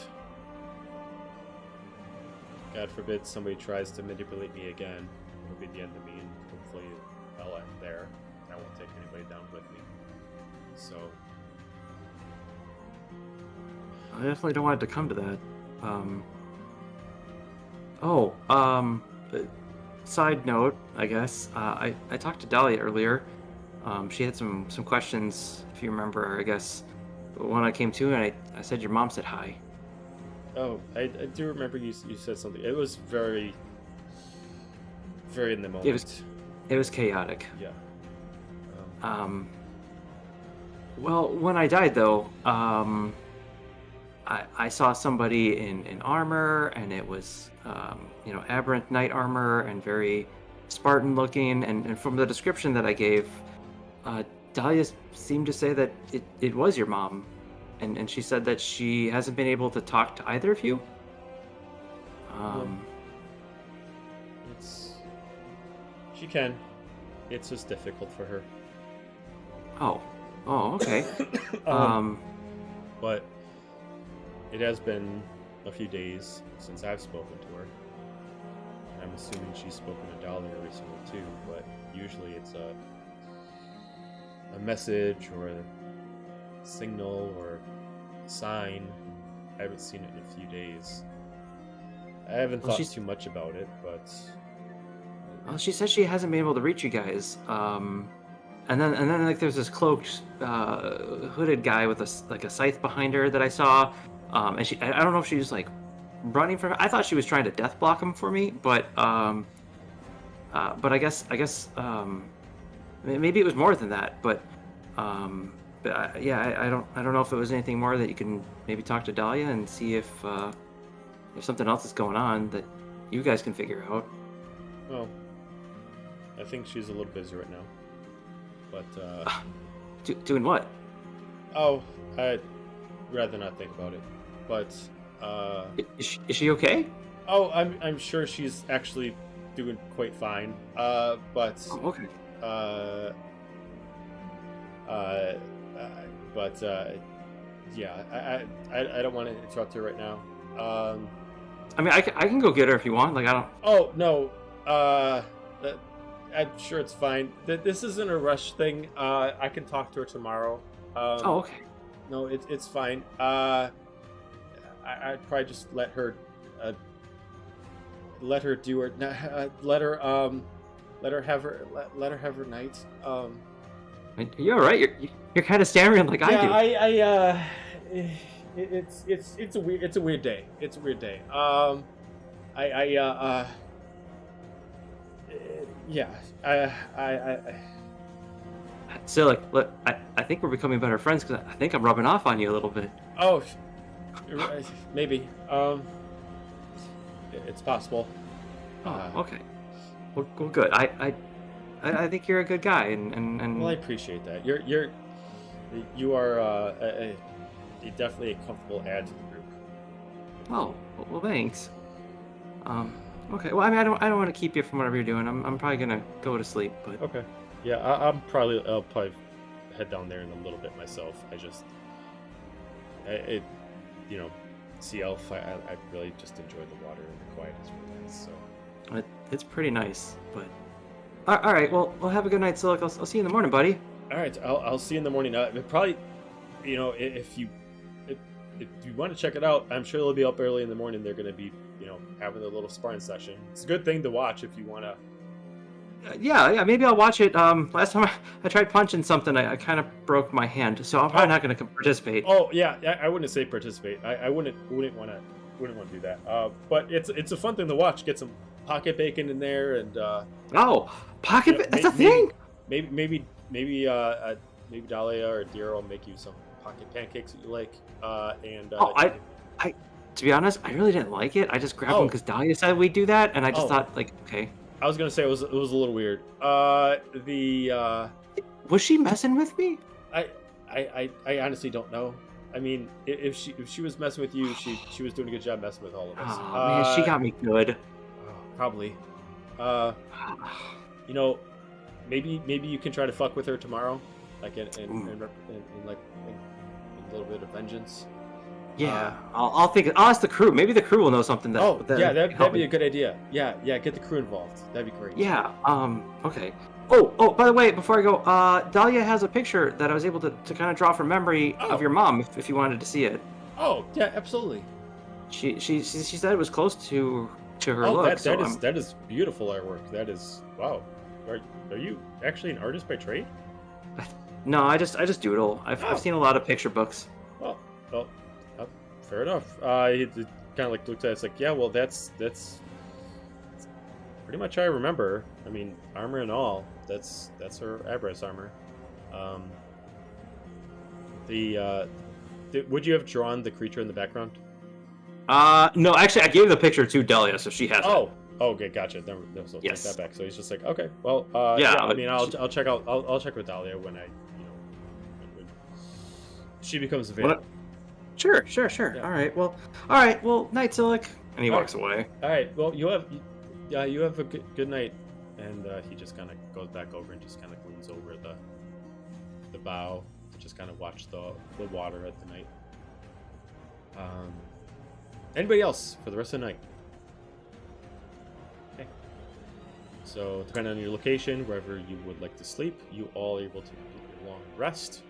A: God forbid, somebody tries to manipulate me again. It'll be the end of me, and hopefully I'll end there. I won't take anybody down with me. So...
F: I definitely don't want it to come to that. Side note, I guess. I talked to Dahlia earlier. She had some questions, if you remember, I guess. When I came to, and I said your mom said hi.
A: Oh, I do remember you said something. It was very in the moment.
F: It was chaotic.
A: Yeah.
F: Well, when I died, though, I saw somebody in armor, and it was, aberrant knight armor and very Spartan looking. And from the description that I gave, Dahlia seemed to say that it was your mom. And she said that she hasn't been able to talk to either of you.
A: She can. It's just difficult for her.
F: Oh. Oh, okay.
A: But it has been a few days since I've spoken to her. And I'm assuming she's spoken to Dahlia recently too, but usually it's a message or a signal or a sign. I haven't seen it in a few days. I haven't thought too much about it, but...
F: Well, she says she hasn't been able to reach you guys. And then like there's this cloaked, hooded guy with a scythe behind her that I saw. And I don't know if she was like running from. I thought she was trying to death block him for me, but I guess maybe it was more than that. But I don't know if it was anything more that you can maybe talk to Dahlia and see if something else is going on that you guys can figure out.
A: Well, I think she's a little busy right now. But
F: doing what?
A: Oh, I'd rather not think about it. But
F: is she okay?
A: Oh, I'm sure she's actually doing quite fine. But
F: okay.
A: Yeah, I don't want to interrupt her right now.
F: I mean, I can go get her if you want. Like, I don't.
A: Oh no. I'm sure it's fine. This isn't a rush thing. I can talk to her tomorrow.
F: Oh, okay.
A: No, it's fine. I'd probably just let her do her. Let her have her night.
F: You're all right. You're kind of stammering like I do.
A: It's a weird day. It's a weird day.
F: So, look, I think we're becoming better friends because I think I'm rubbing off on you a little bit.
A: Oh, maybe. It's possible.
F: Oh, okay. Well, good. I think you're a good guy, and
A: well, I appreciate that. You are definitely a comfortable add to the group.
F: Oh, well, thanks. Okay. Well, I mean, I don't want to keep you from whatever you're doing. I'm probably gonna go to sleep, but
A: okay. Yeah, I'll probably head down there in a little bit myself. Sea Elf. I really just enjoy the water and the quiet is really nice. So
F: it's pretty nice. But all right. Well, have a good night, Silk. I'll see you in the morning, buddy.
A: All right. I'll see you in the morning. Probably, if you want to check it out, I'm sure they'll be up early in the morning. They're going to be, having a little sparring session. It's a good thing to watch if you want to.
F: Yeah, maybe I'll watch it. Last time I tried punching something, I kind of broke my hand, so I'm probably not going to participate.
A: Oh yeah, I wouldn't say participate. I wouldn't want to do that. But it's a fun thing to watch. Get some pocket bacon in there and.
F: Pocket bacon? That's a thing.
A: Maybe Dahlia or Deer will make you some pocket pancakes that you like.
F: To be honest, I really didn't like it. I just grabbed them because Dahlia said we'd do that, and I just thought, okay.
A: I was gonna say it was a little weird.
F: Was she messing with me?
A: I honestly don't know. I mean, if she was messing with you, she was doing a good job messing with all of us.
F: Oh man, she got me good.
A: Probably. Maybe you can try to fuck with her tomorrow, like in a little bit of vengeance.
F: Yeah, I'll think. I'll ask the crew. Maybe the crew will know something. That'd
A: be a good idea. Yeah, get the crew involved. That'd be great.
F: Yeah. Okay. Oh, by the way, before I go, Dahlia has a picture that I was able to kind of draw from memory of your mom, if you wanted to see it.
A: Oh, yeah, absolutely.
F: She said it was close to her look.
A: That is beautiful artwork. That is wow. Are you actually an artist by trade?
F: No, I just doodle. I've seen a lot of picture books.
A: Well, fair enough. He kind of looked at it. It's like, yeah, well, that's pretty much how I remember. I mean, armor and all. That's her Abras armor. Would you have drawn the creature in the background?
F: No, actually, I gave the picture to Dahlia, so she has it.
A: Okay, gotcha. So
F: yes.
A: Take that back. So he's just like, okay, well,
F: yeah.
A: I mean, I'll check out. I'll check with Dahlia when when she becomes available.
F: Sure. Yeah. All right. Well, night, Silik. And he walks away.
A: All right. Well, you have a good night. And he just kind of goes back over and just kind of leans over the bow to just kind of watch the water at the night. Anybody else for the rest of the night? Okay. So depending on your location, wherever you would like to sleep, you all are able to get a long rest.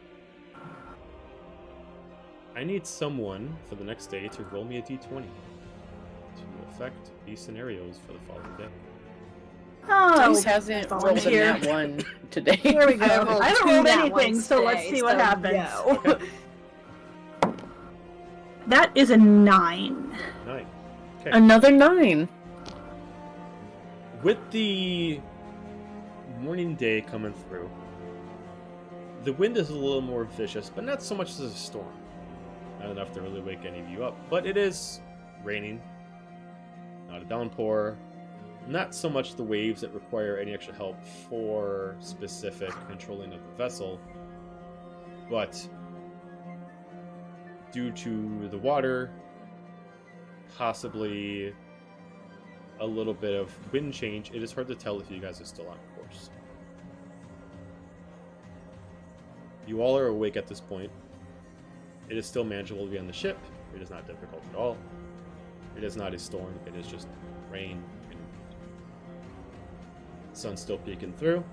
A: I need someone for the next day to roll me a d20 to affect these scenarios for the following day.
C: Oh,
B: Dice hasn't rolled in
C: volunteer.
B: that one today.
C: Here we go.
G: I rolled
C: I haven't
G: two
C: rolled
G: nat
C: anything,
G: ones
C: so let's
G: today,
C: see what
G: so
C: happens.
G: no.
A: Okay.
C: That is a 9.
A: 9. Okay.
B: Another 9.
A: With the morning day coming through, the wind is a little more vicious, but not so much as a storm. Not enough to really wake any of you up. But it is raining. Not a downpour. Not so much the waves that require any extra help for specific controlling of the vessel, but due to the water, possibly a little bit of wind change, it is hard to tell if you guys are still on course. You all are awake at this point. It is still manageable to be on the ship. It is not difficult at all. It is not a storm. It is just rain. Sun's still peeking through.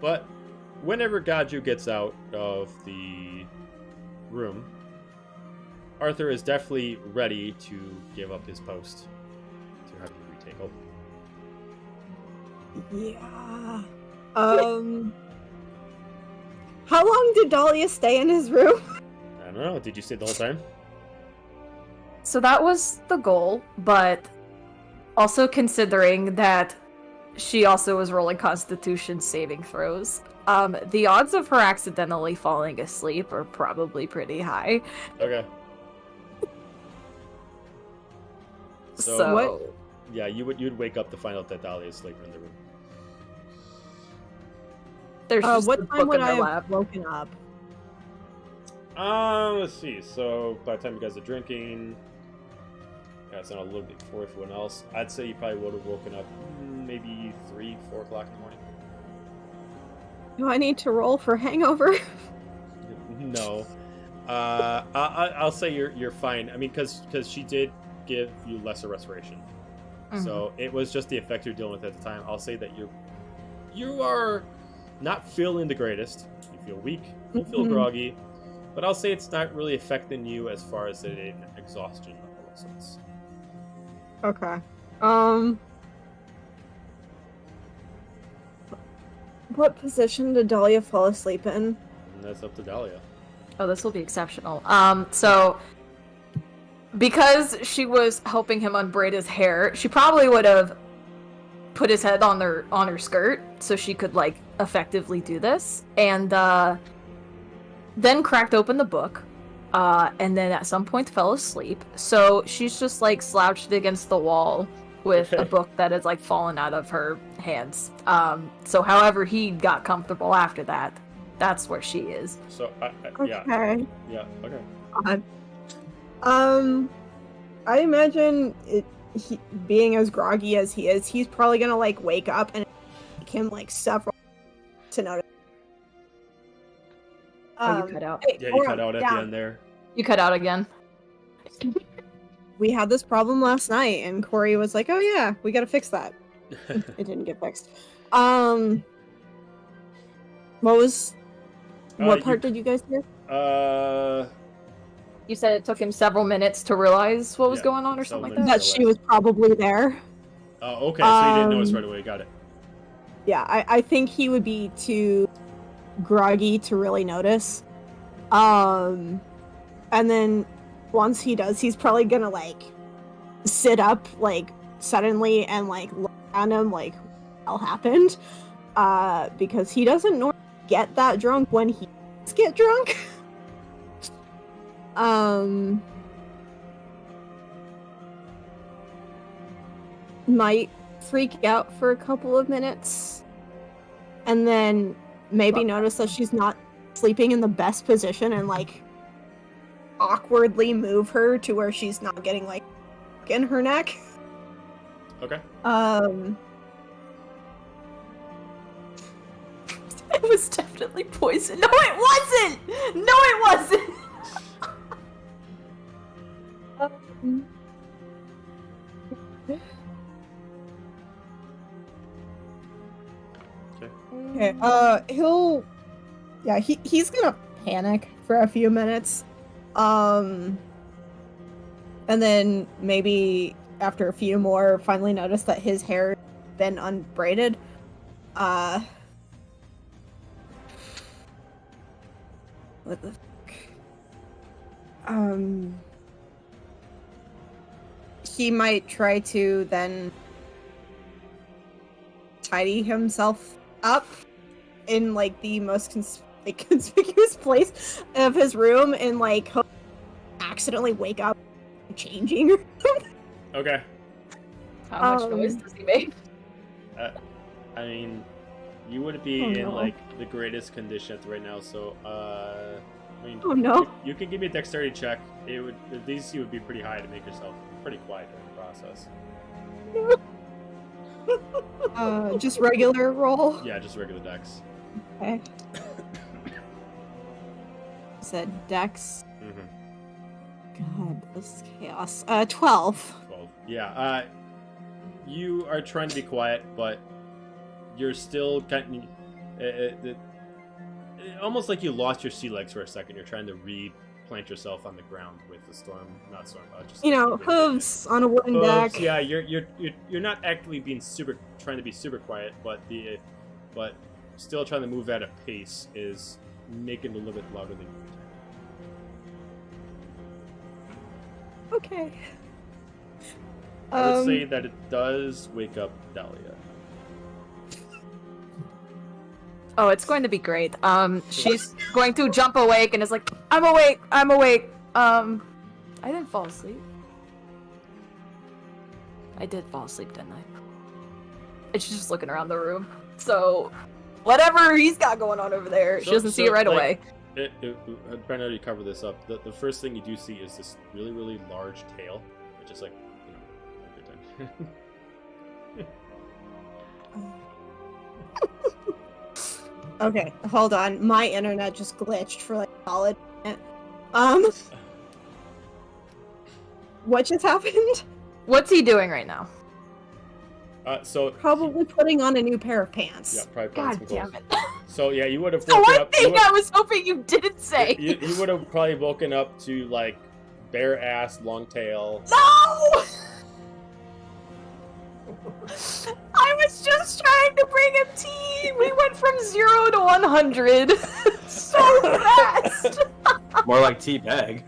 A: But whenever Gaju gets out of the room, Arthur is definitely ready to give up his post to have you retake over.
G: Yeah. How long did Dahlia stay in his room?
A: I don't know. Did you stay the whole time?
D: So that was the goal, but also considering that she also was rolling Constitution saving throws, the odds of her accidentally falling asleep are probably pretty high.
A: Okay.
D: So,
G: What?
A: Yeah, you'd wake up to find out that Dahlia is sleeping in the room.
D: there's just a
G: What time
D: book
G: would
D: in
G: I
D: their
G: have
D: lab.
G: woken up?
A: Let's see. So by the time you guys are drinking, yeah, it's not a little bit before everyone else. I'd say you probably would have woken up maybe 3, 4 o'clock in the morning.
G: Do I need to roll for hangover?
A: No. I'll say you're fine. I mean, because she did give you lesser respiration, so it was just the effect you're dealing with at the time. I'll say that you are not feeling the greatest. You feel weak. You feel groggy, but I'll say it's not really affecting you as far as an exhaustion level of sorts.
G: Okay. What position did Dahlia fall asleep in?
A: And that's up to Dahlia.
D: Oh, this will be exceptional. So because she was helping him unbraid his hair, she probably would have put his head on her skirt so she could like effectively do this, and then cracked open the book, and then at some point fell asleep. So she's just like slouched against the wall with a book that has like fallen out of her hands. So however he got comfortable after that, that's where she is.
A: So
G: Okay.
A: yeah, okay.
G: I imagine being as groggy as he is, he's probably gonna like wake up and take him like several to notice.
D: Oh, you cut out.
G: Hey,
A: Yeah, you
G: hold
A: cut
G: on,
A: out at
G: down.
A: the end there.
D: You cut out again.
G: We had this problem last night, and Corey was like, "Oh yeah, we gotta fix that." It didn't get fixed. What part did you guys hear?
D: You said it took him several minutes to realize what was
A: Yeah,
D: going on or
A: several
D: something like
A: minutes.
D: that?
G: That she was probably there.
A: Oh, okay. So you didn't notice right away. Got it.
G: Yeah, I think he would be too groggy to really notice. And then once he does, he's probably gonna like sit up like suddenly and like look at him like what the hell happened. Because he doesn't normally get that drunk when he does get drunk. Might freak out for a couple of minutes and then maybe notice that she's not sleeping in the best position and like awkwardly move her to where she's not getting like in her neck.
A: Okay.
D: It was definitely poison. No, it wasn't! No, it wasn't!
G: Okay. He's gonna panic for a few minutes. And then maybe after a few more, finally notice that his hair has been unbraided. What the fuck? He might try to then tidy himself up in like the most conspicuous place of his room and like he'll accidentally wake up changing.
A: Okay.
D: How much noise does he make?
A: I mean, you would be in
G: no.
A: like the greatest conditions right now, so I mean,
G: Oh no.
A: you can give me a dexterity check. It would the DC would be pretty high to make yourself pretty quiet during the process.
G: Just regular roll.
A: Yeah, just regular dex.
G: Okay. Said Dex.
A: Mm-hmm.
G: God, this is chaos. 12.
A: 12. Yeah. You are trying to be quiet, but you're still kind of almost like you lost your sea legs for a second. You're trying to replant yourself on the ground with the storm, not storm, just
G: Hooves on a wooden
A: hooves.
G: deck.
A: Yeah, you're not actively being trying to be super quiet, but still trying to move at a pace is making it a little bit louder than you.
G: Okay.
A: I would say that it does wake up Dahlia.
D: Oh, it's going to be great. She's going to jump awake and is like, I'm awake. I didn't fall asleep. I did fall asleep, didn't I? And she's just looking around the room. So, whatever he's got going on over there, she doesn't see it right away.
A: Depending on how you cover this up, the first thing you do see is this really, really large tail, which is like,
G: Okay, hold on. My internet just glitched for like a solid minute. What just happened?
D: What's he doing right now?
A: So
G: Probably putting on a new pair of pants.
A: yeah, probably putting
D: God
A: some clothes.
D: damn it.
A: So yeah, you would have
D: The
A: woken
D: one
A: up.
D: thing I was hoping you didn't say.
A: You would have probably woken up to like bare ass, long tail.
D: No! I was just trying to bring him tea. We went from 0 to 100 so fast.
F: More like teabag.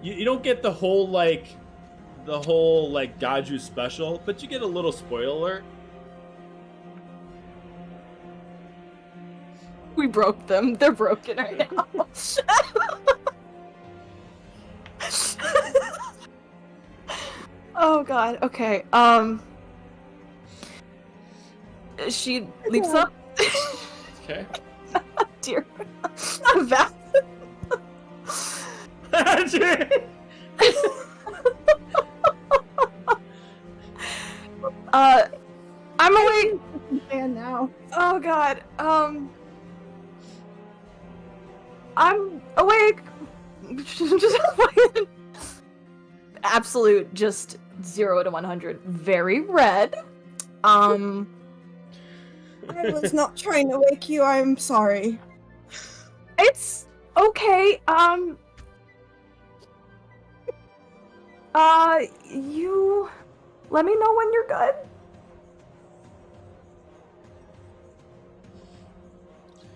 A: You don't get the whole Gaju special, but you get a little spoiler alert.
D: We broke them. They're broken right now. Oh god. Okay. She leaps up.
A: Okay.
D: Dear. I'm back. I'm awake.
G: And now.
D: Oh god. I'm awake. Just absolute, just 0 to 100. Very red.
G: I was not trying to wake you. I'm sorry.
D: It's okay. You let me know when you're good.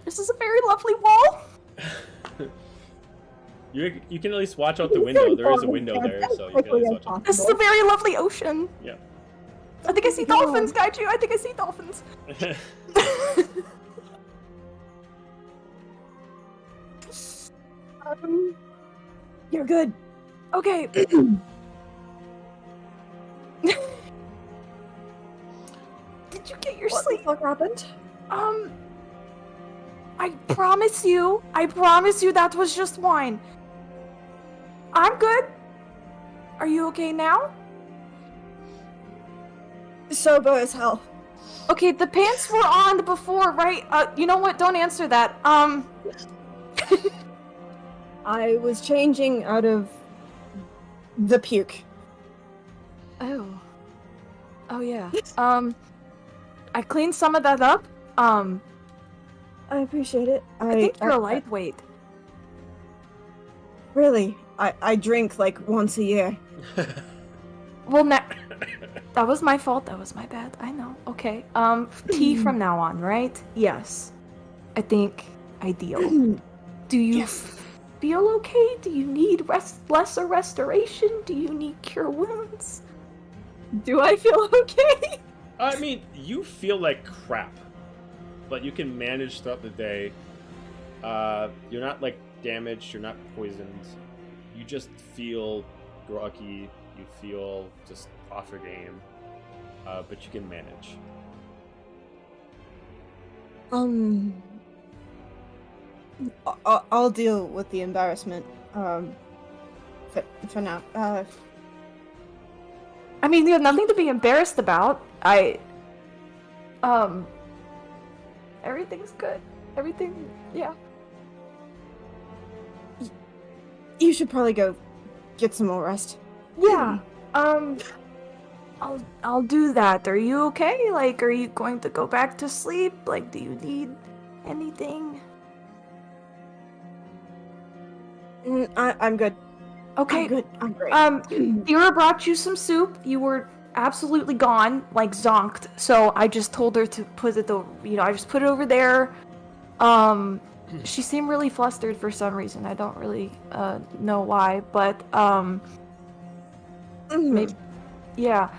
D: This is a very lovely wall.
A: You can at least watch out the window. There is a window there, so you can at least watch out.
D: This is a very lovely ocean.
A: Yeah.
D: I think I see dolphins, Gaiju. I think I see dolphins.
G: You're good.
D: Okay. Did you get your sleep?
G: What happened?
D: I promise you that was just wine. I'm good. Are you okay now?
G: sober as hell.
D: Okay, the pants were on before, right? You know what? Don't answer that.
G: I was changing out of the puke.
D: Oh. Oh yeah. I cleaned some of that up.
G: I appreciate it.
D: I think you're a lightweight.
G: Really? I drink like once a year.
D: Well, that was my fault. That was my bad. I know. Okay. Tea from now on, right? Yes. I think ideal. Do you feel okay? Do you need lesser restoration? Do you need cure wounds?
G: Do I feel okay?
A: I mean, you feel like crap, but you can manage throughout the day. You're not like damaged. You're not poisoned. You just feel groggy. You feel just off your game, but you can manage.
G: I'll deal with the embarrassment. For now.
D: I mean, you have nothing to be embarrassed about. Everything's good. Everything, yeah.
G: You should probably go get some more rest.
D: Yeah. I'll do that. Are you okay? Like, are you going to go back to sleep? Like, do you need anything?
G: I'm good.
D: Okay.
G: I'm good. I'm great.
D: Thera brought you some soup. You were absolutely gone, like zonked. So I just told her to put it over. I just put it over there. She seemed really flustered for some reason. I don't really know why, but maybe, yeah.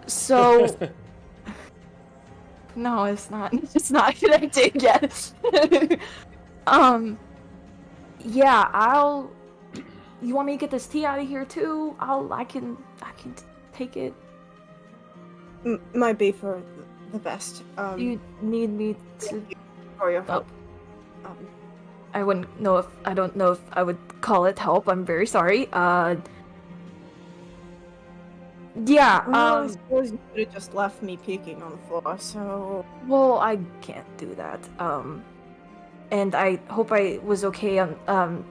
D: So no, it's not. It's not connected yet. Yeah. You want me to get this tea out of here too? I can take it.
G: Might be for the best.
D: You need me to
G: for your help.
D: I don't know if I would call it help. I'm very sorry. Yeah.
G: I suppose you could have just left me peeking on the floor. So.
D: Well, I can't do that. And I hope I was okay on.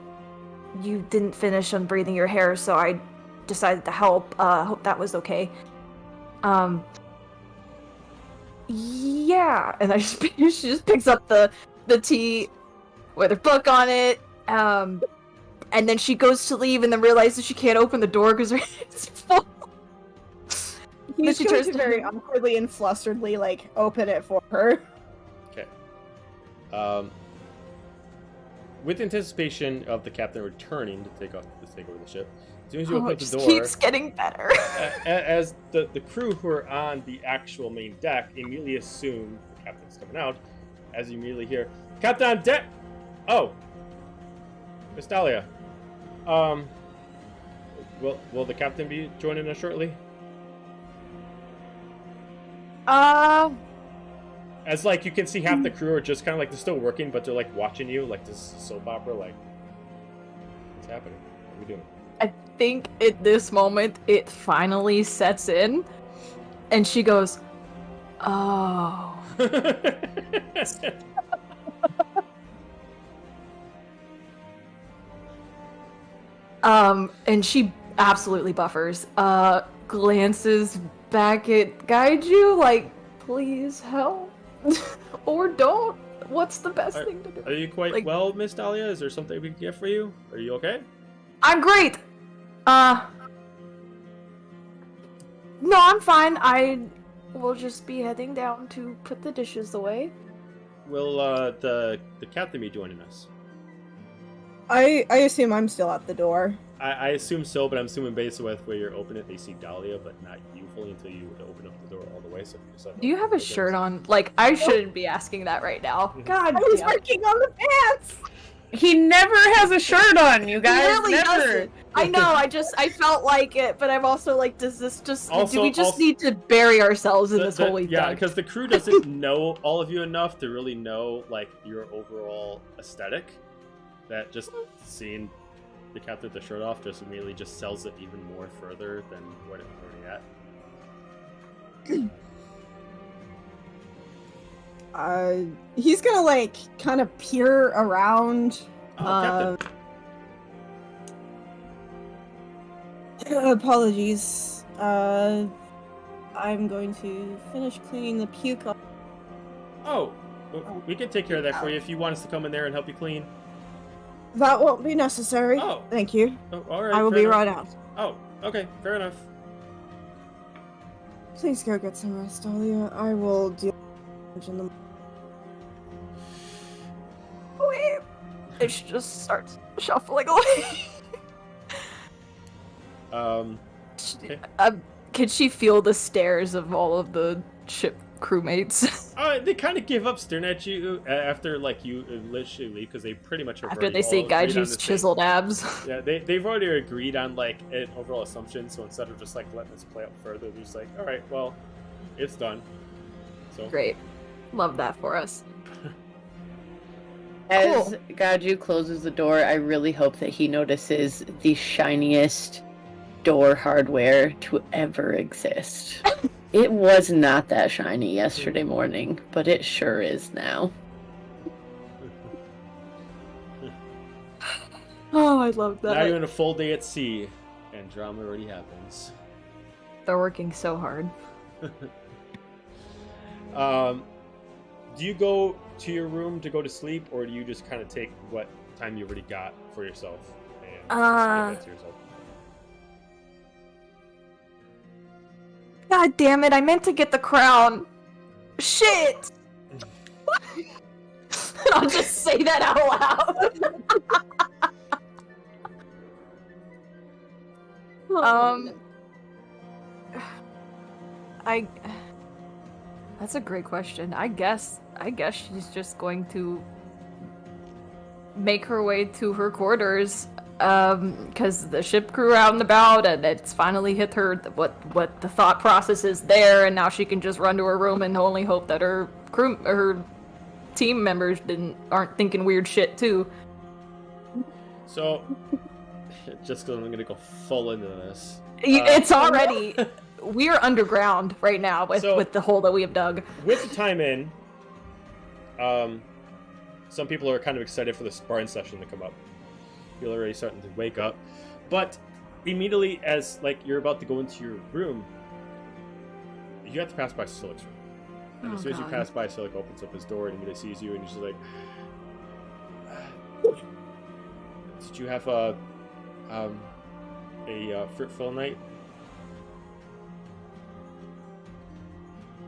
D: You didn't finish unbraiding your hair, so I decided to help. Hope that was okay. Yeah. And she just picks up the tea with her book on it. And then she goes to leave and then realizes she can't open the door because her hands are full.
G: She turns to very awkwardly and flusteredly, like, open it for her.
A: Okay. With anticipation of the captain returning to take over the ship, as soon as you open up the door,
D: keeps getting better.
A: As the crew who are on the actual main deck immediately assume the captain's coming out, as you immediately hear, "Captain on deck!" Oh, Miss Dahlia. Will the captain be joining us shortly? As like you can see half the crew are just kind of like they're still working, but they're like watching you like this soap opera. Like, what's happening? What are we doing?
D: I think at this moment it finally sets in, and she goes, "Oh." And she absolutely buffers. Glances back at Gaiju like, "Please help." Or don't. What's the best thing to do?
A: Are you quite well, Miss Dahlia? Is there something we can get for you? Are you okay?
D: I'm great. No, I'm fine. I will just be heading down to put the dishes away.
A: Will the captain be joining us?
G: I assume I'm still at the door.
A: I assume so, but I'm assuming based with where you're opening it, they see Dahlia, but not you fully until you open up the door all the way. So
D: do you have a shirt on? Like, I shouldn't be asking that right now. God,
G: I was working on the pants.
B: He never has a shirt on, you guys.
D: He really
B: never.
D: doesn't. I know. I felt like it, but I'm also like, does this just?
A: Also,
D: do we just need to bury ourselves in this holy?
A: Yeah, because the crew doesn't know all of you enough to really know like your overall aesthetic. That just seeing the captain with the shirt off just immediately just sells it even more further than what it's already at.
G: He's gonna like kind of peer around.
A: Captain.
G: Apologies. I'm going to finish cleaning the puke off.
A: Oh, we can take care of that for you if you want us to come in there and help you clean.
G: That won't be necessary.
A: Oh.
G: Thank you.
A: Oh, all right.
G: I will
A: fair
G: be
A: enough.
G: right out.
A: Oh, okay, fair enough.
G: Please go get some rest, Dahlia. I will deal with in the
D: Wait. It just starts shuffling away.
A: Okay.
D: Can she feel the stares of all of the ship crewmates?
A: They kind of give up staring at you after like you literally leave because they pretty much have
D: After
A: already
D: they see
A: all agreed on
D: Gaiju's
A: the same-
D: chiseled abs.
A: Yeah, they've already agreed on like an overall assumption. So instead of just like letting this play out further, they're just like, all right, well, it's done. So
D: Great. Love that for us.
B: As Gaiju closes the door, I really hope that he notices the shiniest door hardware to ever exist. It was not that shiny yesterday morning, but it sure is now.
D: Oh, I love
A: now
D: that.
A: you're in a full day at sea, and drama already happens.
D: They're working so hard.
A: Do you go to your room to go to sleep, or do you just kind of take what time you already got for yourself and just give that to yourself?
D: God damn it, I meant to get the crown. Shit! I'll just say that out loud. That's a great question. I guess she's just going to make her way to her quarters, because the ship crew out and about, and it's finally hit her what the thought process is there, and now she can just run to her room and only hope that her team members aren't thinking weird shit too.
A: So, just because I'm gonna go full into this,
D: It's already. We are underground right now with the hole that we have dug.
A: with the time in, some people are kind of excited for the sparring session to come up. People are already starting to wake up, but immediately as like you're about to go into your room, you have to pass by Silik's room. And as soon as you pass by, Silik opens up his door and immediately sees you, and he's just like, "Did you have a fruitful night?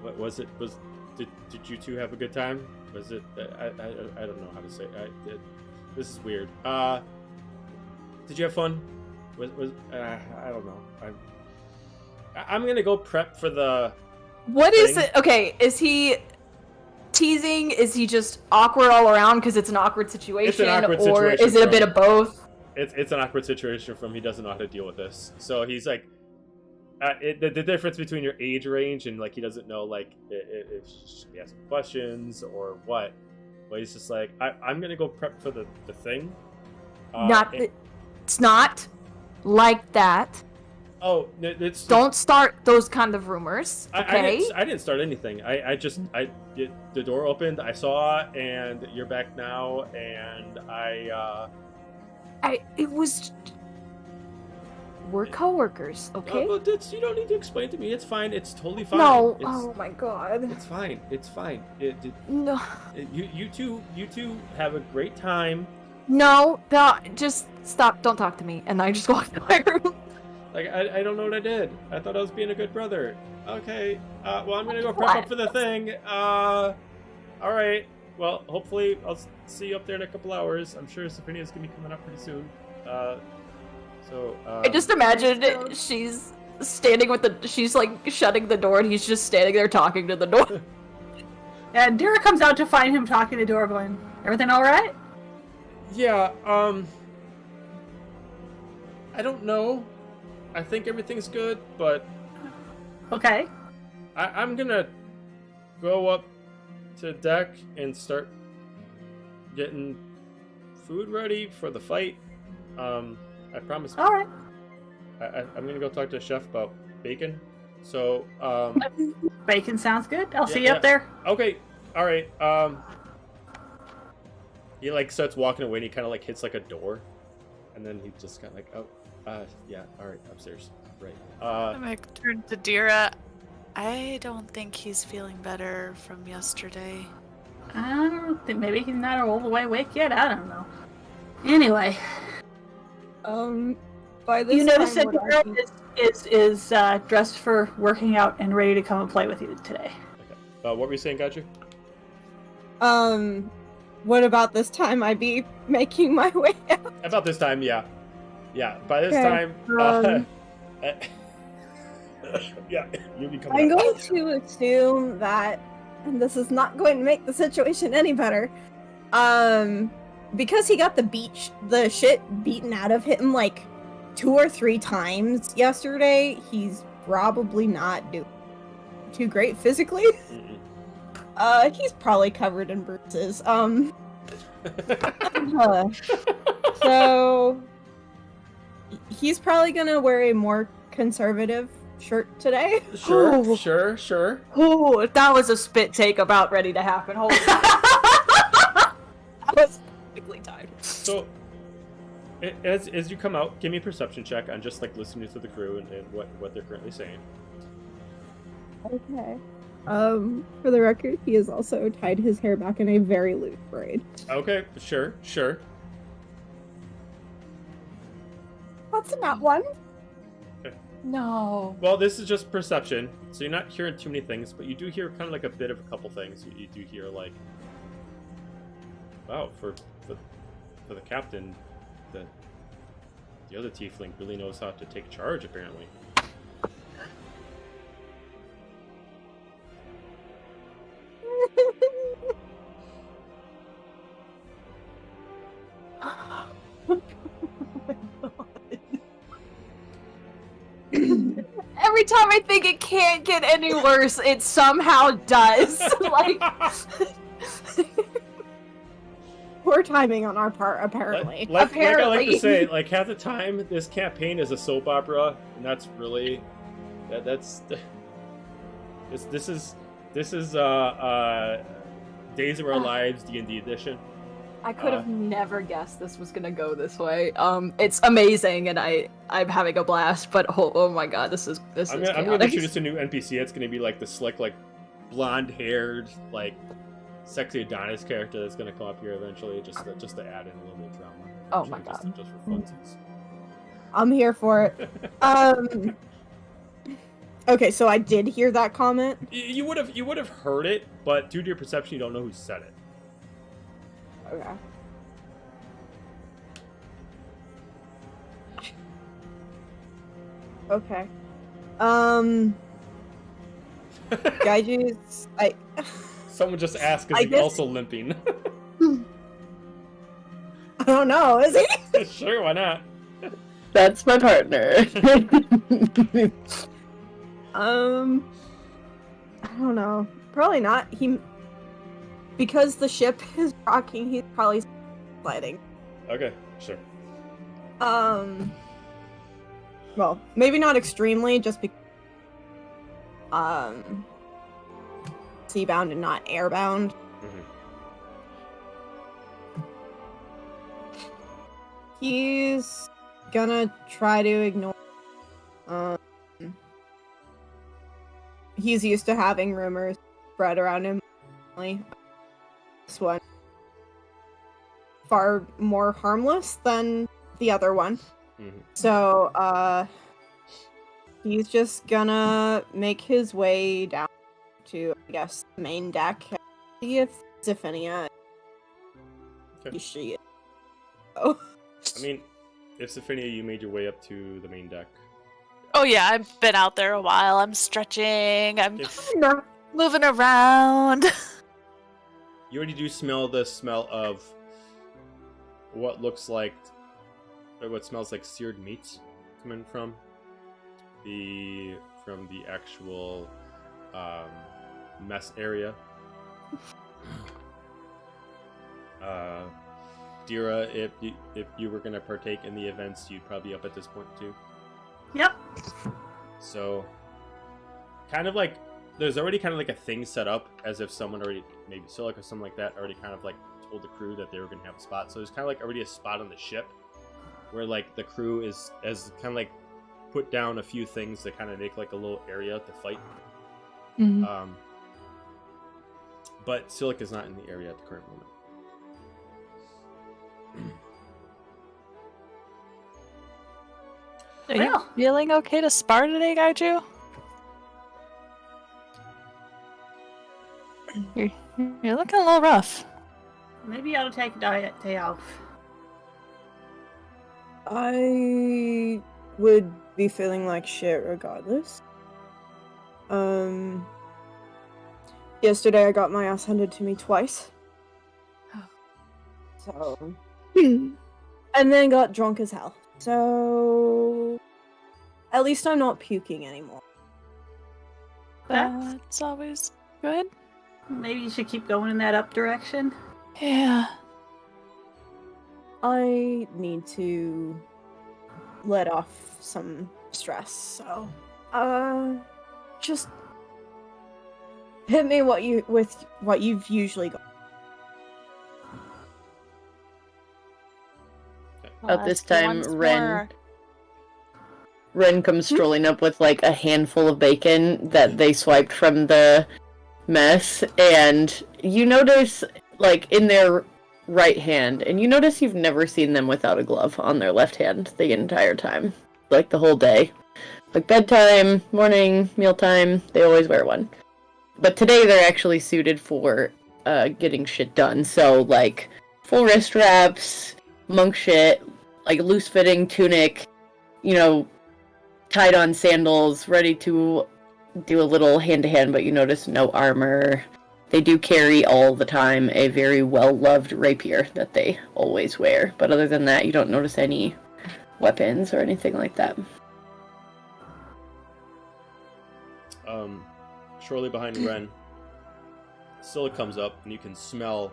A: What was it? Did you two have a good time? Was it? I don't know how to say. This is weird. Did you have fun? I don't know. I'm gonna go prep for the.
D: What is it? Okay, is he teasing? Is he just awkward all around because it's an awkward situation?
A: It's an awkward
D: or
A: situation
D: is it a bit of both?
A: It's an awkward situation from he doesn't know how to deal with this. So he's like, the difference between your age range and like he doesn't know like if he should be asking questions or what. But he's just like, I'm gonna go prep for the thing.
D: It's not like that.
A: Oh, it's
D: Don't start those kind of rumors. Okay.
A: I didn't start anything. The door opened. I saw, and you're back now, and
D: It was. We're coworkers, okay?
A: Well, you don't need to explain to me. It's fine. It's totally fine.
D: No. Oh my god.
A: It's fine. It's fine.
D: No.
A: You two have a great time.
D: No, just stop. Don't talk to me. And I just walked to my room.
A: Like, I don't know what I did. I thought I was being a good brother. Okay. Well, I'm gonna go prep up for the thing. All right. Well, hopefully I'll see you up there in a couple hours. I'm sure Safinia's gonna be coming up pretty soon.
D: I just imagine she's standing she's like shutting the door, and he's just standing there talking to the door.
C: And Dira comes out to find him talking to the door, going, "Everything all right?"
A: Yeah. I don't know. I think everything's good, but
C: Okay.
A: I'm gonna go up to deck and start getting food ready for the fight. I promise.
C: All right.
A: I'm gonna go talk to the chef about bacon. So,
C: Bacon sounds good. I'll see you up there.
A: Okay, All right. He like starts walking away and he kind of like hits like a door, and then he just got like, oh, yeah, all right, upstairs, right.
E: I'm gonna turn to Dira. I don't think he's feeling better from yesterday.
C: I don't think maybe he's not all the way awake yet. I don't know. Anyway,
G: By this
C: you notice
G: time,
C: that
G: would I
C: Dira
G: be-
C: is dressed for working out and ready to come and play with you today.
A: Okay. What were you saying, Gotcha?
G: What about this time I'd be making my way out?
A: About this time, yeah. By this
G: Okay,
A: time, yeah, you'll be coming.
G: I'm
A: out.
G: going to assume that, and this is not going to make the situation any better, because he got the shit beaten out of him like 2 or 3 times yesterday, he's probably not doing too great physically. He's probably covered in bruises. So he's probably gonna wear a more conservative shirt today.
A: Sure.
B: Ooh, that was a spit take about ready to happen. Holy that was perfectly timed.
A: So, as you come out, give me a perception check on just like listening to the crew and what they're currently saying.
G: Okay. For the record, he has also tied his hair back in a very loose braid.
A: Okay, sure.
I: That's not one.
B: No.
A: Well, this is just perception, so you're not hearing too many things, but you do hear kind of like a bit of a couple things. You do hear like, wow, for the captain, the other tiefling really knows how to take charge, apparently.
B: Every time I think it can't get any worse, it somehow does. Like,
G: Poor timing on our part, apparently.
A: Like I like to say, like half the time, this campaign is a soap opera, and that's really this is Days of Our Lives D&D edition.
B: I could have never guessed this was gonna go this way. It's amazing, and I'm having a blast. But oh my god, this is
A: I'm gonna introduce a new NPC. It's gonna be like the slick, like blonde-haired, like sexy Adonis character that's gonna come up here eventually, just to add in a little bit of drama.
B: Oh my god,
A: just for funsies.
G: I'm here for it. Okay, so I did hear that comment.
A: You would have heard it, but due to your perception, you don't know who said it.
G: Okay. Okay. Gaiju's,
A: Someone just asked,
G: I
A: is he
G: guess-
A: also limping?
G: I don't know, is he?
A: Sure, why not?
B: that's my partner.
G: I don't know. Probably not. Because the ship is rocking, he's probably sliding.
A: Okay, sure.
G: Well, maybe not extremely, just because seabound and not airbound.
A: Mhm.
G: He's gonna try to ignore. He's used to having rumors spread around him. This one far more harmless than the other one.
A: Mhm.
G: So, he's just gonna make his way down to, I guess, the main deck. See if Zephynia.
A: Okay.
G: She. Oh.
A: I mean, if Sophia, you made your way up to the main deck.
E: Oh yeah, I've been out there a while. I'm stretching. I'm
A: Okay.
E: moving around.
A: You already do smell the smell of what looks like, or what smells like seared meats coming from the actual mess area. Dira, if you were gonna partake in the events, you'd probably be up at this point too.
C: Yep.
A: So, kind of like there's already kind of like a thing set up as if someone already, maybe Silik or something like that, already kind of like told the crew that they were going to have a spot. So there's kind of like already a spot on the ship where like the crew is kind of like put down a few things to kind of make like a little area to fight.
D: Mhm.
A: But Silik is not in the area at the current moment.
E: Are you feeling okay to spar today, Gaiju? You're looking a little rough.
C: Maybe you ought to take a day off.
G: I would be feeling like shit regardless. Yesterday I got my ass handed to me twice. So, and then got drunk as hell. So, at least I'm not puking anymore.
E: That's always good.
C: Maybe you should keep going in that up direction.
E: Yeah.
G: I need to let off some stress, so just hit me with what you've usually got.
B: About this time, Ren comes strolling up with like a handful of bacon that they swiped from the mess, and you notice like in their right hand, and you notice you've never seen them without a glove on their left hand the entire time, like the whole day. Like bedtime, morning, mealtime, they always wear one. But today they're actually suited for getting shit done. So like full wrist wraps, monk shit, like loose fitting tunic, you know, tied on sandals, ready to do a little hand to hand, but you notice no armor. They do carry all the time a very well-loved rapier that they always wear. But other than that, you don't notice any weapons or anything like that.
A: Shortly behind Ren, Scylla comes up, and you can smell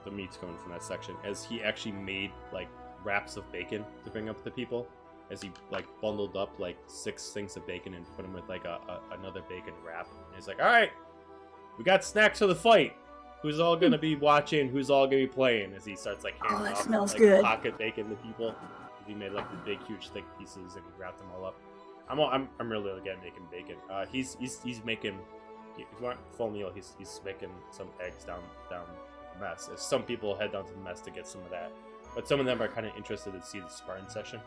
A: the meats coming from that section, as he actually made, like, wraps of bacon to bring up to people, as he, like, bundled up, like, 6 things of bacon and put them with, like, another bacon wrap. And he's like, alright, we got snacks for the fight. Who's all gonna be watching? Who's all gonna be playing? As he starts like handing
C: that
A: off
C: smells
A: like,
C: good.
A: pocket bacon to people. He made like the big, huge, thick pieces and he wrapped them all up. I'm really again making bacon. He's making. If you want full meal, he's making some eggs down the mess. As some people head down to the mess to get some of that, but some of them are kind of interested to see the sparring session.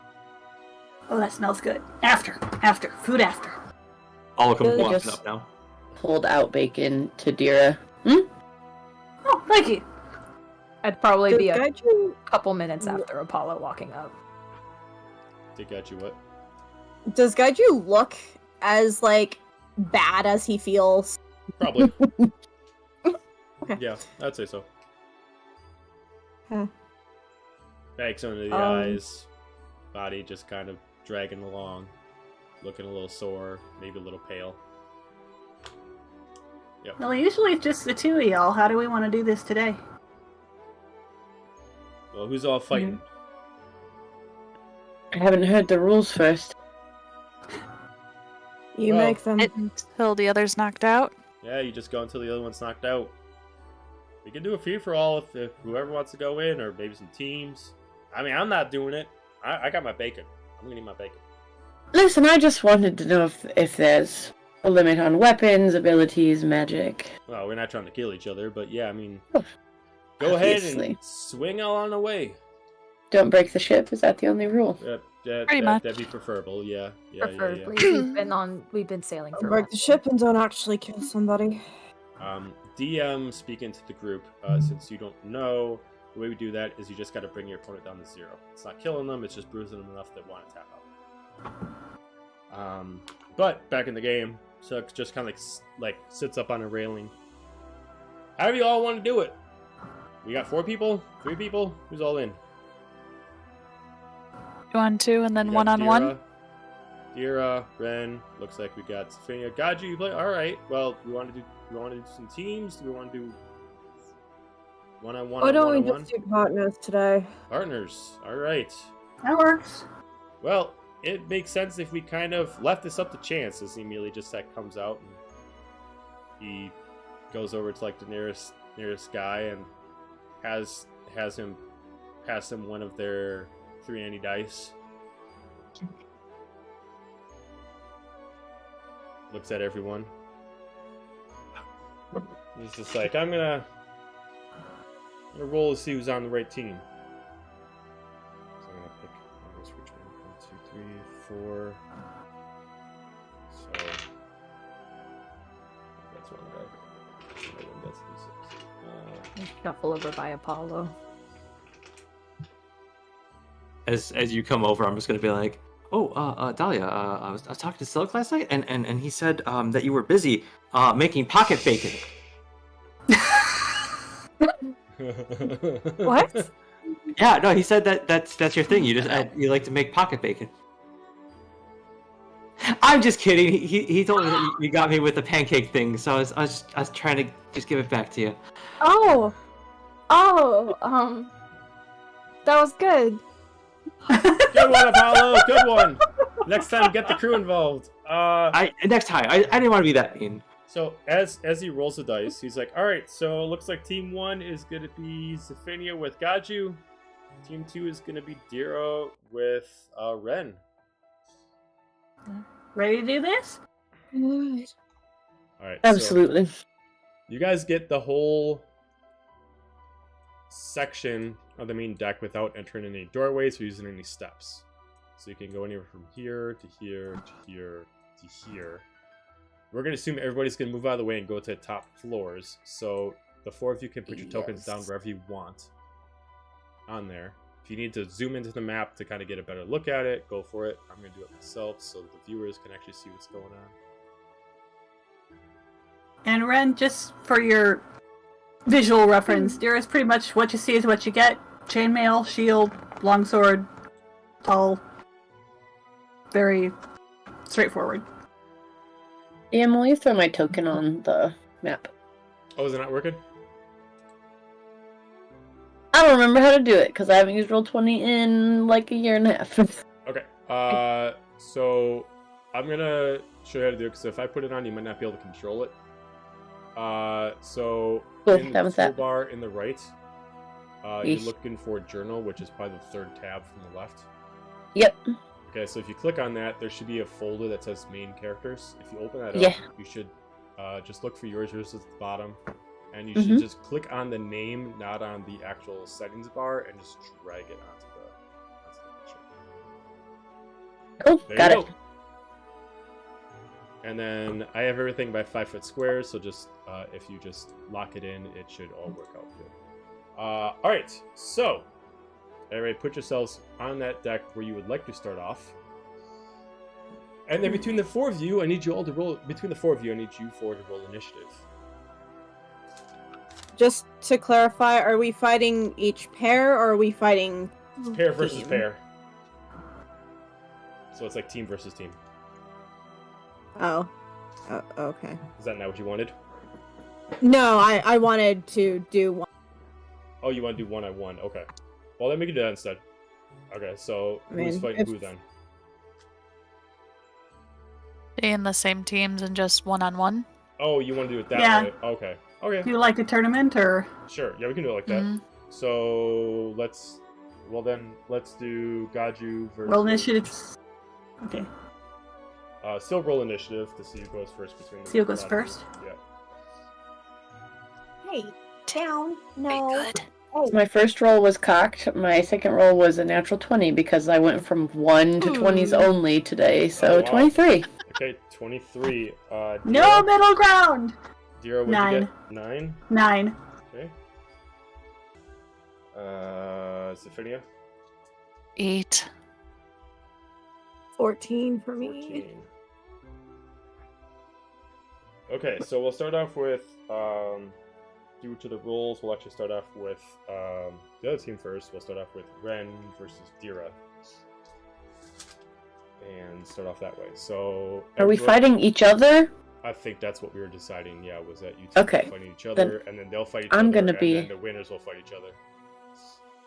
C: Oh, that smells good. After food after.
F: I'll come
B: Really
F: walking
B: just-
F: up now.
B: Pulled out bacon to Dira.
C: Oh, thank you.
D: I'd probably be a
G: Gaiju,
D: couple minutes after Apollo walking up.
A: To get you what?
G: does Gaiju look as like bad as he feels?
A: Probably.
G: Okay.
A: Yeah, I'd say so.
G: Huh.
A: Bags under the eyes, body just kind of dragging along, looking a little sore, maybe a little pale. Yep.
C: Well, usually it's just the two of y'all. How do we want to do this today?
A: Well, who's all fighting?
B: I haven't heard the rules first.
G: You
A: Well,
G: make them.
E: Until the other's knocked out.
A: Yeah, you just go until the other one's knocked out. We can do a free for all if whoever wants to go in, or maybe some teams. I mean, I'm not doing it. I got my bacon. I'm gonna eat my bacon.
B: Listen, I just wanted to know if there's a limit on weapons, abilities, magic.
A: Well, we're not trying to kill each other, but yeah, I mean,
B: Oh,
A: go ahead
B: obviously.
A: and swing all on the way.
B: Don't break the ship. Is that the only rule?
E: Pretty much.
A: That'd be preferable. Yeah.
D: Preferably, we've been sailing for a
G: Break
D: while.
G: the ship and don't actually kill somebody.
A: DM speaking to the group, since you don't know, the way we do that is you just got to bring your opponent down to 0. It's not killing them; it's just bruising them enough that want to tap out. But back in the game, so just kind of like sits up on a railing. How do you all want to do it? We got 4 people, 3 people. Who's all in?
E: 2-on-2 and then
A: We got
E: 1-on-1.
A: Dira, Ren. Looks like we got Sophia. Gaiju, you play. All right. Well, we want to do some teams. Do we want to do one-on-one?
G: Why don't we
A: one-on-one?
G: just do partners today?
A: Partners. All right.
C: That works.
A: Well, it makes sense if we kind of left this up to chance, as Emily just comes out. And he goes over to like the nearest guy and has him pass him one of their 3 anti dice. Looks at everyone. He's just like, I'm gonna roll to see who's on the right team. So I'm gonna pick which one? 1, 2, 3, 4. So that's one guy. That's D6.
D: Shuffle over by Apollo.
F: As you come over, I'm just gonna be like, "Oh, Dahlia, I was talking to Silk last night, and he said that you were busy making pocket bacon."
D: What?
F: Yeah, no, he said that's your thing. You like to make pocket bacon. I'm just kidding. He told me that you got me with the pancake thing, so I was trying to just give it back to you.
D: Oh, that was good.
A: Good one, Apollo. Good one. Next time, get the crew involved.
F: Next time. I didn't want to be that mean.
A: So as he rolls the dice, he's like, all right, so it looks like team 1 is going to be Zephania with Gaju. Team 2 is going to be Dira with Ren.
C: Ready to do this?
A: All right.
B: Absolutely.
A: So you guys get the whole section of the main deck without entering any doorways or using any steps. So you can go anywhere from here to here to here to here. We're going to assume everybody's going to move out of the way and go to the top floors. So the 4 of you can put your tokens down wherever you want on there. If you need to zoom into the map to kind of get a better look at it, go for it. I'm going to do it myself so that the viewers can actually see what's going on.
C: And Ren, just for your visual reference, there is pretty much what you see is what you get. Chainmail, shield, longsword, tall. Very straightforward.
B: Yeah, I'm going to throw my token on the map.
A: Oh, is it not working?
B: I don't remember how to do it because I haven't used Roll20 in like a year and a half.
A: Okay. So I'm gonna show you how to do it because if I put it on, you might not be able to control it. So
B: Cool,
A: in
B: that
A: the
B: was that.
A: toolbar in the right, you're
B: Yeesh.
A: looking for journal, which is probably the 3rd tab from the left.
B: Yep.
A: Okay, so if you click on that, there should be a folder that says main characters. If you open that up,
B: Yeah.
A: you should just look for yours. Yours is at the bottom. And you
B: Mhm.
A: should just click on the name, not on the actual settings bar, and just drag it onto the picture.
B: Cool,
A: There
B: got
A: you
B: it.
A: go. And then I have everything by 5-foot squares, so just if you just lock it in, it should all work out good. Alright, so everybody put yourselves on that deck where you would like to start off. And then between the 4 of you, I need you all to roll. Between the 4 of you, I need you 4 to roll initiative.
G: Just to clarify, are we fighting each pair or are we fighting
A: Pair versus
G: team?
A: pair. So it's like team versus team.
G: Oh. Okay.
A: Is that not what you wanted?
G: No, I wanted to do one.
A: Oh, you want to do 1-on-1? Okay. Well, then we can do that instead. Okay, so
G: I
A: who's
G: mean,
A: fighting
G: if-
A: who then?
E: Stay in the same teams and just 1-on-1.
A: Oh, you want to do it that
C: Yeah.
A: way? Okay. Okay.
C: Do you like a tournament or?
A: Sure. Yeah, we can do it like that.
E: Mhm.
A: So let's do Gaju versus.
C: Roll initiative. Okay.
A: Still roll initiative to see who goes first between.
C: See who goes
A: Gaju.
C: first?
A: Yeah.
I: Hey, down. No.
E: Good.
B: My first roll was cocked. My second roll was a natural 20 because I went from 1 to 20s only today. So
A: Oh, wow.
B: 23.
A: Okay, 23.
C: No middle ground.
A: Dira, what'd
C: 9.
A: you get? 9.
C: 9.
A: Okay. Zephania.
E: 8.
G: 14 for me.
A: 14. Okay, so we'll start off with due to the rules, we'll actually start off with the other team first. We'll start off with Ren versus Dira. And start off that way. So
B: Are we
A: everyone-
B: fighting each other?
A: I think that's what we were deciding, yeah, was that you two
B: Okay,
A: were fighting each other, and then they'll fight each
B: I'm
A: other,
B: gonna
A: and
B: be-
A: then the winners will fight each other.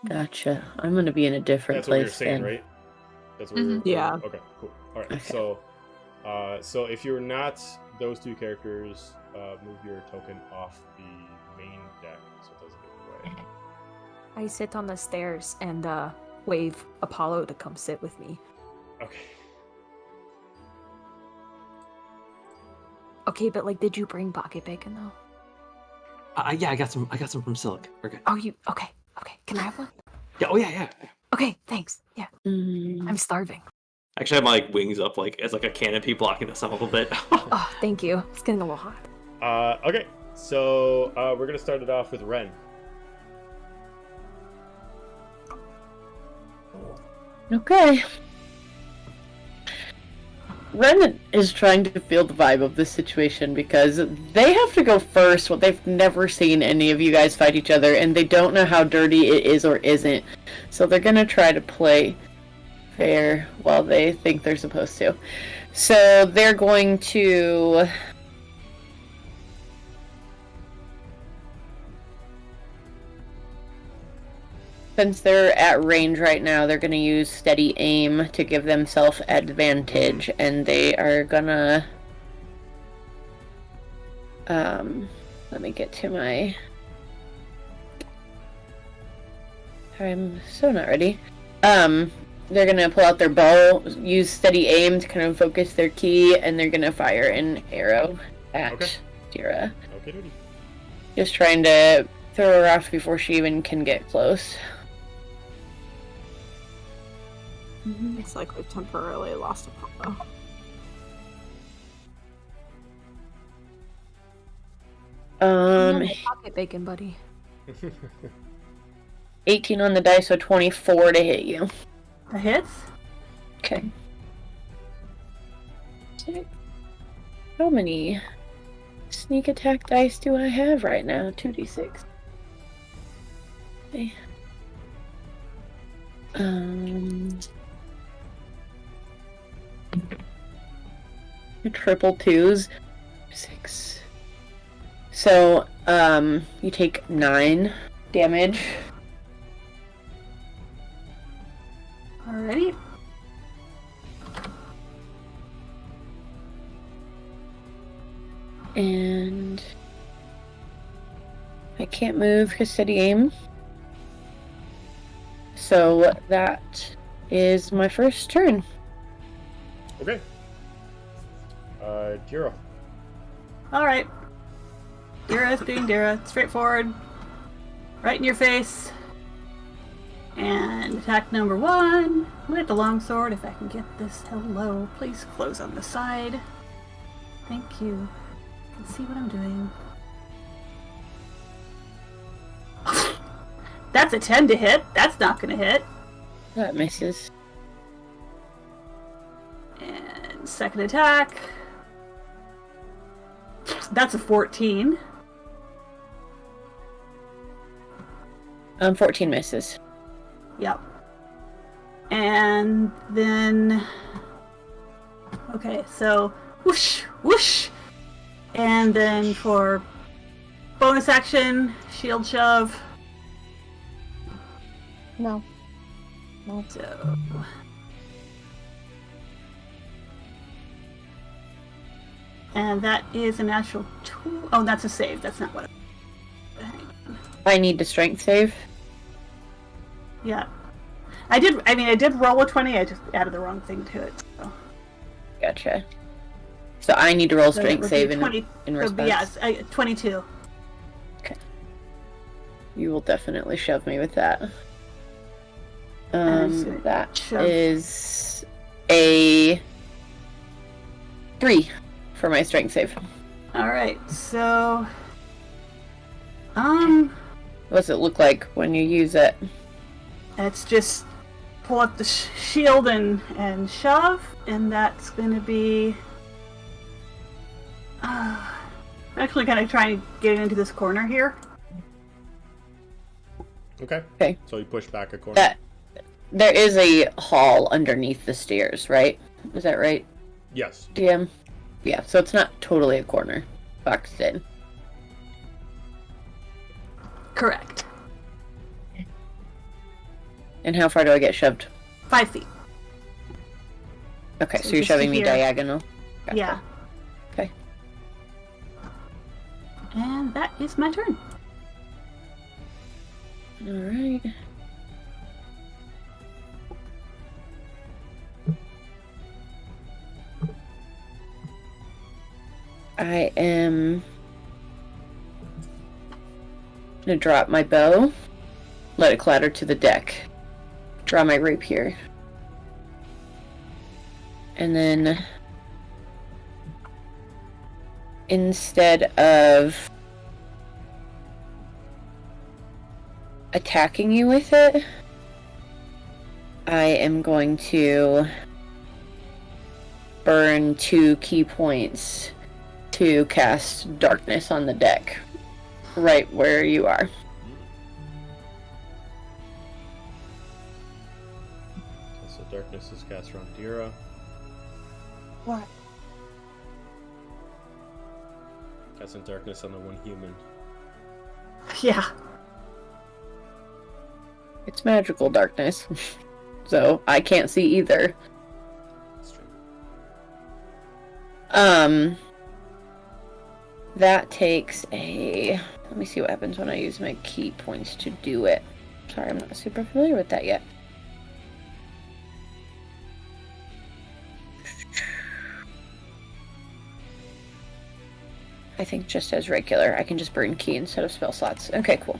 B: Gotcha. I'm going to be in a different
A: That's what we were
B: place
A: saying,
B: then.
A: right? That's what we were.
G: Yeah.
A: Okay, cool. All right.
B: Okay.
A: So if you're not those two characters, move your token off the main deck so it doesn't get in the way.
D: I sit on the stairs and wave Apollo to come sit with me.
A: Okay.
D: Okay, but like, did you bring pocket bacon though?
F: Yeah, I got some from Silk. We're good.
D: Oh, you okay? Okay, can I have one?
F: Yeah. Oh yeah.
D: Okay, thanks. Yeah, I'm starving.
F: Actually, I have my like wings up like as like a canopy blocking us up a little bit.
D: Oh, thank you. It's getting a little hot.
A: Okay, so we're gonna start it off with Ren.
B: Okay. Ren is trying to feel the vibe of this situation because they have to go first. Well, they've never seen any of you guys fight each other, and they don't know how dirty it is or isn't. So they're gonna try to play fair while they think they're supposed to. So they're going to... Since they're at range right now, they're going to use steady aim to give themselves advantage, and they are gonna... let me get to my... I'm so not ready. They're gonna pull out their bow, use steady aim to kind of focus their ki, and they're gonna fire an arrow at Dira.
A: Okay.
B: Just trying to throw her off before she even can get close.
G: It's like we've temporarily lost Apollo.
D: Pocket bacon, buddy.
B: 18 on the dice, so 24 to hit you.
C: That hits.
B: Okay. How many sneak attack dice do I have right now? 2d6. Okay. Triple twos. 6. So, you take 9 damage.
C: Alrighty.
B: And I can't move because steady aim. So that is my first turn.
A: Okay. Jiro.
C: Alright. Dira's being Dira. Straightforward. Right in your face. And attack number 1 with the longsword. If I can get this hello, please close on the side. Thank you. I can see what I'm doing. That's a 10 to hit. That's not going to hit.
B: That misses.
C: And second attack. That's a 14.
B: 14 misses.
C: Yep. And then... Okay, so... Whoosh! Whoosh! And then for bonus action, shield shove.
I: No.
C: So... And that is a natural 2. Oh, that's a save. That's not what hang on.
B: I need to strength save.
C: Yeah. I did roll a 20. I just added the wrong thing to it. So.
B: Gotcha. So I need to roll
C: So it
B: strength
C: would
B: save
C: be
B: in
C: 20,
B: response.
C: Yes, 22.
B: Okay. You will definitely shove me with that. That
C: shove.
B: is a 3 for my strength save.
C: Alright, so...
B: What does it look like when you use it?
C: It's just pull up the shield and shove, and that's going to be... I'm actually kind of trying to get into this corner here.
A: Okay.
B: Okay.
A: So you push back a corner.
B: There is a hall underneath the stairs, right? Is that right,
A: Yes.
B: DM? Yeah, so it's not totally a corner. Boxed in.
C: Correct.
B: And how far do I get shoved?
C: 5 feet.
B: Okay,
C: So
B: so you're
C: just to
B: shoving me
C: here.
B: diagonal? Gotcha.
C: Yeah.
B: Okay.
C: And that is my turn.
B: All right. I am gonna drop my bow, let it clatter to the deck, draw my rapier, and then instead of attacking you with it, I am going to burn 2 key points to cast darkness on the deck, right where you are.
A: So darkness is cast around Dira.
G: What?
A: Casting darkness on the one human.
C: Yeah.
B: It's magical darkness, so I can't see either.
A: That's true.
B: That takes a... Let me see what happens when I use my key points to do it. Sorry, I'm not super familiar with that yet. I think just as regular. I can just burn key instead of spell slots. Okay, cool.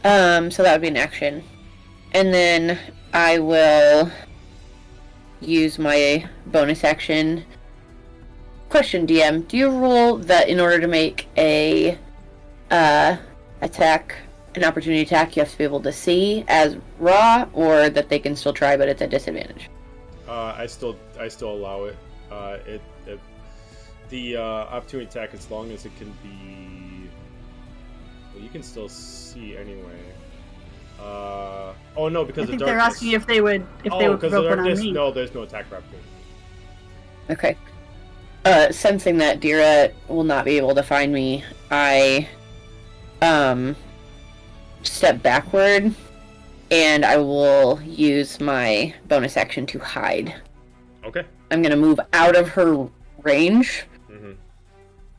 B: So that would be an action. And then I will use my bonus action. Question, DM. Do you rule that in order to make a attack, an opportunity attack, you have to be able to see as raw, or that they can still try but it's a disadvantage?
A: I still allow it. The opportunity attack, as long as it can be... Well, you can still see anyway. Oh no, because
C: I
A: of
C: think
A: darkness.
C: they're asking if they would
A: because of
C: open on
A: darkness.
C: me.
A: No, there's no attack for opportunity.
B: Okay. Sensing that Dira will not be able to find me, I step backward, and I will use my bonus action to hide.
A: Okay.
B: I'm gonna move out of her range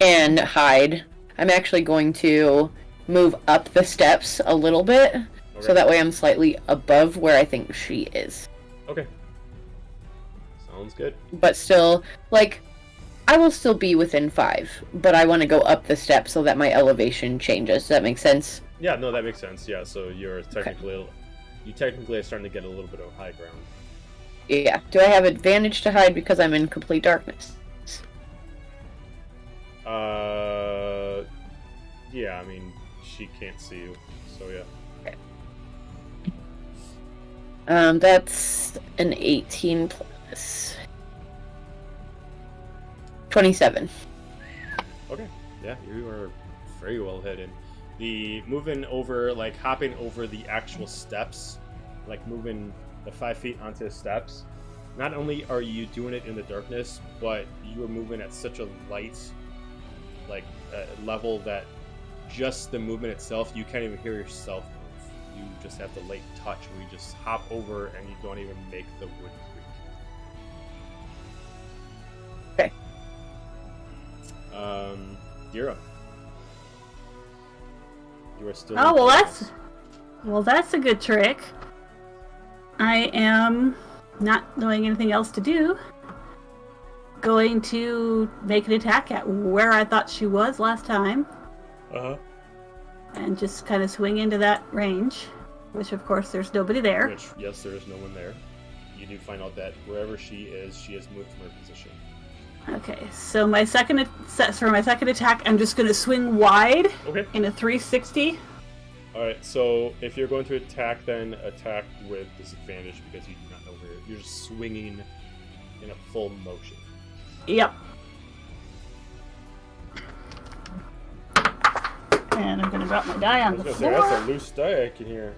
B: and hide. I'm actually going to move up the steps a little bit, so that way I'm slightly above where I think she is.
A: Okay. Sounds good.
B: But still, like, I will still be within 5, but I want to go up the steps so that my elevation changes. Does that make sense?
A: Yeah, no, that makes sense. Yeah, so you're technically, you technically are starting to get a little bit of high ground.
B: Yeah. Do I have advantage to hide because I'm in complete darkness?
A: Yeah, I mean, she can't see you, so yeah.
B: Okay. That's an 18 plus 27.
A: Okay, yeah, you are very well hidden. The moving over, like hopping over the actual steps, like moving the 5 feet onto the steps, not only are you doing it in the darkness, but you are moving at such a light, like, level that just the movement itself, you can't even hear yourself move. You just have the light touch where you just hop over and you don't even make the wood creak.
B: Okay.
A: Dira. You are still.
C: Oh, well, that's a good trick. I am, not knowing anything else to do, going to make an attack at where I thought she was last time. And just kind of swing into that range, which of course there's nobody there.
A: Which, yes, there is no one there. You do find out that wherever she has moved from her position.
C: Okay, so my second attack, I'm just going to swing wide in a 360.
A: Alright, so if you're going to attack, then attack with disadvantage because you do not know where you're just swinging in a full motion.
C: Yep. And I'm going to drop my die on the floor.
A: That's a loose die I can hear.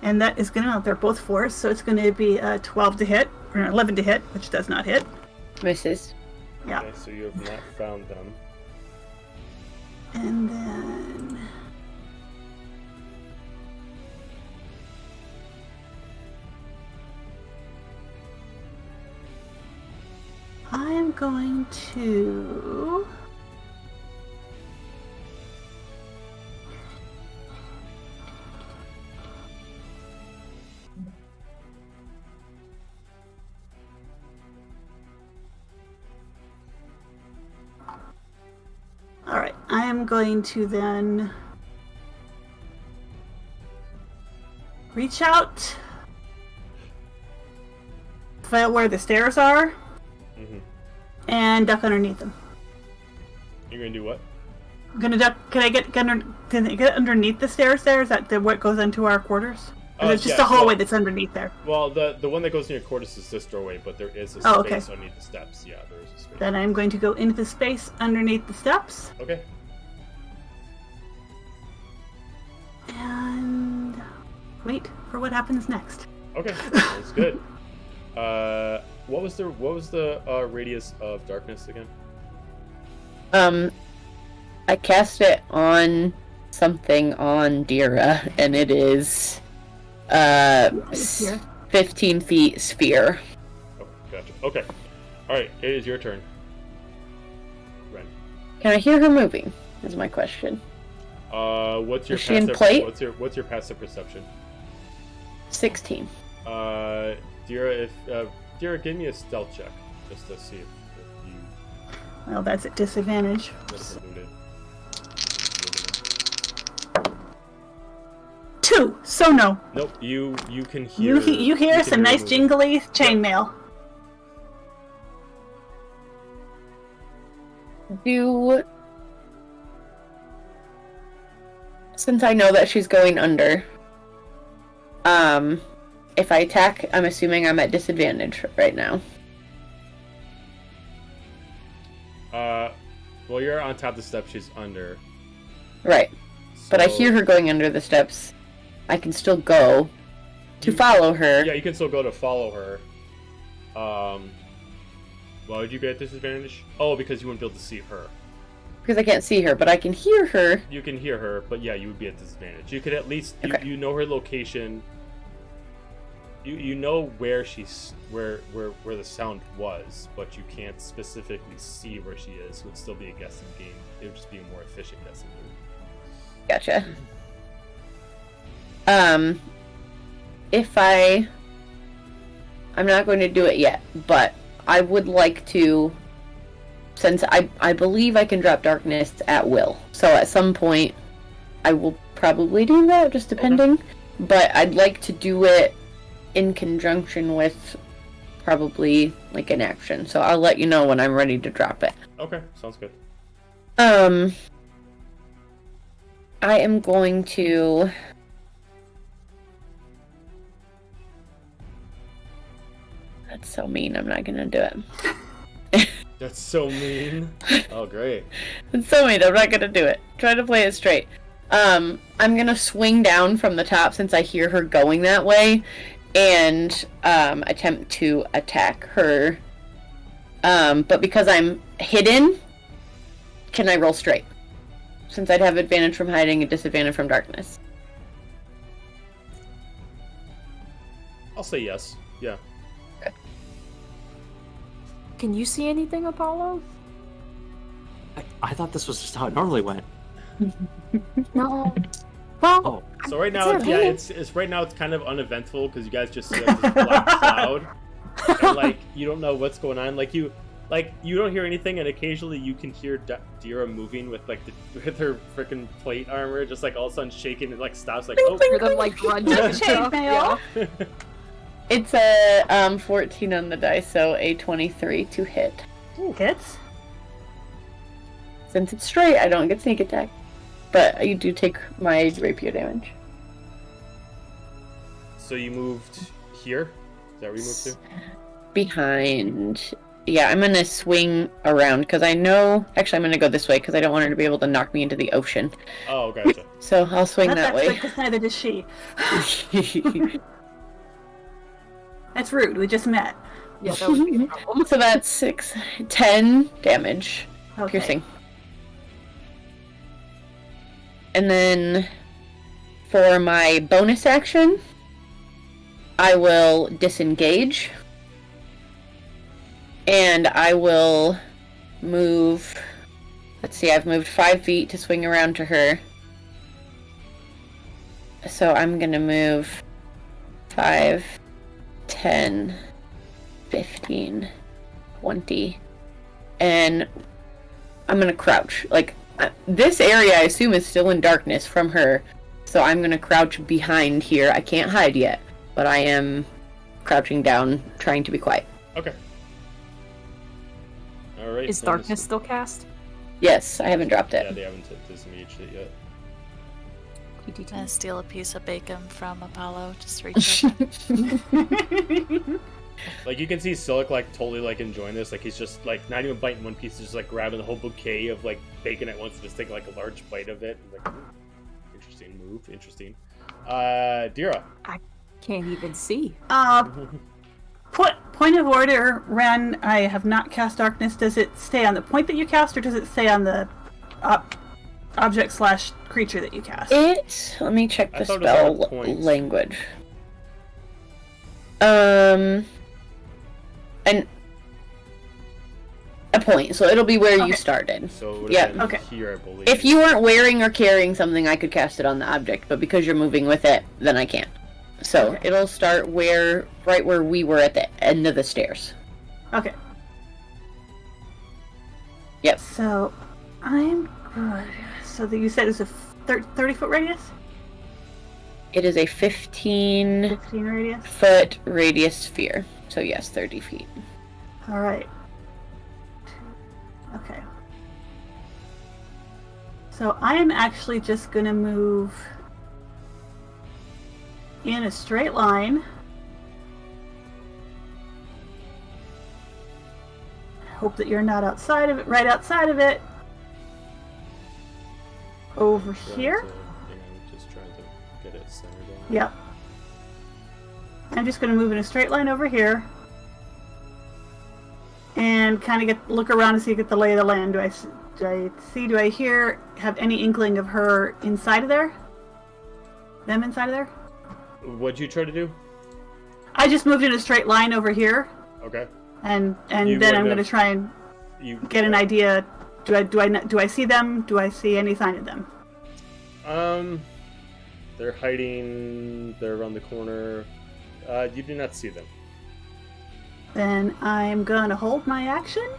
C: And that is going to, they're both 4s, so it's going to be a 12 to hit, or an 11 to hit, which does not hit.
B: Misses.
C: Yeah.
A: Okay, so you have not found them.
C: And then... I I am going to... Alright, I am going to then reach out, find out where the stairs are, and duck underneath them.
A: You're gonna do what?
C: I'm gonna duck. Can I get underneath the stairs there? Is that what goes into our quarters? Or is it just a hallway that's underneath there?
A: Well, the one that goes in your quarters is this doorway, but there is a space underneath the steps. Yeah, there is a space.
C: Then I'm going to go into the space underneath the steps.
A: Okay.
C: And wait for what happens next.
A: Okay, that's good. What was the radius of darkness again?
B: I cast it on something on Dira, and it is 15 feet sphere.
A: Oh, gotcha. Okay. All right, it is your turn. Ren.
B: Can I hear her moving? Is my question.
A: What's your
B: is she in plate?
A: What's your passive perception?
B: 16.
A: Dira, Dira, give me a stealth check just to see if you.
C: Well, that's at disadvantage. Two. So no.
A: Nope. You can hear.
C: You hear some nice jingly chainmail.
B: Since I know that she's going under, if I attack, I'm assuming I'm at disadvantage right now.
A: Well, you're on top of the steps. She's under.
B: Right. So... But I hear her going under the steps. I can still go to follow her.
A: Yeah, you can still go to follow her. Why would you be at disadvantage? Oh, because you wouldn't be able to see her.
B: Because I can't see her, but I can hear her.
A: You can hear her, but yeah, you would be at disadvantage. You could at least you know her location. You know where she's where the sound was, but you can't specifically see where she is. It would still be a guessing game. It would just be a more efficient guessing game.
B: Gotcha. I'm not going to do it yet, but I would like to, since I believe I can drop darkness at will. So at some point, I will probably do that, just depending. Okay. But I'd like to do it in conjunction with probably like an action. So I'll let you know when I'm ready to drop it.
A: Okay, sounds good.
B: I am going to... That's so mean, I'm not gonna do it.
A: That's so mean. Oh, great.
B: It's so mean, I'm not gonna do it. Try to play it straight. I'm gonna swing down from the top since I hear her going that way, and attempt to attack her. But because I'm hidden, can I roll straight? Since I'd have advantage from hiding and disadvantage from darkness.
A: I'll say yes. Yeah.
B: Okay.
D: Can you see anything, Apollo?
F: I thought this was just how it normally went.
D: No. Well.
F: Oh.
A: So right now, it's right now it's kind of uneventful because you guys just see like, this black cloud, and like you don't know what's going on. Like you don't hear anything, and occasionally you can hear Dira moving with with her freaking plate armor, just like all of a sudden shaking and like stops. Like
D: hear them like grunting and stuff. Yeah.
B: It's a 14 on the dice, so a 23 to hit.
C: Ooh, hits.
B: Since it's straight, I don't get sneak attack, but you do take my rapier damage.
A: So you moved here? Is that where you moved to?
B: Behind. Yeah, I'm gonna swing around because I know. Actually, I'm gonna go this way because I don't want her to be able to knock me into the ocean.
A: Oh, gotcha.
B: So I'll swing that way.
C: Because neither does she. That's rude. We just met.
D: Yeah, that would be a problem.
B: So that's 10 damage.
C: Okay.
B: Piercing. And then for my bonus action, I will disengage. And I will move... Let's see, I've moved 5 feet to swing around to her. So I'm gonna move 5, 10, 15, 20, and I'm gonna crouch. Like, this area I assume is still in darkness from her, so I'm gonna crouch behind here. I can't hide yet, but I am crouching down, trying to be quiet.
A: Okay. Alright.
D: Is darkness still cast?
B: Yes, I haven't dropped
A: Yeah,
B: it.
A: they haven't disengaged it yet.
E: I'm gonna steal a piece of bacon from Apollo. Just reach out.
A: Like, you can see Silic, like, totally, like, enjoying this. Like, he's just, like, not even biting one piece, he's just, like, grabbing the whole bouquet of, like, bacon at once and just taking, like, a large bite of it. Like, interesting move, interesting. Dira.
D: Can't even see.
C: Point of order, Ren, I have not cast darkness. Does it stay on the point that you cast, or does it stay on the object/creature that you cast?
B: Let me check the spell language. A point, so it'll be where you started.
A: So
B: yeah.
A: Here, I believe.
B: If you weren't wearing or carrying something, I could cast it on the object, but because you're moving with it, then I can't. So it'll start right where we were at the end of the stairs.
C: Okay.
B: Yep.
C: So, I'm good. So you said it's a 30-foot radius?
B: It is a 15
C: radius?
B: foot radius sphere. So yes, 30 feet.
C: Alright. Okay. So I am actually just going to move in a straight line. Hope that you're not outside of it, right outside of it. Over here.
A: Just trying to get it centered on.
C: Yep. I'm just going to move in a straight line over here. And kind of look around to see, get the lay of the land. Do I hear, have any inkling of her inside of there? Them inside of there?
A: What'd you try to do?
C: I just moved in a straight line over here.
A: Okay.
C: And then I'm going to try and get an idea. Do I see them? Do I see any sign of them?
A: They're hiding. They're around the corner. You do not see them.
C: Then I'm going to hold my action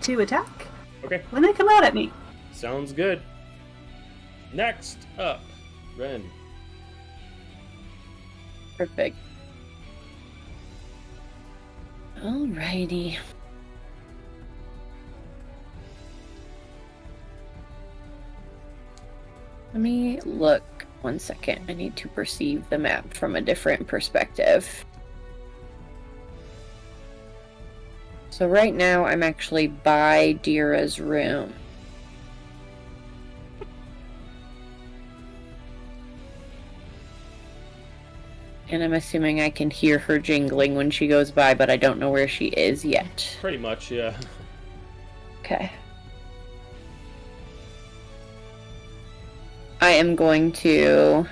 C: to attack.
A: Okay.
C: When they come out at me.
A: Sounds good. Next up, Ren.
B: Perfect. Alrighty. Let me look 1 second. I need to perceive the map from a different perspective. So right now I'm actually by Dira's room. And I'm assuming I can hear her jingling when she goes by, but I don't know where she is yet.
A: Pretty much, yeah.
B: Okay. I am going to...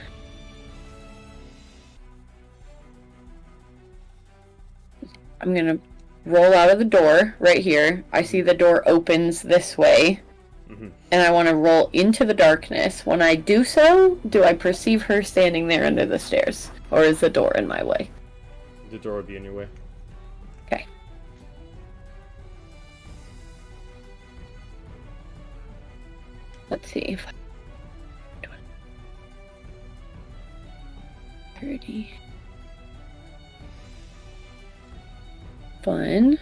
B: I'm gonna roll out of the door right here. I see the door opens this way. Mm-hmm. And I want to roll into the darkness. When I do so, do I perceive her standing there under the stairs? Or is the door in my way?
A: The door would be in your way.
B: Okay. Let's see if 30. Fun.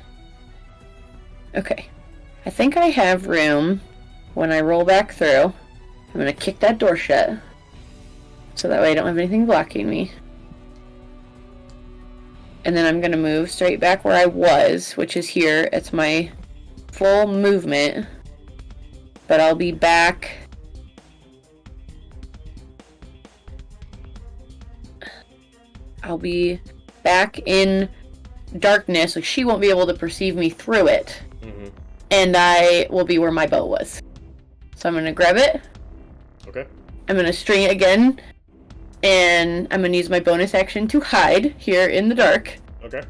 B: Okay. I think I have room when I roll back through. I'm gonna kick that door shut. So that way I don't have anything blocking me. And then I'm gonna move straight back where I was, which is here. It's my full movement. But I'll be back. I'll be back in darkness, so she won't be able to perceive me through it. Mm-hmm. And I will be where my bow was. So I'm gonna grab it.
A: Okay.
B: I'm gonna string it again. And I'm gonna use my bonus action to hide here in the dark.
A: Okay.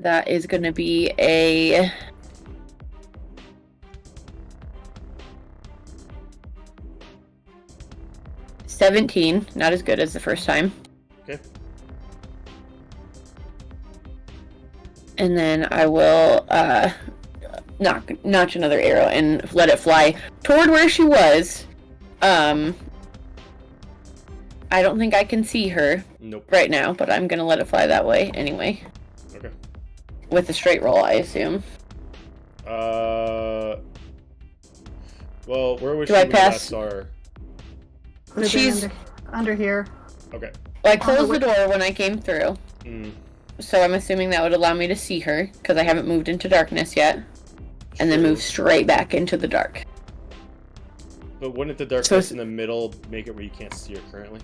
B: That is going to be a... $17. Not as good as the first time.
A: Okay.
B: And then I will notch another arrow and let it fly toward where she was. I don't think I can see her right now, but I'm gonna let it fly that way anyway.
A: Okay.
B: With a straight roll, I assume.
A: Well, where was
B: Do
A: she
B: I
A: when you
B: pass?
A: last saw her?
C: Would've been
B: She's...
C: under here.
A: Okay.
B: Well, I closed the door when I came through.
A: Mm.
B: So I'm assuming that would allow me to see her, because I haven't moved into darkness yet. And then move straight back into the dark.
A: But wouldn't the darkness in the middle make it where you can't see her currently?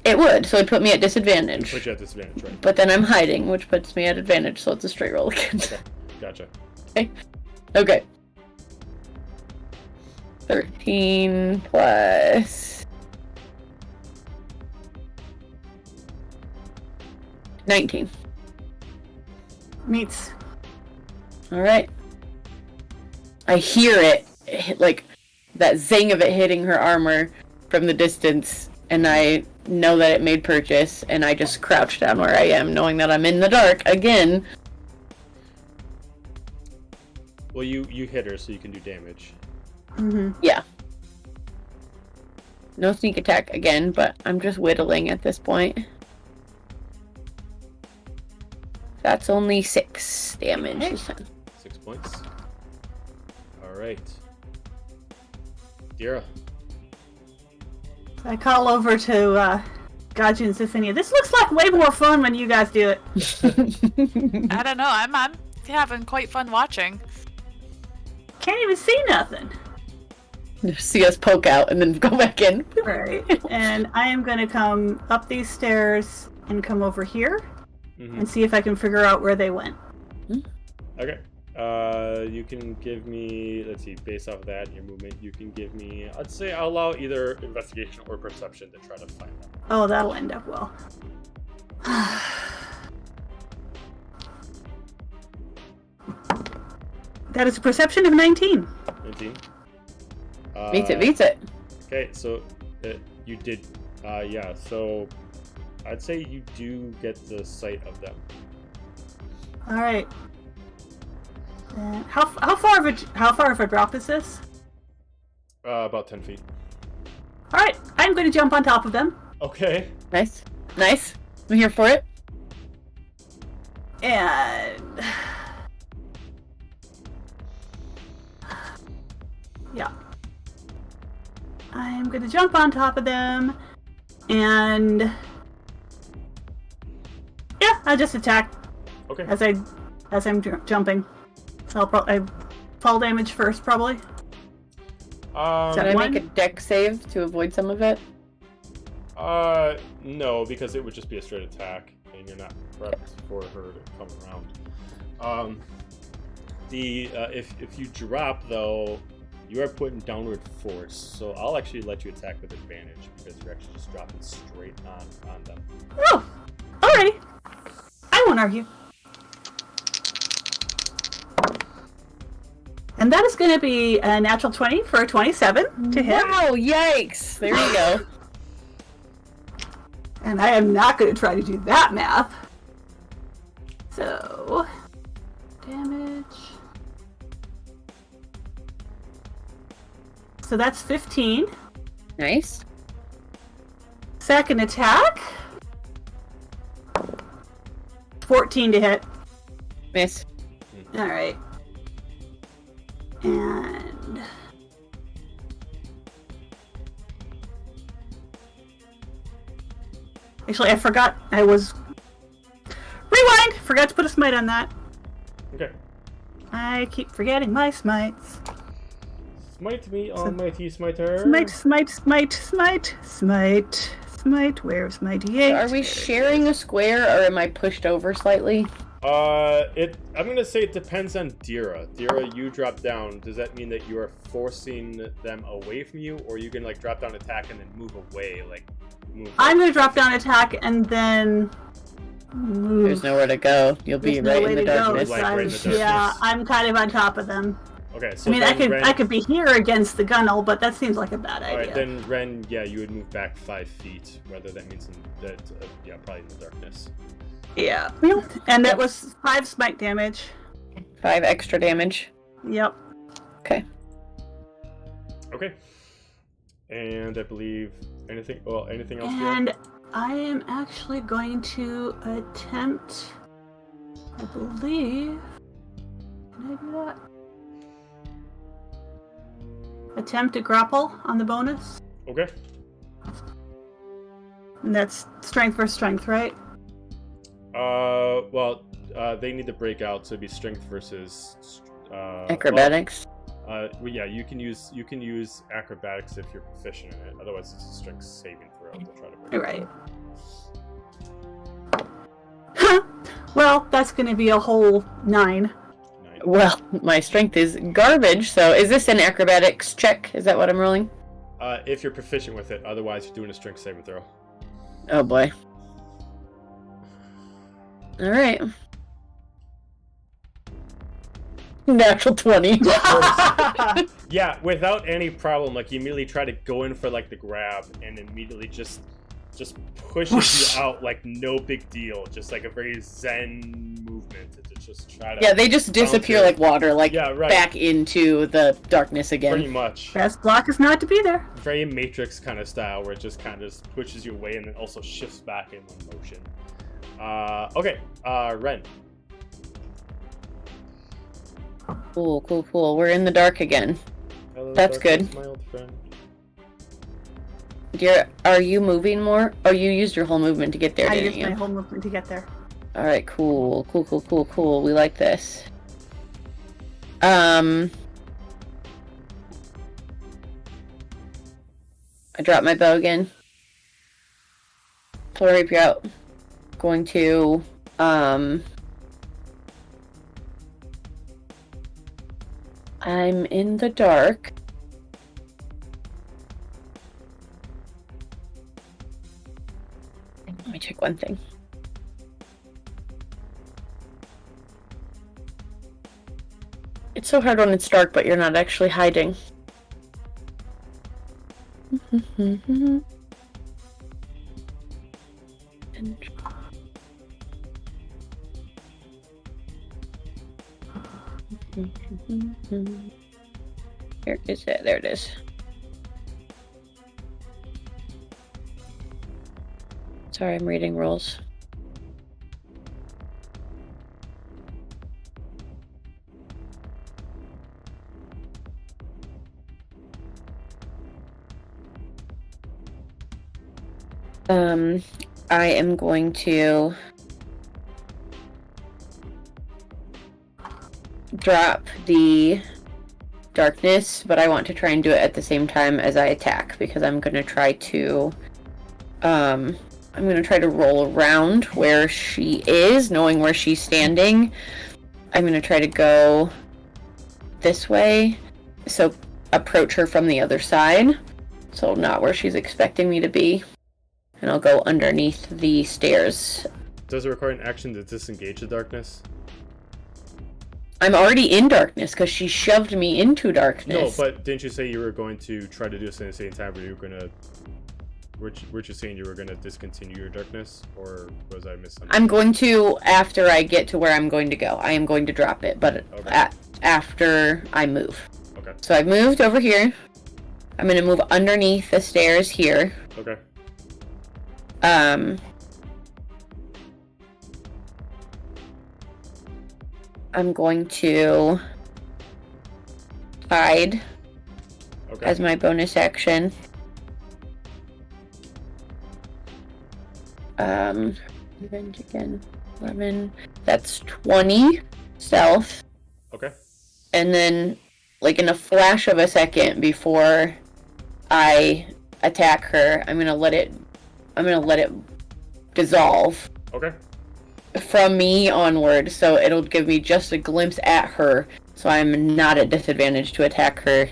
B: It would, so it'd put me at disadvantage.
A: Put you at disadvantage, right?
B: But then I'm hiding, which puts me at advantage, so it's a straight roll again.
A: Okay, gotcha.
B: Okay. 13 plus 19.
C: Meets.
B: Alright. I hear it, like, that zing of it hitting her armor from the distance, and I know that it made purchase, and I just crouch down where I am, knowing that I'm in the dark again.
A: Well, you hit her, so you can do damage.
C: Mm-hmm.
B: Yeah. No sneak attack again, but I'm just whittling at this point. That's only 6 damage.
C: Okay.
A: 6 points. Alright. Dira.
C: I call over to Gaji and Zephynia. This looks like way more fun when you guys do it.
E: I don't know. I'm having quite fun watching.
C: Can't even see nothing.
B: Just see us poke out and then go back in.
C: Right. And I am going to come up these stairs and come over here and see if I can figure out where they went.
A: Okay. You can give me, let's see, based off of that and your movement, you can give me, I'd say I'll allow either investigation or perception to try to find them.
C: Oh, that'll end up well. That is a perception of 19.
A: 19.
B: Beats it.
A: Okay, so you did, yeah, so I'd say you do get the sight of them.
C: All right. How far of a drop is this?
A: About 10 feet.
C: All right, I'm going to jump on top of them.
A: Okay.
B: Nice. I'm here for it.
C: And yeah, I'm going to jump on top of them, and yeah, I just attack.
A: Okay.
C: As I'm jumping. So I fall damage first, probably.
B: Can I make a deck save to avoid some of it?
A: No, because it would just be a straight attack, and you're not prepped for her to come around. If you drop though, you are put in downward force, so I'll actually let you attack with advantage because you're actually just dropping straight on them.
C: Oh, alrighty. I won't argue. And that is going to be a natural 20 for a 27 to hit.
B: Wow, yikes. There you go.
C: And I am not going to try to do that math. So, damage. So that's 15.
B: Nice.
C: Second attack. 14 to hit.
B: Miss.
C: Alright. And actually, I forgot. Rewind. Forgot to put a smite on that.
A: Okay.
C: I keep forgetting my smites.
A: Smite me, almighty smiter.
C: Smite. Where's my D8?
B: So are we sharing a square, or am I pushed over slightly?
A: I'm gonna say it depends on Dira. Dira, you drop down. Does that mean that you are forcing them away from you, or you can like drop down, attack, and then move away, like move?
C: I'm gonna drop down, attack, and then Move.
B: There's nowhere to go. You'll be
C: There's no
B: right
C: way
B: in the
C: to go,
B: darkness.
C: so
A: Like right in the darkness.
C: yeah, I'm kind of on top of them.
A: Okay, so
C: I mean, I
A: then
C: could
A: Ren,
C: be here against the gunnel, but that seems like a bad idea.
A: Alright, then Ren, yeah, you would move back 5 feet, whether that means probably in the darkness.
C: Yeah. And that was 5 smite damage.
B: 5 extra damage.
C: Yep.
B: Okay.
A: Okay. And I believe anything else?
C: And I am actually going to attempt, I believe. Can I do that? Attempt to grapple on the bonus.
A: Okay.
C: And that's strength versus strength, right?
A: They need to break out, so it'd be strength versus
B: Acrobatics.
A: Well, yeah, you can use acrobatics if you're proficient in it. Otherwise, it's a strength saving throw to try to break.
C: Right. Well, that's going to be a whole 9.
B: Well, my strength is garbage, so is this an acrobatics check? Is that what I'm rolling?
A: If you're proficient with it, otherwise you're doing a strength saving throw.
B: Oh boy. Alright. Natural 20.
A: Yeah, without any problem, like you immediately try to go in for like the grab and immediately just pushes you out like no big deal. Just like a very zen movement to just try to
B: Yeah, they just disappear
A: bounce
B: like water, like
A: Yeah, right.
B: back into the darkness
A: pretty
B: again.
A: much.
C: Best block is not to be there.
A: Very Matrix kind of style where it just kind of just pushes you away and then also shifts back in motion. Okay, Ren.
B: Cool. We're in the dark again.
A: Hello,
B: That's
A: darkness,
B: good.
A: my old friend.
B: Are you moving more? Oh, you used your whole movement to get there,
C: I
B: didn't
C: used my
B: you?
C: whole movement to get there.
B: Alright, cool. We like this. I dropped my bow again. Pull a rapier out. Going to, I'm in the dark. Let me check one thing. It's so hard when it's dark, but you're not actually hiding. Here is it. There it is. Sorry, I'm reading rules. I am going to drop the darkness, but I want to try and do it at the same time as I attack because I'm going to try to roll around where she is, knowing where she's standing. I'm going to try to go this way, so approach her from the other side, so not where she's expecting me to be. And I'll go underneath the stairs.
A: Does it require an action to disengage the darkness?
B: I'm already in darkness because she shoved me into darkness.
A: No, but didn't you say you were going to try to do this at the same time, or you were gonna? Weren't you saying you were gonna discontinue your darkness, or was I misunderstanding?
B: I'm going to after I get to where I'm going to go. I am going to drop it, but
A: Okay.
B: After I move.
A: Okay.
B: So I've moved over here. I'm going to move underneath the stairs here.
A: Okay.
B: I'm going to hide as my bonus action. Revenge again. 11. That's 20 stealth.
A: Okay.
B: And then, like in a flash of a second before I attack her, I'm gonna let it dissolve.
A: Okay.
B: From me onward, so it'll give me just a glimpse at her, so I'm not at disadvantage to attack her.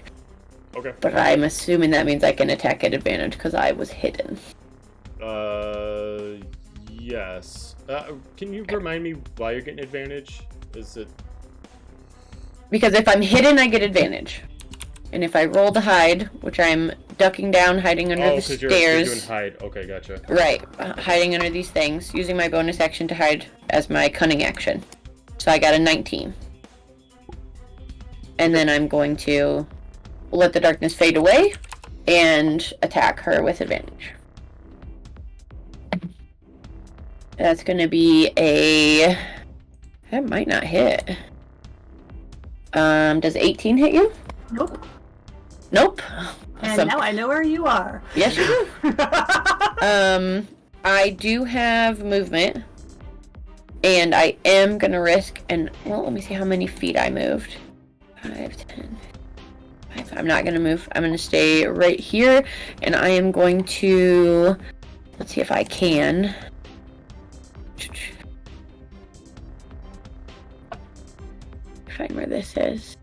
A: Okay.
B: But I'm assuming that means I can attack at advantage because I was hidden.
A: Yes. Can you remind me why you're getting advantage? Is it...
B: Because if I'm hidden, I get advantage. And if I roll to hide, which I'm ducking down, hiding under the stairs.
A: You're doing hide. Okay, gotcha.
B: Right, hiding under these things, using my bonus action to hide as my cunning action. So I got a 19. And then I'm going to let the darkness fade away and attack her with advantage. That's going to be a... That might not hit. Does 18 hit you?
C: Nope.
B: Nope.
C: And now I know where you are.
B: Yes, you do. I do have movement. And I am going to risk... And, well, let me see how many feet I moved. 5, 10... I'm not going to move. I'm going to stay right here. And I am going to... Let's see if I can... Find where this is.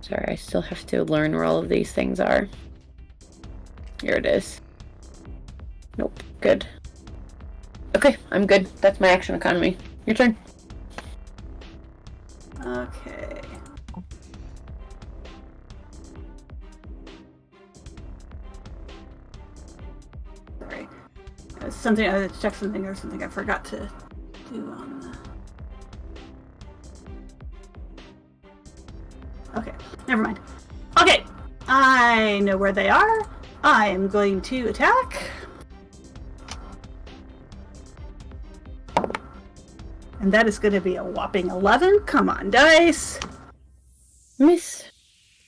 B: Sorry, I still have to learn where all of these things are. Here it is. Nope, good. Okay, I'm good. That's my action economy. Your turn.
C: Okay. Sorry. Something, I had to check something or something I forgot to do on the... Okay, never mind. Okay, I know where they are. I am going to attack. And that is going to be a whopping 11. Come on, dice.
B: Miss.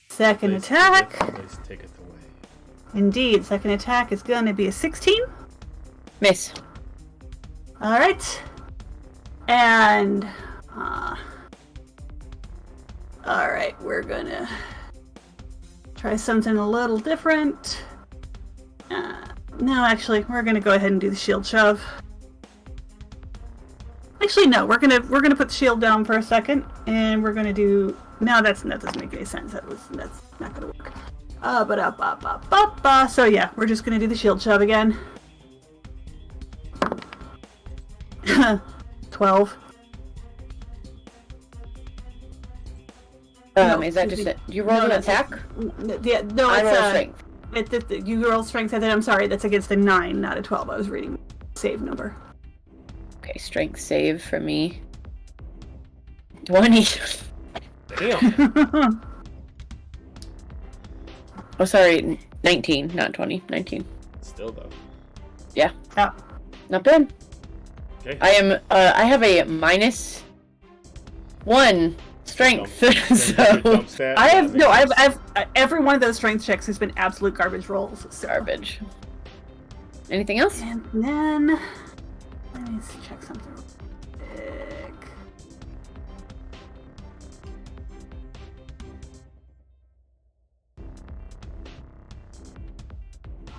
C: Second attack.
A: Please take it away.
C: Indeed, second attack is going to be a 16.
B: Miss.
C: Alright. And... Alright, we're gonna try something a little different. No, actually, we're gonna go ahead and do the shield shove. Actually, no, we're gonna put the shield down for a second, and we're gonna do... No, that doesn't make any sense. That's not gonna work. So yeah, we're just gonna do the shield shove again. 12. No,
B: is that just it? You roll an attack?
C: Yeah, no,
B: I
C: it's
B: roll strength.
C: You roll strength, and then I'm sorry, that's against a 9, not a 12. I was reading save number.
B: Okay, strength save for me. 20.
A: Damn.
B: Oh, sorry, 19, not 20. 19.
A: Still though.
C: Yeah.
B: Not bad.
A: Okay.
B: I am. I have a -1 strength, so
C: I have no. I've every one of those strength checks has been absolute garbage rolls. So.
B: Garbage. Anything else?
C: And then let me check something real quick.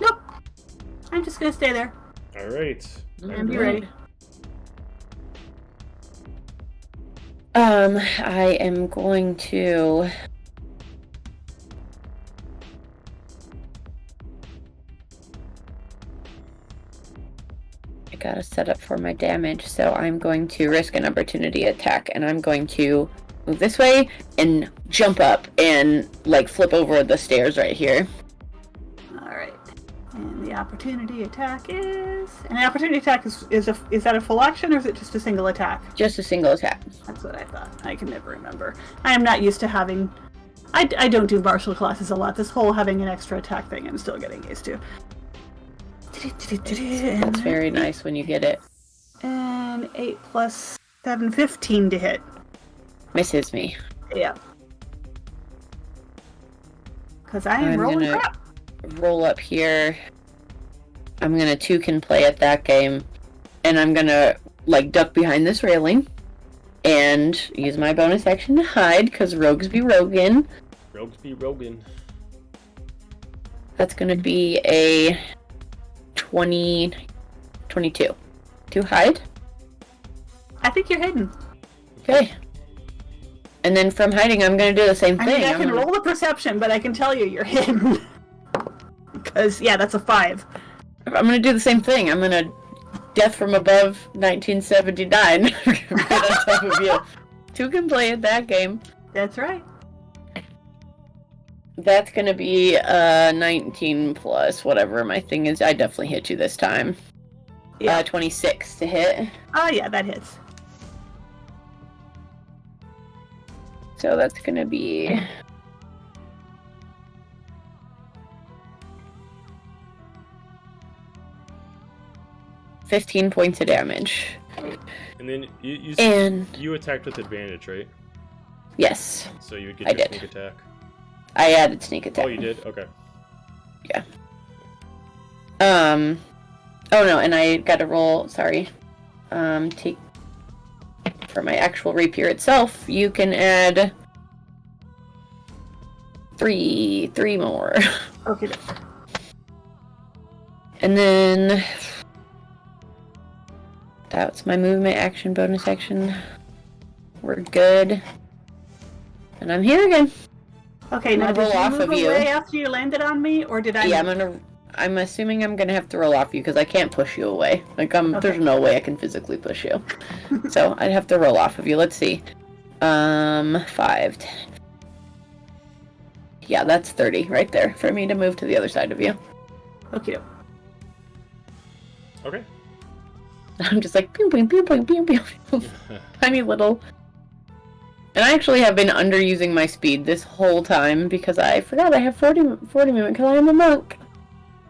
C: Nope. I'm just gonna stay there.
A: All right.
C: And be ready.
B: I am going to... I gotta set up for my damage, so I'm going to risk an opportunity attack, and I'm going to move this way and jump up and, like, flip over the stairs right here.
C: Alright. And the opportunity attack is... And the opportunity attack is that a full action, or is it just a single attack?
B: Just a single attack.
C: That's what I thought. I can never remember. I am not used to having... I don't do martial classes a lot. This whole having an extra attack thing I'm still getting used to.
B: It's very nice when you get it.
C: And 8 plus 7, 15 to hit.
B: Misses me.
C: Yeah. Because I am rolling crap.
B: Roll up here. I'm gonna toucan play at that game, and I'm gonna like duck behind this railing and use my bonus action to hide because rogues be roguing.
A: Rogues be roguing.
B: That's gonna be a 22 to hide.
C: I think you're hidden.
B: Okay. And then from hiding, I'm going to do the same
C: I
B: thing.
C: mean, I can roll the perception, but I can tell you you're hidden. Because, yeah, that's a 5.
B: I'm going to do the same thing. I'm going to Death from Above 1979 right on top of you. 2 can play at that game.
C: That's right.
B: That's going to be 19 plus whatever my thing is. I definitely hit you this time.
C: Yeah.
B: 26 to hit.
C: Oh, yeah, that hits.
B: So that's going to be... 15 points of damage.
A: And then you attacked with advantage, right?
B: Yes.
A: So you would get
B: I
A: your
B: did.
A: sneak attack.
B: I added sneak attack.
A: Oh, you did? Okay.
B: Yeah. Oh no, and I got to roll. Sorry. Take for my actual rapier itself. You can add three more,
C: Okay.
B: and then that's my movement, action, bonus action. We're good, and I'm here again.
C: Okay,
B: I'm
C: now
B: gonna
C: did
B: roll
C: you
B: off
C: move
B: of you.
C: away after you landed on me, or did I?
B: Yeah, I'm assuming I'm gonna have to roll off you because I can't push you away. Like
C: Okay.
B: there's no way I can physically push you. So I'd have to roll off of you. Let's see. 5, 10. Yeah, that's 30 right there for me to move to the other side of you.
C: Okay.
A: Okay.
B: I'm just like pew pew pew pew pew pew. Tiny little. And I actually have been underusing my speed this whole time because I forgot I have 40 movement because I am a monk.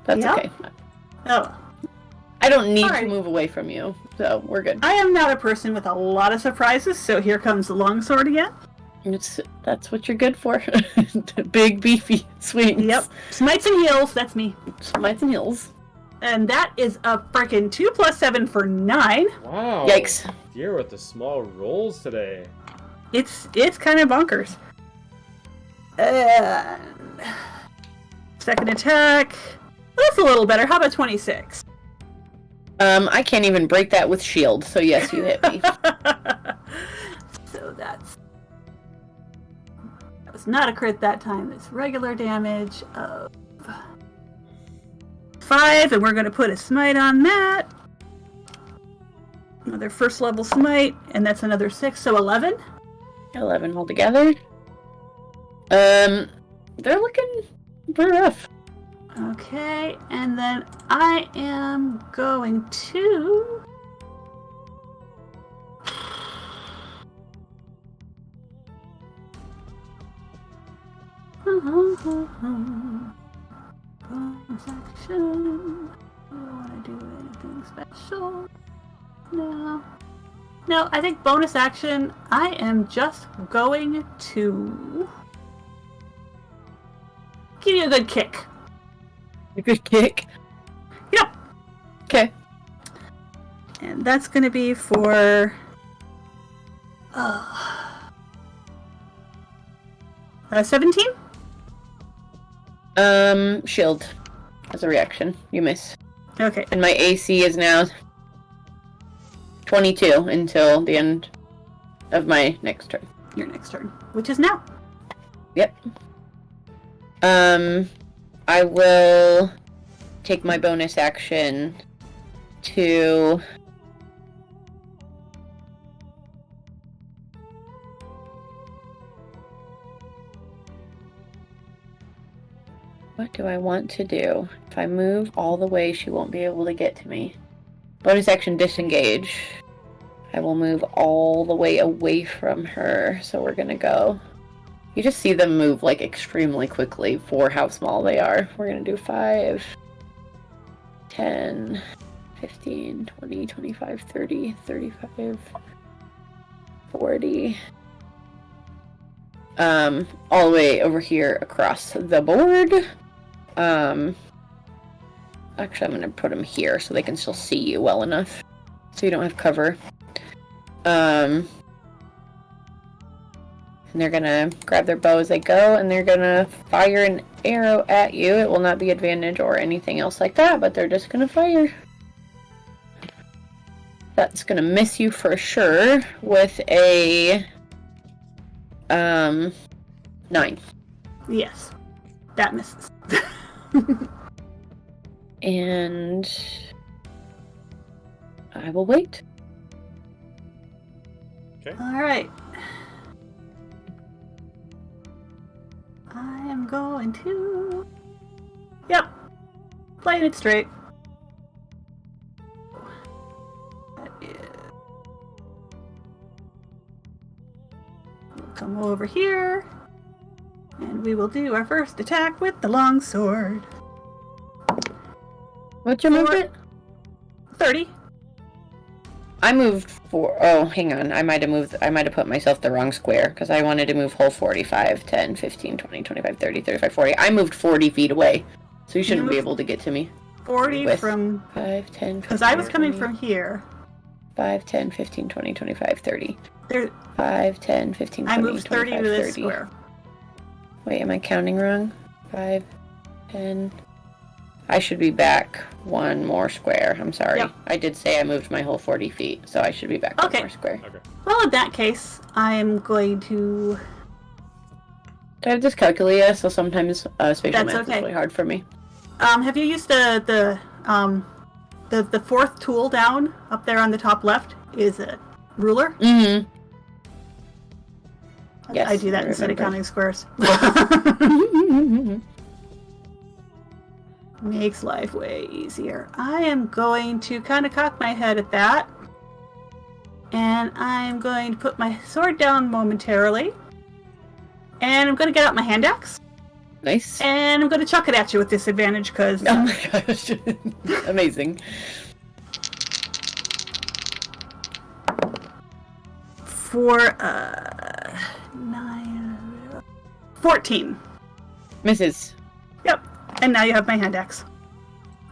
B: That's
C: Yep.
B: okay.
C: Oh,
B: I don't need
C: Alright.
B: to move away from you, so we're good.
C: I am not a person with a lot of surprises, so here comes the longsword again.
B: That's what you're good for. Big, beefy swings.
C: Yep. Smites and heals, that's me.
B: Smites and heals.
C: And that is a frickin' 2 + 7 for 9.
A: Wow.
B: Yikes.
A: Dear with the small rolls today.
C: It's kind of bonkers. Second attack. That's a little better. How about 26?
B: I can't even break that with shield, so yes, you hit me.
C: So that was not a crit that time. It's regular damage of 5, and we're going to put a smite on that. Another first level smite, and that's another 6, so 11.
B: 11 altogether. They're looking pretty rough.
C: Okay, and then I am going to... bonus action. Do I want to do anything special? No. No, I think bonus action, I am just going to give you a good kick.
B: A good kick.
C: Yep.
B: Okay.
C: And that's going to be for 17?
B: Shield. As a reaction. You miss.
C: Okay.
B: And my AC is now 22 until the end of my next turn.
C: Your next turn, which is now.
B: Yep. I will take my bonus action to what do I want to do? If I move all the way, she won't be able to get to me. Bonus action disengage. I will move all the way away from her, so we're gonna go. You just see them move like extremely quickly for how small they are. We're gonna do 5, 10, 15, 20, 25, 30, 35, 40. All the way over here across the board. Actually, I'm gonna put them here so they can still see you well enough, so you don't have cover. And they're gonna grab their bow as they go, and they're gonna fire an arrow at you. It will not be advantage or anything else like that, but they're just gonna fire. That's gonna miss you for sure with a 9.
C: Yes. That misses.
B: And I will wait.
C: Alright. I am going to... Yep. Playing it straight. That is... We'll come over here. And we will do our first attack with the longsword.
B: What's your movement?
C: 30.
B: I moved hang on. I might have put myself the wrong square, because I wanted to move whole 45, 10, 15, 20, 25, 30, 35, 40. I moved 40 feet away, so you shouldn't be able to get to me.
C: 40 from...
B: 5, 10,
C: because I was coming from here.
B: 5, 10, 15, 20, 25, 30.
C: There,
B: 5, 10, 15, 20,
C: I moved 30
B: 25,
C: to this
B: 30.
C: square.
B: Wait, am I counting wrong? 5, 10... I should be back one more square. I'm sorry.
C: Yep.
B: I did say I moved my whole 40 feet, so I should be back one more square.
A: Okay.
C: Well, in that case, I'm going to...
B: Do I have dyscalculia? So sometimes spatial
C: That's
B: math
C: okay.
B: is really hard for me.
C: Have you used the fourth tool down up there on the top left? Is a ruler?
B: Mm-hmm. Yes,
C: I do that
B: I
C: instead of
B: remember.
C: counting squares. Makes life way easier. I am going to kind of cock my head at that. And I'm going to put my sword down momentarily. And I'm going to get out my hand axe.
B: Nice.
C: And I'm going to chuck it at you with disadvantage because...
B: Oh my gosh. Amazing.
C: For 14.
B: Misses.
C: Yep. And now you have my hand axe.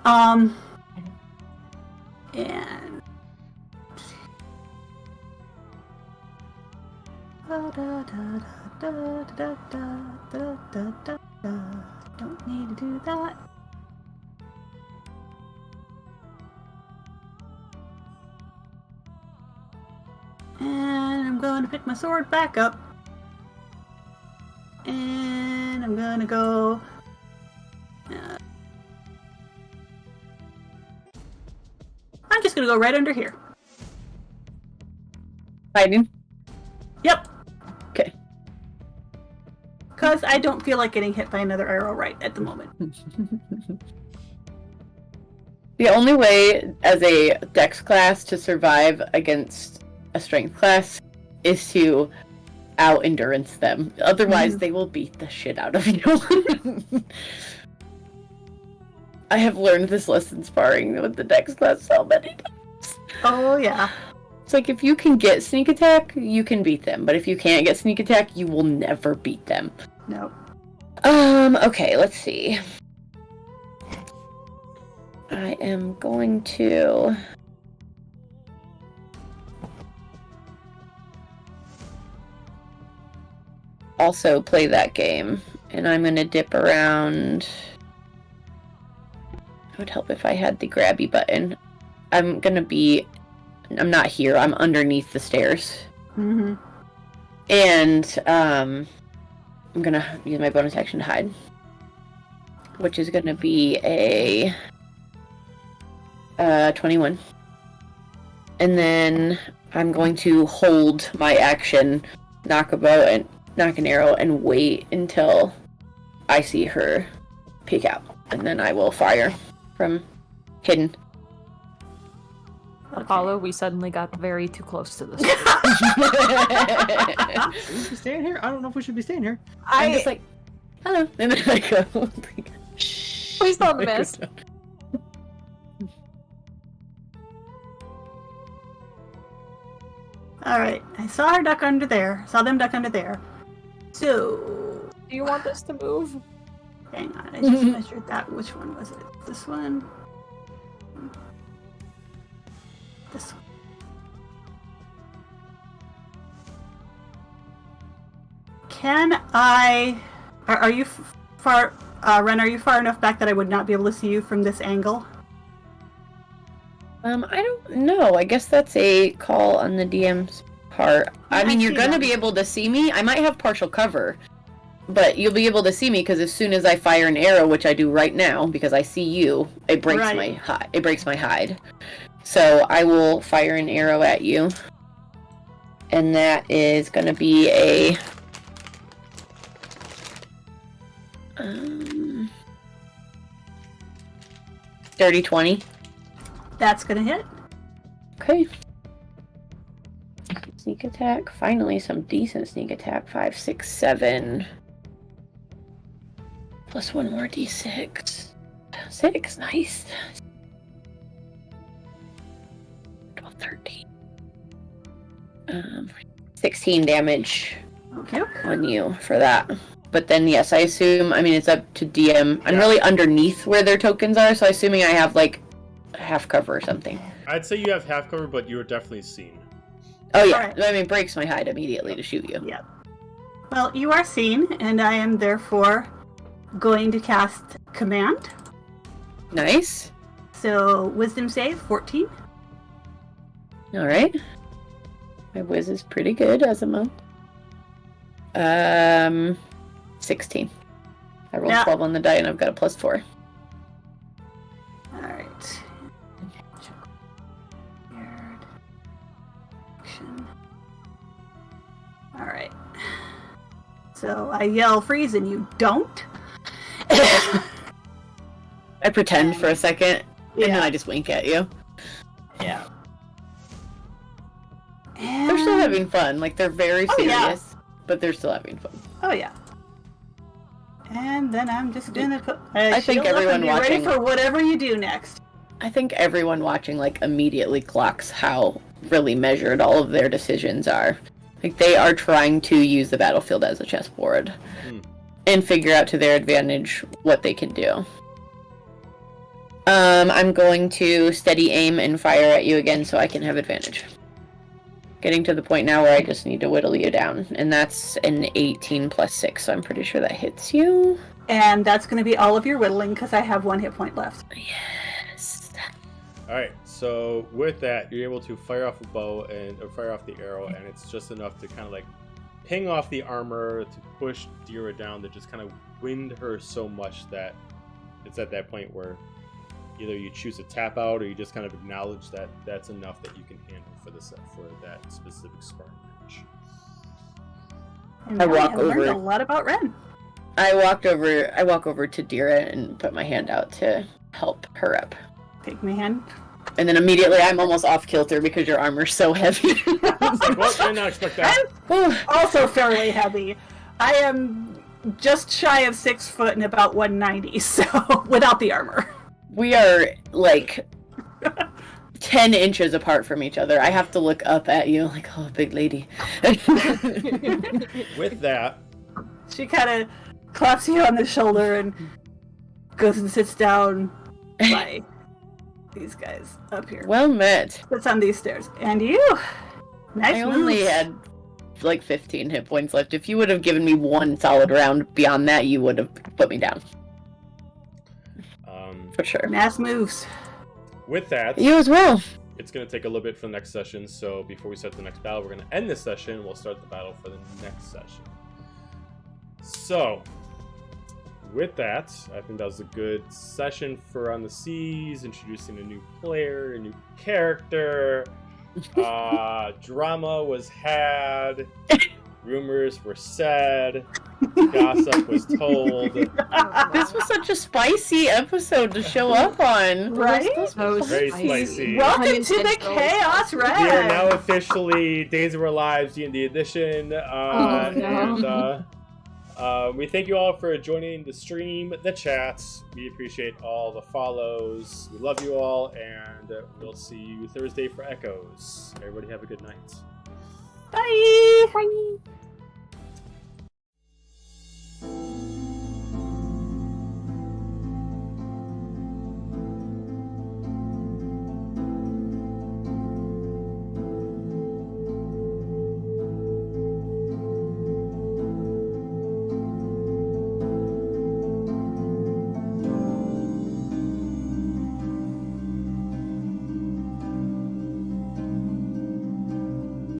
C: And don't need to do that. And I'm going to pick my sword back up. And I'm going to go... I'm just going to go right under here.
B: Fighting?
C: Yep.
B: Okay.
C: Because I don't feel like getting hit by another arrow right at the moment.
B: The only way as a dex class to survive against a strength class is to out-endurance them. Otherwise, they will beat the shit out of you. I have learned this lesson sparring with the dex class so many times.
C: Oh, yeah.
B: It's like, if you can get sneak attack, you can beat them. But if you can't get sneak attack, you will never beat them.
C: No.
B: Okay, let's see. I am going to... also play that game. And I'm going to dip around... It would help if I had the grabby button. I'm not here, I'm underneath the stairs.
C: Mm-hmm.
B: And, I'm gonna use my bonus action to hide. Which is gonna be a 21. And then I'm going to hold my action, knock an arrow, and wait until I see her peek out. And then I will fire from hidden.
D: Apollo, we suddenly got very too close to this.
F: Should we be staying here? I don't know if we should be staying here.
B: I'm just like, hello. And then I go, like,
D: Please don't miss.
C: Alright, I saw her duck under there. Saw them duck under there. So...
D: Do you want this to move?
C: Hang on, I just measured that. Which one was it? This one? This one. Can I... Are you far... Ren, are you far enough back that I would not be able to see you from this angle?
B: I don't know. I guess that's a call on the DM's part. I mean, you're
C: see
B: going to
C: that.
B: be able to see me. I might have partial cover, but you'll be able to see me because as soon as I fire an arrow, which I do right now, because I see you, it breaks
C: Right.
B: my hide. It breaks my hide. So I will fire an arrow at you, and that is going to be a 30-20.
C: That's gonna hit.
B: Okay. Sneak attack. Finally, some decent sneak attack. 5, 6, 7. Plus one more d6. 6. Nice. 12, 13. 16 damage
C: Okay.
B: on you for that. But then, yes, I assume, I mean, it's up to DM. I'm really underneath where their tokens are, so assuming I have, like, half cover or something.
A: I'd say you have half cover, but you were definitely seen.
B: Oh, yeah.
C: Alright.
B: I mean, it breaks my hide immediately to shoot you.
C: Yeah. Well, you are seen, and I am therefore going to cast Command.
B: Nice.
C: So, Wisdom save, 14.
B: Alright. My whiz is pretty good as a monk. 16. I rolled
C: Yeah.
B: 12 on the die and I've got a +4.
C: Alright. Weird. Action. Alright. So, I yell freeze and you don't.
B: I pretend for a second, and then I just wink at you.
C: Yeah.
B: They're still having fun. Like, they're very
C: Oh, yeah.
B: serious, but they're still having fun.
C: Oh yeah. And then I'm just gonna put.
B: I think everyone
C: be ready
B: watching-
C: for whatever you do next.
B: I think everyone watching, like, immediately clocks how really measured all of their decisions are. Like, they are trying to use the battlefield as a chessboard and figure out to their advantage what they can do. I'm going to steady aim and fire at you again so I can have advantage. Getting to the point now where I just need to whittle you down, and that's an 18 plus 6, so I'm pretty sure that hits you.
C: And that's gonna be all of your whittling because I have 1 hit point left.
B: Yes.
A: Alright, so with that, you're able to fire off a bow or fire off the arrow, and it's just enough to kind of like ping off the armor to push Dira down, to just kind of wind her so much that it's at that point where either you choose to tap out or you just kind of acknowledge that that's enough that you can handle for that specific sparring match.
C: And
B: I
C: now
B: walk
C: have learned
B: over.
C: a lot about Ren.
B: I walk over to Dira and put my hand out to help her up.
C: Take my hand.
B: And then immediately I'm almost off kilter because your armor's so heavy.
A: It's like, well, I did not expect that.
C: I'm also fairly heavy. I am just shy of 6 foot and about 190, so without the armor.
B: We are like 10 inches apart from each other. I have to look up at you like, oh, big lady.
A: With that,
C: She kind of claps you on the shoulder and goes and sits down by these guys up here.
B: Well met.
C: Sits on these stairs. And you? Nice
B: I only
C: moves.
B: had like 15 hit points left. If you would have given me one solid round beyond that, you would have put me down. For sure.
C: Nice moves.
A: with that,
B: You as well.
A: it's going to take a little bit for the next session, so before we start the next battle, we're going to end this session. We'll start the battle for the next session. So, with that, I think that was a good session for On the Seas, introducing a new player, a new character. Drama was had. Rumors were said. Gossip was told.
B: This was such a spicy episode to show up on.
C: Right?
A: Very spicy.
C: Welcome to the Chaos
A: We are now
C: Red.
A: officially Days of Our Lives D&D edition. And we thank you all for joining the stream, the chats. We appreciate all the follows. We love you all, and we'll see you Thursday for Echoes. Everybody have a good night.
C: Bye.
I: Bye.